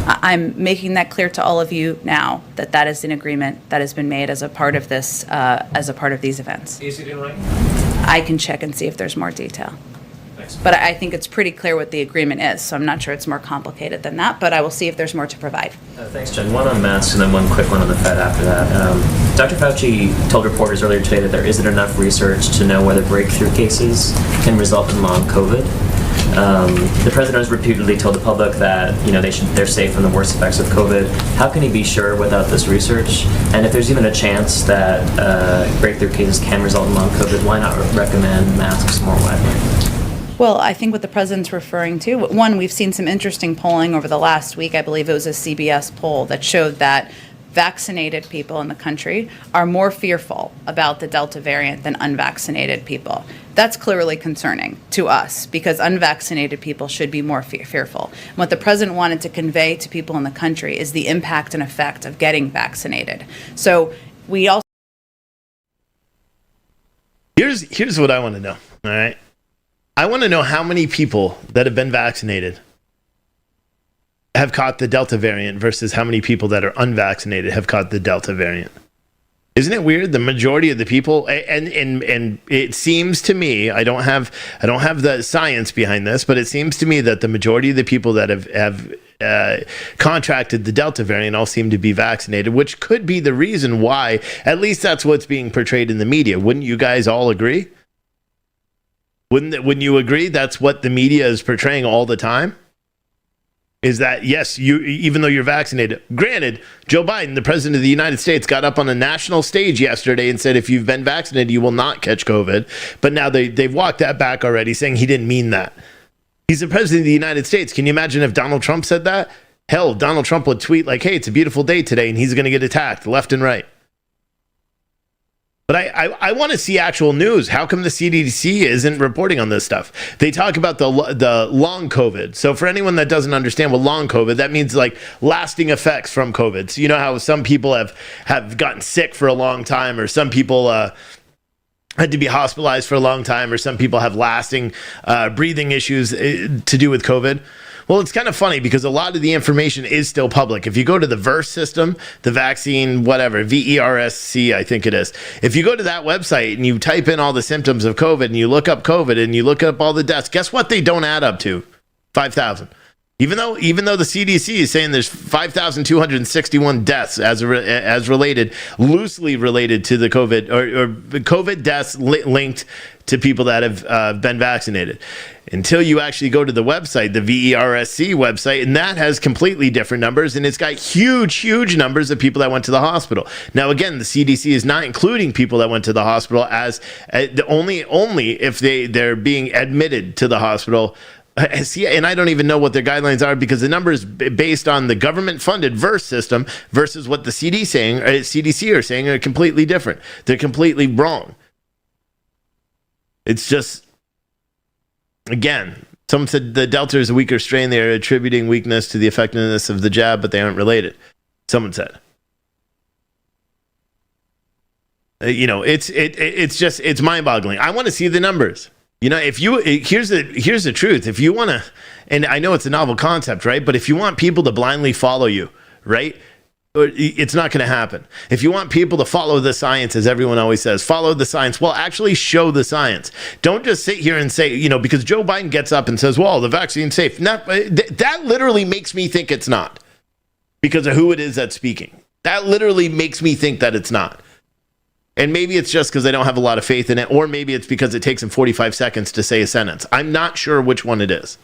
I'm making that clear to all of you now, that that is an agreement that has been made as a part of this, as a part of these events. Is it in writing? I can check and see if there's more detail. But I think it's pretty clear what the agreement is, so I'm not sure it's more complicated than that, but I will see if there's more to provide. Thanks, Jen. One on masks and then one quick one on the Fed after that. Dr. Fauci told reporters earlier today that there isn't enough research to know whether breakthrough cases can result in long COVID. The president has repeatedly told the public that they're safe from the worst effects of COVID. How can he be sure without this research? And if there's even a chance that breakthrough cases can result in long COVID, why not recommend masks more widely? Well, I think what the president's referring to, one, we've seen some interesting polling over the last week. I believe it was a CBS poll that showed that vaccinated people in the country are more fearful about the Delta variant than unvaccinated people. That's clearly concerning to us because unvaccinated people should be more fearful. And what the president wanted to convey to people in the country is the impact and effect of getting vaccinated. So we also... Here's what I want to know, all right? I want to know how many people that have been vaccinated have caught the Delta variant versus how many people that are unvaccinated have caught the Delta variant. Isn't it weird? The majority of the people, and it seems to me, I don't have the science behind this, but it seems to me that the majority of the people that have contracted the Delta variant all seem to be vaccinated, which could be the reason why. At least that's what's being portrayed in the media. Wouldn't you guys all agree? Wouldn't you agree that's what the media is portraying all the time? Is that, yes, even though you're vaccinated. Granted, Joe Biden, the president of the United States, got up on a national stage yesterday and said if you've been vaccinated, you will not catch COVID. But now they've walked that back already, saying he didn't mean that. He's the president of the United States. Can you imagine if Donald Trump said that? Hell, Donald Trump would tweet like, hey, it's a beautiful day today, and he's going to get attacked left and right. But I want to see actual news. How come the CDC isn't reporting on this stuff? They talk about the long COVID. So for anyone that doesn't understand what long COVID, that means like lasting effects from COVID. So you know how some people have gotten sick for a long time, or some people had to be hospitalized for a long time, or some people have lasting breathing issues to do with COVID. Well, it's kind of funny because a lot of the information is still public. If you go to the VERS system, the vaccine, whatever, VERSC, I think it is. If you go to that website and you type in all the symptoms of COVID and you look up COVID and you look up all the deaths, guess what they don't add up to? 5,000. Even though the CDC is saying there's 5,261 deaths as related, loosely related to the COVID or COVID deaths linked to people that have been vaccinated. Until you actually go to the website, the VERSC website, and that has completely different numbers, and it's got huge numbers of people that went to the hospital. Now, again, the CDC is not including people that went to the hospital as only if they're being admitted to the hospital. See, and I don't even know what their guidelines are because the number is based on the government-funded VERS system versus what the CDC are saying are completely different. They're completely wrong. It's just, again, someone said the Delta is a weaker strain. They are attributing weakness to the effectiveness of the jab, but they aren't related. Someone said. It's mind-boggling. I want to see the numbers. Here's the truth. If you want to, and I know it's a novel concept, right? But if you want people to blindly follow you, right? It's not going to happen. If you want people to follow the science, as everyone always says, follow the science. Well, actually show the science. Don't just sit here and say, because Joe Biden gets up and says, well, the vaccine's safe. That literally makes me think it's not, because of who it is that's speaking. That literally makes me think that it's not. And maybe it's just because I don't have a lot of faith in it, or maybe it's because it takes him 45 seconds to say a sentence. I'm not sure which one it is.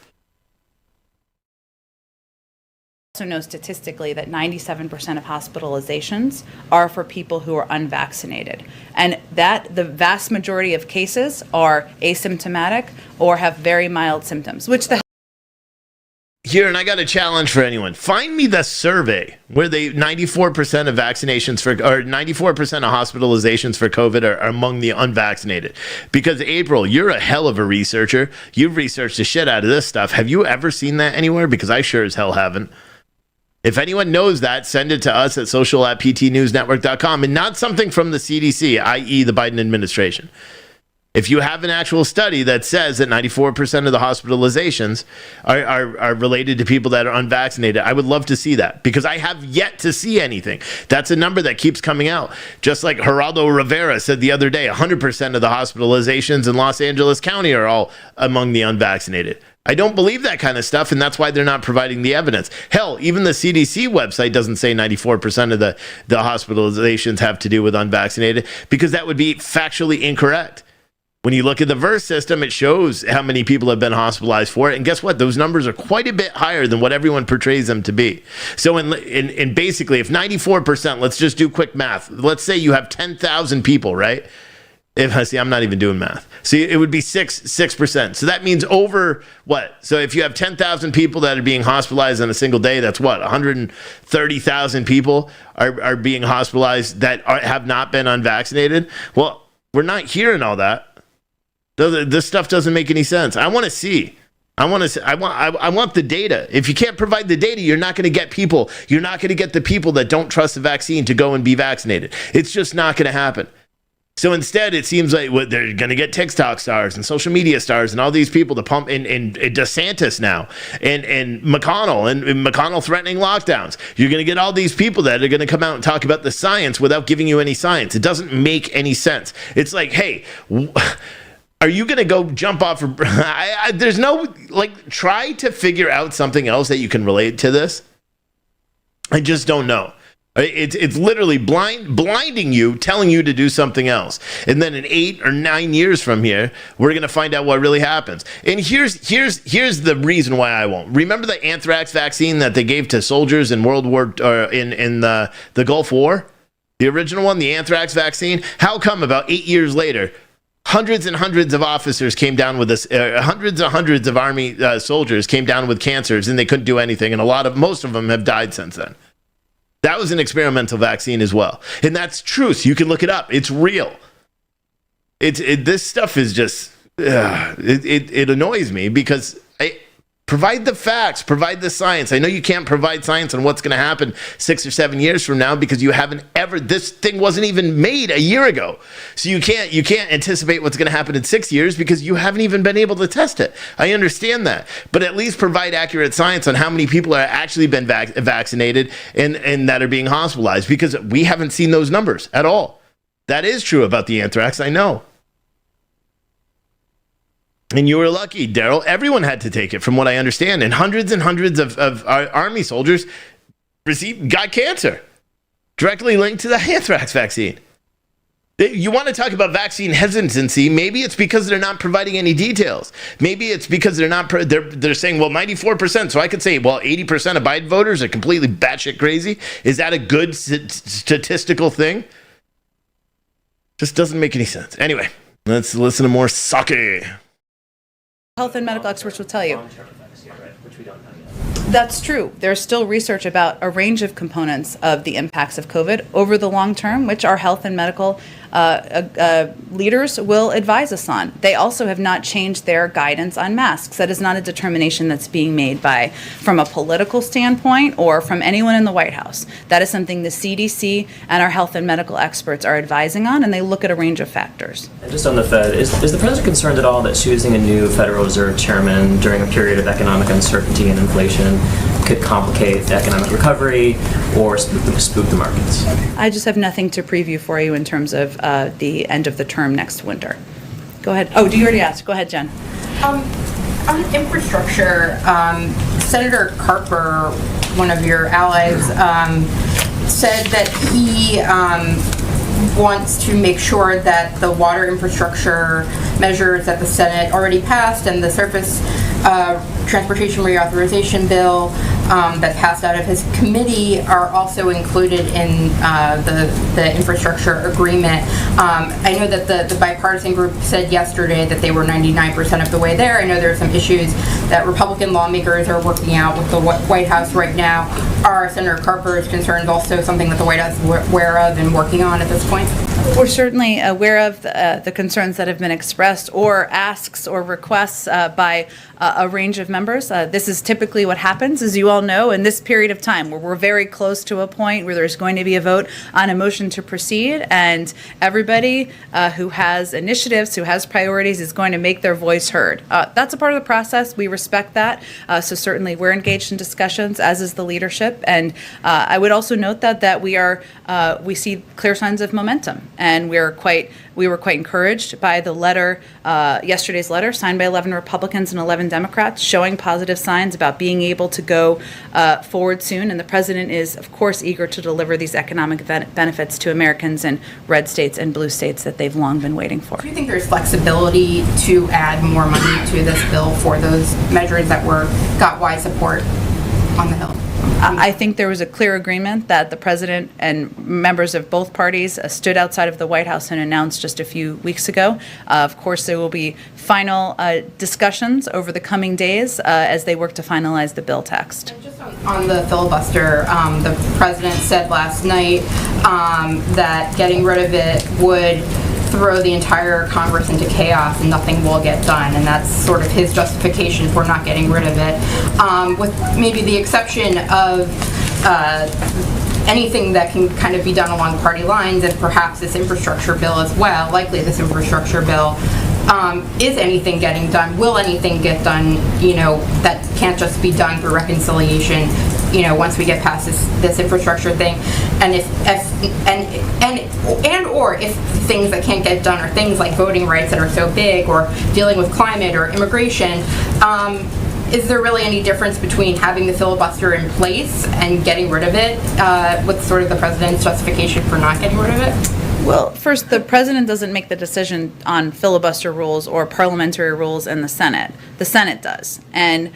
Also know statistically that 97% of hospitalizations are for people who are unvaccinated, and that the vast majority of cases are asymptomatic or have very mild symptoms, which Here, and I got a challenge for anyone. Find me the survey where 94% of vaccinations or 94% of hospitalizations for COVID are among the unvaccinated. Because April, you're a hell of a researcher. You've researched the shit out of this stuff. Have you ever seen that anywhere? Because I sure as hell haven't. If anyone knows that, send it to us at social@ptnewsnetwork.com, and not something from the CDC, i.e. the Biden administration. If you have an actual study that says that 94% of the hospitalizations are related to people that are unvaccinated, I would love to see that, because I have yet to see anything. That's a number that keeps coming out. Just like Geraldo Rivera said the other day, 100% of the hospitalizations in Los Angeles County are all among the unvaccinated. I don't believe that kind of stuff, and that's why they're not providing the evidence. Hell, even the CDC website doesn't say 94% of the hospitalizations have to do with unvaccinated, because that would be factually incorrect. When you look at the VERS system, it shows how many people have been hospitalized for it. And guess what? Those numbers are quite a bit higher than what everyone portrays them to be. So in basically, if 94%, let's just do quick math. Let's say you have 10,000 people, right? I'm not even doing math. See, it would be 6%. So that means over what? So if you have 10,000 people that are being hospitalized on a single day, that's what? 130,000 people are being hospitalized that have not been unvaccinated. Well, we're not hearing all that. This stuff doesn't make any sense. I want to see. I want the data. If you can't provide the data, you're not going to get people. You're not going to get the people that don't trust the vaccine to go and be vaccinated. It's just not going to happen. So instead, it seems like they're going to get TikTok stars and social media stars and all these people to pump in DeSantis now and McConnell and McConnell threatening lockdowns. You're going to get all these people that are going to come out and talk about the science without giving you any science. It doesn't make any sense. It's like, hey, are you going to go jump off? There's no, try to figure out something else that you can relate to this. I just don't know. It's literally blinding you, telling you to do something else. And then in 8 or 9 years from here, we're going to find out what really happens. And here's the reason why I won't. Remember the anthrax vaccine that they gave to soldiers in World War in the Gulf War? The original one, the anthrax vaccine? How come about 8 years later, hundreds and hundreds of officers came down with this, hundreds and hundreds of Army soldiers came down with cancers and they couldn't do anything, and most of them have died since then? That was an experimental vaccine as well. And that's truth. You can look it up. It's real. This stuff is just, it annoys me, because provide the facts, provide the science. I know you can't provide science on what's going to happen 6 or 7 years from now, because you haven't ever, this thing wasn't even made a year ago. So you can't anticipate what's going to happen in 6 years, because you haven't even been able to test it. I understand that, but at least provide accurate science on how many people are actually been vaccinated and that are being hospitalized, because we haven't seen those numbers at all. That is true about the anthrax, I know. And you were lucky, Daryl. Everyone had to take it, from what I understand. And hundreds of our Army soldiers got cancer, directly linked to the anthrax vaccine. You want to talk about vaccine hesitancy? Maybe it's because they're not providing any details. Maybe it's because they're saying, well, 94%. So I could say, well, 80% of Biden voters are completely batshit crazy. Is that a good statistical thing? Just doesn't make any sense. Anyway, let's listen to more sake. Health and medical experts will tell you. That's true. There's still research about a range of components of the impacts of COVID over the long term, which our health and medical leaders will advise us on. They also have not changed their guidance on masks. That is not a determination that's being made from a political standpoint or from anyone in the White House. That is something the CDC and our health and medical experts are advising on, and they look at a range of factors. And just on the Fed, is the president concerned at all that choosing a new Federal Reserve chairman during a period of economic uncertainty and inflation could complicate economic recovery or spook the markets? I just have nothing to preview for you in terms of the end of the term next winter. Go ahead. Oh, do you already ask? Go ahead, Jen. On infrastructure, Senator Carper, one of your allies, said that he wants to make sure that the water infrastructure measures that the Senate already passed and the surface transportation reauthorization bill that passed out of his committee are also included in the infrastructure agreement. I know that the bipartisan group said yesterday that they were 99% of the way there. I know there are some issues that Republican lawmakers are working out with the White House right now. Are Senator Carper's concerns also something that the White House is aware of and working on at this point? We're certainly aware of the concerns that have been expressed or asks or requests by a range of members. This is typically what happens, as you all know, in this period of time where we're very close to a point where there's going to be a vote on a motion to proceed, and everybody who has initiatives, who has priorities, is going to make their voice heard. That's a part of the process. We respect that. So certainly we're engaged in discussions, as is the leadership. And I would also note that we see clear signs of momentum, and we were quite encouraged by the letter, yesterday's letter signed by 11 Republicans and 11 Democrats, showing positive signs about being able to go forward soon. And the president is, of course, eager to deliver these economic benefits to Americans in red states and blue states that they've long been waiting for. Do you think there's flexibility to add more money to this bill for those measures that got wide support on the Hill? I think there was a clear agreement that the president and members of both parties stood outside of the White House and announced just a few weeks ago. Of course, there will be final discussions over the coming days as they work to finalize the bill text. Just on the filibuster, the president said last night that getting rid of it would throw the entire Congress into chaos and nothing will get done, and that's sort of his justification for not getting rid of it, with maybe the exception of anything that can kind of be done along party lines, and perhaps this infrastructure bill as well, likely this infrastructure bill. Is anything getting done? Will anything get done, that can't just be done through reconciliation, once we get past this infrastructure thing? And if things that can't get done are things like voting rights that are so big, or dealing with climate or immigration, is there really any difference between having the filibuster in place and getting rid of it, with sort of the president's justification for not getting rid of it? Well, first, the president doesn't make the decision on filibuster rules or parliamentary rules in the Senate. The Senate does, and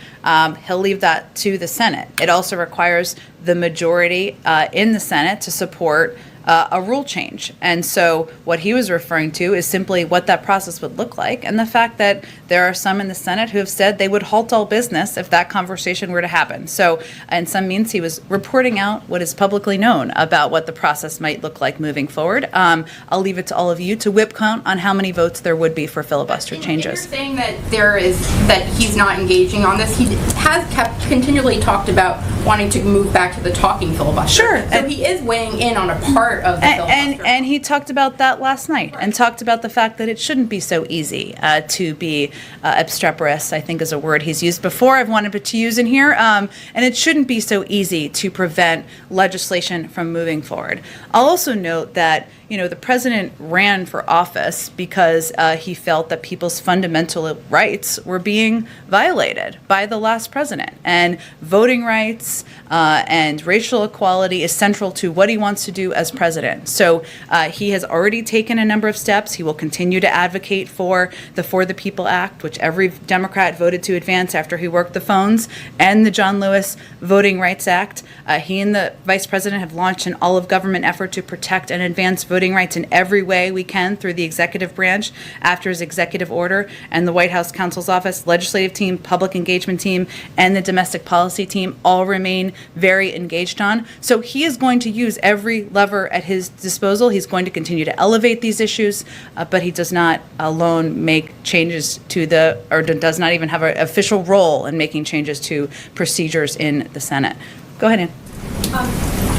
he'll leave that to the Senate. It also requires the majority in the Senate to support a rule change. And so what he was referring to is simply what that process would look like, and the fact that there are some in the Senate who have said they would halt all business if that conversation were to happen. So in some means, he was reporting out what is publicly known about what the process might look like moving forward. I'll leave it to all of you to whip count on how many votes there would be for filibuster changes. You're saying that he's not engaging on this. He has continually talked about wanting to move back to the talking filibuster. Sure. So he is weighing in on a part of the filibuster. And he talked about that last night, and talked about the fact that it shouldn't be so easy to be obstreperous, I think is a word he's used before. I've wanted to use in here. And it shouldn't be so easy to prevent legislation from moving forward. I'll also note that the president ran for office because he felt that people's fundamental rights were being violated by the last president. And voting rights and racial equality is central to what he wants to do as president. So he has already taken a number of steps. He will continue to advocate for the For the People Act, which every Democrat voted to advance after he worked the phones, and the John Lewis Voting Rights Act. He and the vice president have launched an all-of-government effort to protect and advance voting voting rights in every way we can through the executive branch after his executive order, and the White House counsel's office, legislative team, public engagement team, and the domestic policy team all remain very engaged on. So he is going to use every lever at his disposal. He's going to continue to elevate these issues, but he does not alone make changes to does not even have an official role in making changes to procedures in the Senate. Go ahead, Ann.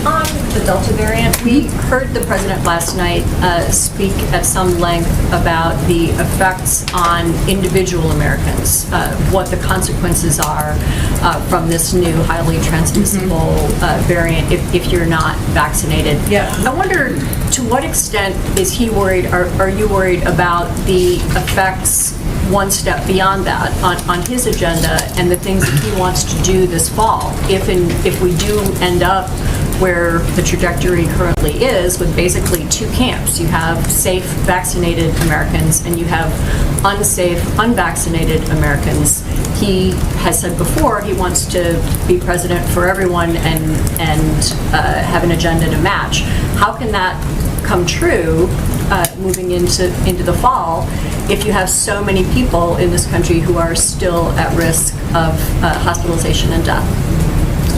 On the Delta variant, we heard the president last night speak at some length about the effects on individual Americans, what the consequences are from this new highly transmissible variant if you're not vaccinated. Yeah. I wonder, to what extent is he worried, are you worried about the effects one step beyond that on his agenda and the things that he wants to do this fall if we do end up where the trajectory currently is, with basically two camps. You have safe, vaccinated Americans, and you have unsafe, unvaccinated Americans. He has said before he wants to be president for everyone and have an agenda to match. How can that come true moving into the fall if you have so many people in this country who are still at risk of hospitalization and death?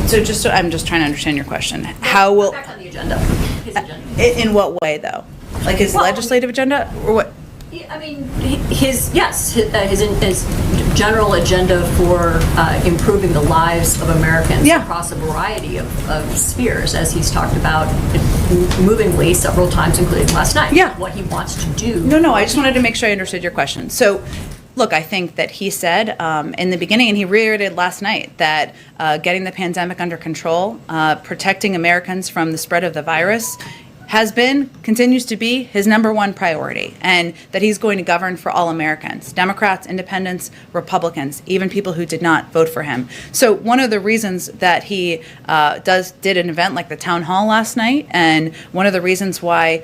So I'm just trying to understand your question. How will back on the agenda? His agenda. In what way, though? Like his legislative agenda, or what? I mean, his general agenda for improving the lives of Americans across a variety of spheres, as he's talked about movingly several times, including last night. Yeah. What he wants to do. No, I just wanted to make sure I understood your question. So, look, I think that he said in the beginning, and he reiterated last night, that getting the pandemic under control, protecting Americans from the spread of the virus, continues to be his number one priority, and that he's going to govern for all Americans, Democrats, independents, Republicans, even people who did not vote for him. So one of the reasons that he did an event like the town hall last night, and one of the reasons why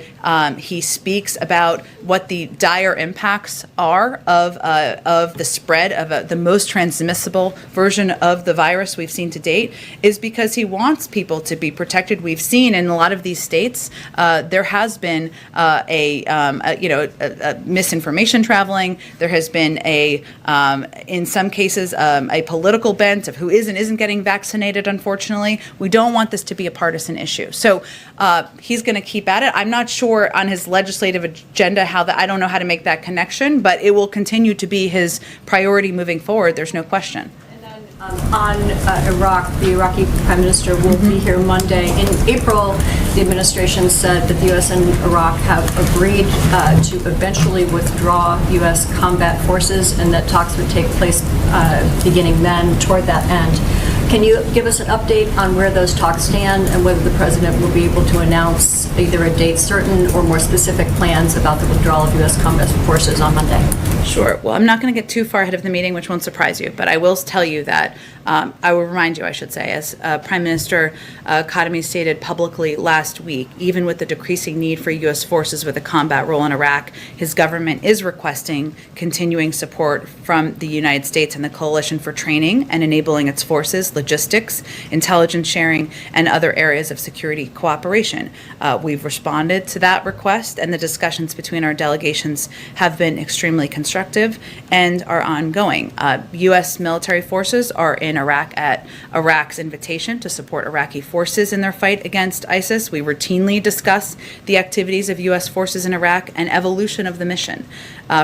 he speaks about what the dire impacts are of the spread of the most transmissible version of the virus we've seen to date, is because he wants people to be protected. We've seen in a lot of these states there has been a misinformation traveling. There has been in some cases a political bent of who is and isn't getting vaccinated. Unfortunately, we don't want this to be a partisan issue. So he's going to keep at it. I'm not sure on his legislative agenda I don't know how to make that connection, but it will continue to be his priority moving forward. There's no question. On Iraq, the Iraqi Prime Minister will be here Monday. In April, the administration said that the U.S. and Iraq have agreed to eventually withdraw U.S. combat forces, and that talks would take place beginning then toward that end. Can you give us an update on where those talks stand and whether the president will be able to announce either a date certain or more specific plans about the withdrawal of U.S. combat forces on Monday? Sure. Well, I'm not going to get too far ahead of the meeting, which won't surprise you, but I will tell you that I will remind you, I should say, as Prime Minister Khatami stated publicly last week, even with the decreasing need for U.S. forces with a combat role in Iraq, his government is requesting continuing support from the United States and the coalition for training and enabling its forces, logistics, intelligence sharing, and other areas of security cooperation. We've responded to that request, and the discussions between our delegations have been extremely constructive and are ongoing. U.S. military forces are in Iraq at Iraq's invitation to support Iraqi forces in their fight against ISIS. We routinely discuss the activities of U.S. forces in Iraq and evolution of the mission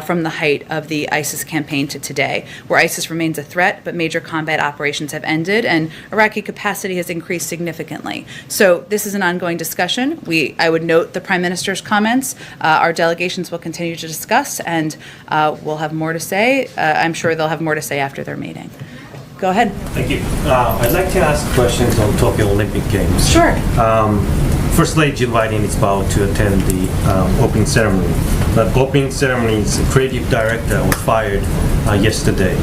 from the height of the ISIS campaign to today, where ISIS remains a threat, but major combat operations have ended and Iraqi capacity has increased significantly. So this is an ongoing discussion. I would note the Prime Minister's comments. Our delegations will continue to discuss, and we'll have more to say. I'm sure they'll have more to say after their meeting. Go ahead. Thank you. I'd like to ask questions on Tokyo Olympic Games. Sure. First Lady Jill Biden is about to attend the opening ceremony. The opening ceremony's creative director was fired yesterday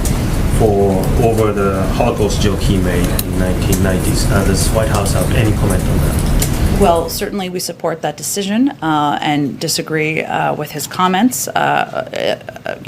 over the Holocaust joke he made in 1990s. Does the White House have any comment on that? Well, certainly we support that decision and disagree with his comments,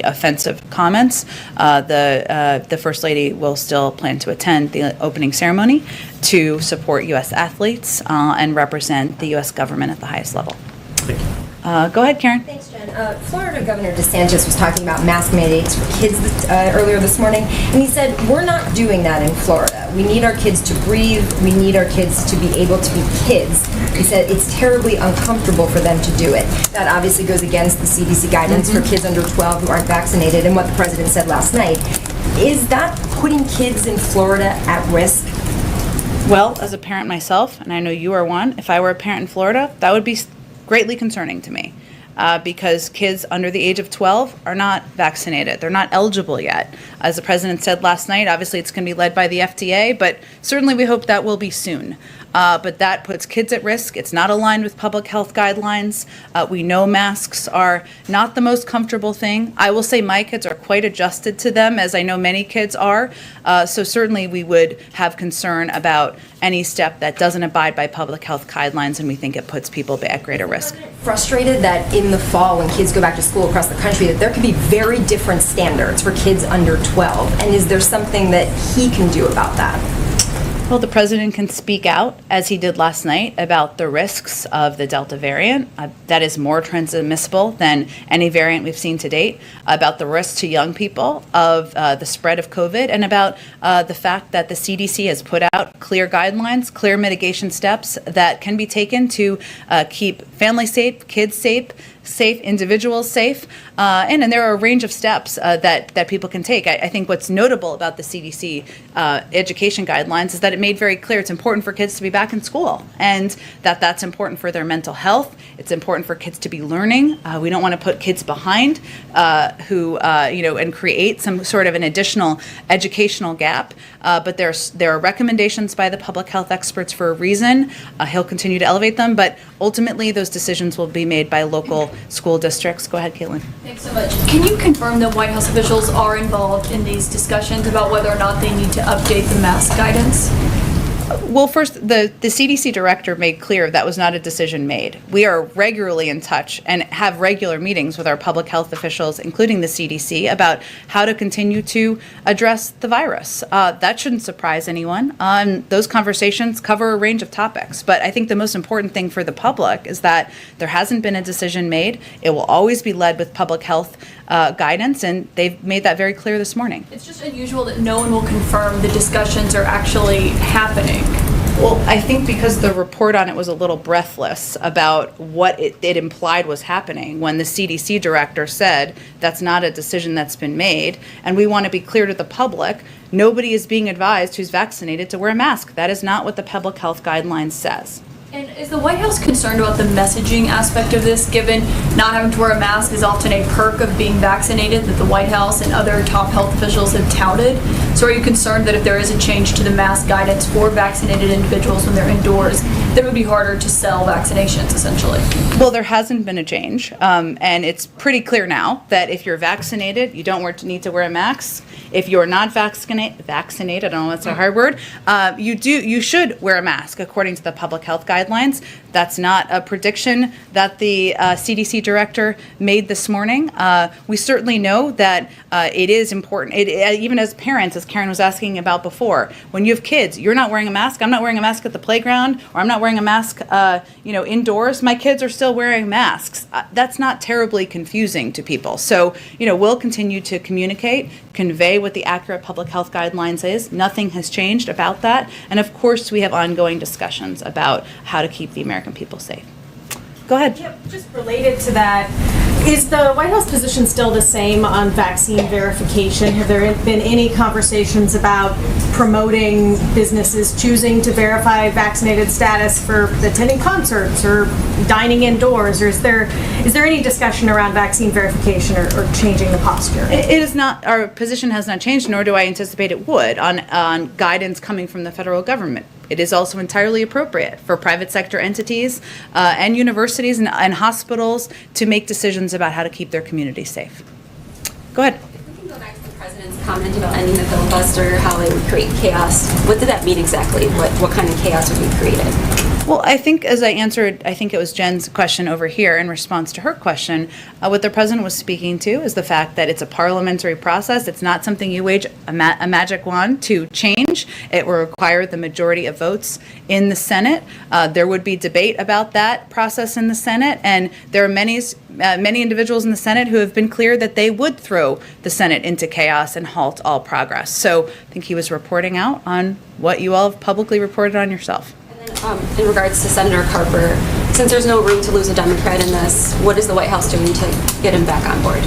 offensive comments. The First Lady will still plan to attend the opening ceremony to support U.S. athletes and represent the U.S. government at the highest level. Thank you. Go ahead, Karen. Thanks, Jen. Florida Governor DeSantis was talking about mask mandates for kids earlier this morning, and he said, we're not doing that in Florida. We need our kids to breathe. We need our kids to be able to be kids. He said it's terribly uncomfortable for them to do it. That obviously goes against the CDC guidance for kids under 12 who aren't vaccinated and what the president said last night. Is that putting kids in Florida at risk? Well, as a parent myself, and I know you are one, if I were a parent in Florida, that would be greatly concerning to me. Because kids under the age of 12 are not vaccinated. They're not eligible yet. As the president said last night, obviously it's going to be led by the FDA, but certainly we hope that will be soon. But that puts kids at risk. It's not aligned with public health guidelines. We know masks are not the most comfortable thing. I will say my kids are quite adjusted to them, as I know many kids are. So certainly we would have concern about any step that doesn't abide by public health guidelines, and we think it puts people at greater risk. Frustrated that in the fall when kids go back to school across the country that there could be very different standards for kids under 12, and is there something that he can do about that? Well, the president can speak out, as he did last night, about the risks of the Delta variant. That is more transmissible than any variant we've seen to date, about the risk to young people of the spread of COVID, and about the fact that the CDC has put out clear guidelines, clear mitigation steps that can be taken to keep families safe, kids safe, individuals safe, and there are a range of steps that people can take. I think what's notable about the CDC education guidelines is that it made very clear it's important for kids to be back in school, and that's important for their mental health. It's important for kids to be learning. We don't want to put kids behind and create some sort of an additional educational gap. But there are recommendations by the public health experts for a reason. He'll continue to elevate them, but ultimately those decisions will be made by local school districts. Go ahead, Caitlin. Thanks so much. Can you confirm that White House officials are involved in these discussions about whether or not they need to update the mask guidance? Well, first, the CDC director made clear that was not a decision made. We are regularly in touch and have regular meetings with our public health officials, including the CDC, about how to continue to address the virus. That shouldn't surprise anyone. Those conversations cover a range of topics. But I think the most important thing for the public is that there hasn't been a decision made. It will always be led with public health guidance, and they've made that very clear this morning. It's just unusual that no one will confirm the discussions are actually happening. Well, I think because the report on it was a little breathless about what it implied was happening when the CDC director said that's not a decision that's been made, and we want to be clear to the public, nobody is being advised who's vaccinated to wear a mask. That is not what the public health guidelines says. And is the White House concerned about the messaging aspect of this, given not having to wear a mask is often a perk of being vaccinated that the White House and other top health officials have touted? So are you concerned that if there is a change to the mask guidance for vaccinated individuals when they're indoors, that it would be harder to sell vaccinations, essentially? Well, there hasn't been a change, and it's pretty clear now that if you're vaccinated, you don't need to wear a mask. If you're not vaccinated, I don't know, that's a hard word, you should wear a mask according to the public health guidelines. That's not a prediction that the CDC director made this morning. We certainly know that it is important, even as parents, as Karen was asking about before, when you have kids, you're not wearing a mask, I'm not wearing a mask at the playground, or I'm not wearing a mask indoors, my kids are still wearing masks. That's not terribly confusing to people. So, we'll continue to communicate, convey what the accurate public health guidelines is. Nothing has changed about that. And of course, we have ongoing discussions about how to keep the American people safe. Go ahead. Yep, just related to that, is the White House position still the same on vaccine verification? Have there been any conversations about promoting businesses choosing to verify vaccinated status for attending concerts or dining indoors? Or is there any discussion around vaccine verification or changing the posture? It is not, our position has not changed, nor do I anticipate it would on guidance coming from the federal government. It is also entirely appropriate for private sector entities and universities and hospitals to make decisions about how to keep their communities safe. Go ahead. If we can go back to the president's comment about ending the filibuster, how it would create chaos. What did that mean exactly? What kind of chaos would be created? Well, I think as I answered, I think it was Jen's question over here in response to her question, what the president was speaking to is the fact that it's a parliamentary process. It's not something you wage a magic wand to change. It will require the majority of votes in the Senate. There would be debate about that process in the Senate, and there are many individuals in the Senate who have been clear that they would throw the Senate into chaos and halt all progress. So I think he was reporting out on what you all have publicly reported on yourself. In regards to Senator Carper, since there's no room to lose a Democrat in this, what is the White House doing to get him back on board?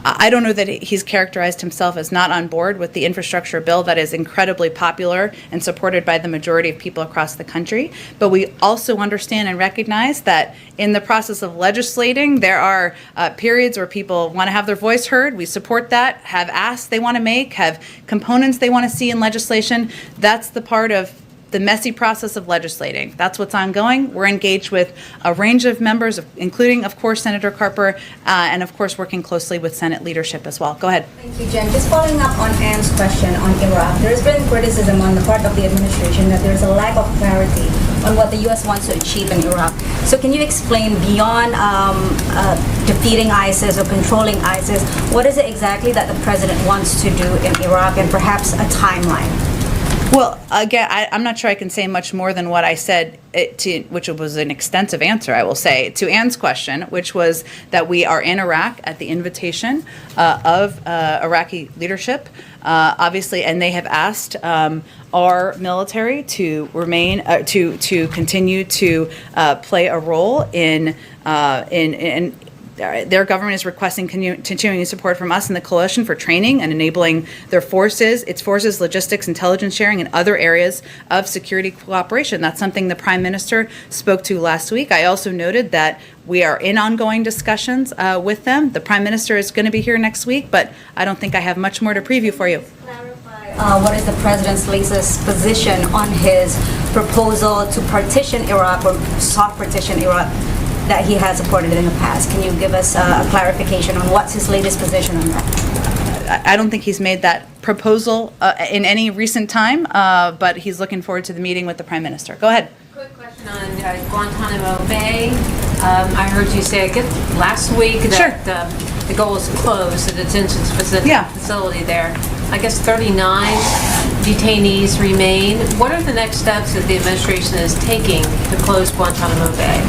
I don't know that he's characterized himself as not on board with the infrastructure bill that is incredibly popular and supported by the majority of people across the country. But we also understand and recognize that in the process of legislating, there are periods where people want to have their voice heard. We support that, have asks they want to make, have components they want to see in legislation. That's the part of the messy process of legislating. That's what's ongoing. We're engaged with a range of members, including, of course, Senator Carper, and, of course, working closely with Senate leadership as well. Go ahead. Thank you, Jen. Just following up on Anne's question on Iraq, there has been criticism on the part of the administration that there's a lack of clarity on what the U.S. wants to achieve in Iraq. So can you explain, beyond defeating ISIS or controlling ISIS, what is it exactly that the president wants to do in Iraq, and perhaps a timeline? Well, again, I'm not sure I can say much more than what I said, which was an extensive answer, I will say, to Anne's question, which was that we are in Iraq at the invitation of Iraqi leadership, obviously, and they have asked our military to remain, to continue to play a role in their government is requesting continuing support from us and the coalition for training and enabling their forces, its forces, logistics, intelligence sharing, and other areas of security cooperation. That's something the Prime Minister spoke to last week. I also noted that we are in ongoing discussions with them. The Prime Minister is going to be here next week, but I don't think I have much more to preview for you. What is the president's latest position on his proposal to partition Iraq, or soft partition Iraq, that he has supported in the past? Can you give us a clarification on what's his latest position on that? I don't think he's made that proposal in any recent time, but he's looking forward to the meeting with the Prime Minister. Go ahead. Quick question on Guantanamo Bay. I heard you say, I guess, last week that the goal is to close the detention facility there. I guess 39 detainees remain. What are the next steps that the administration is taking to close Guantanamo Bay?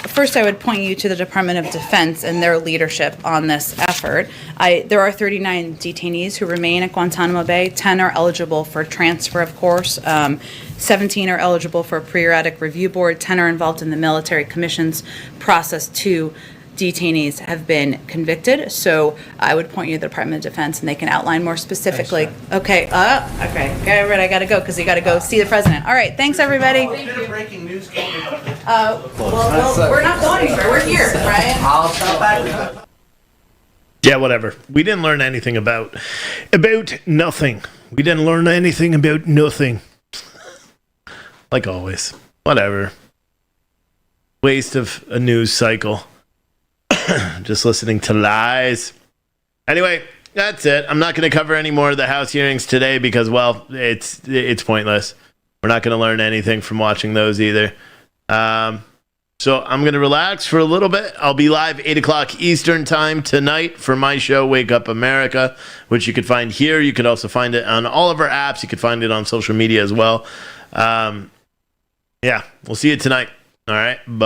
First I would point you to the Department of Defense and their leadership on this effort. There are 39 detainees who remain at Guantanamo Bay. 10 are eligible for transfer, of course. 17 are eligible for a periodic review board. 10 are involved in the military commissions process. 2 detainees have been convicted. So I would point you to the Department of Defense, and they can outline more specifically. Okay. I got to go because you got to go see the president. All right. Thanks, everybody. Breaking news. We're not going anywhere. We're here, Brian. I'll stop back with that. Yeah, whatever. We didn't learn anything about nothing. We didn't learn anything about nothing. Like always. Whatever. Waste of a news cycle. Just listening to lies. Anyway, that's it. I'm not going to cover any more of the House hearings today because, well, it's pointless. We're not going to learn anything from watching those either. So I'm going to relax for a little bit. I'll be live 8 o'clock Eastern time tonight for my show, Wake Up America, which you can find here. You could also find it on all of our apps. You could find it on social media as well. Yeah, we'll see you tonight. All right. Bye.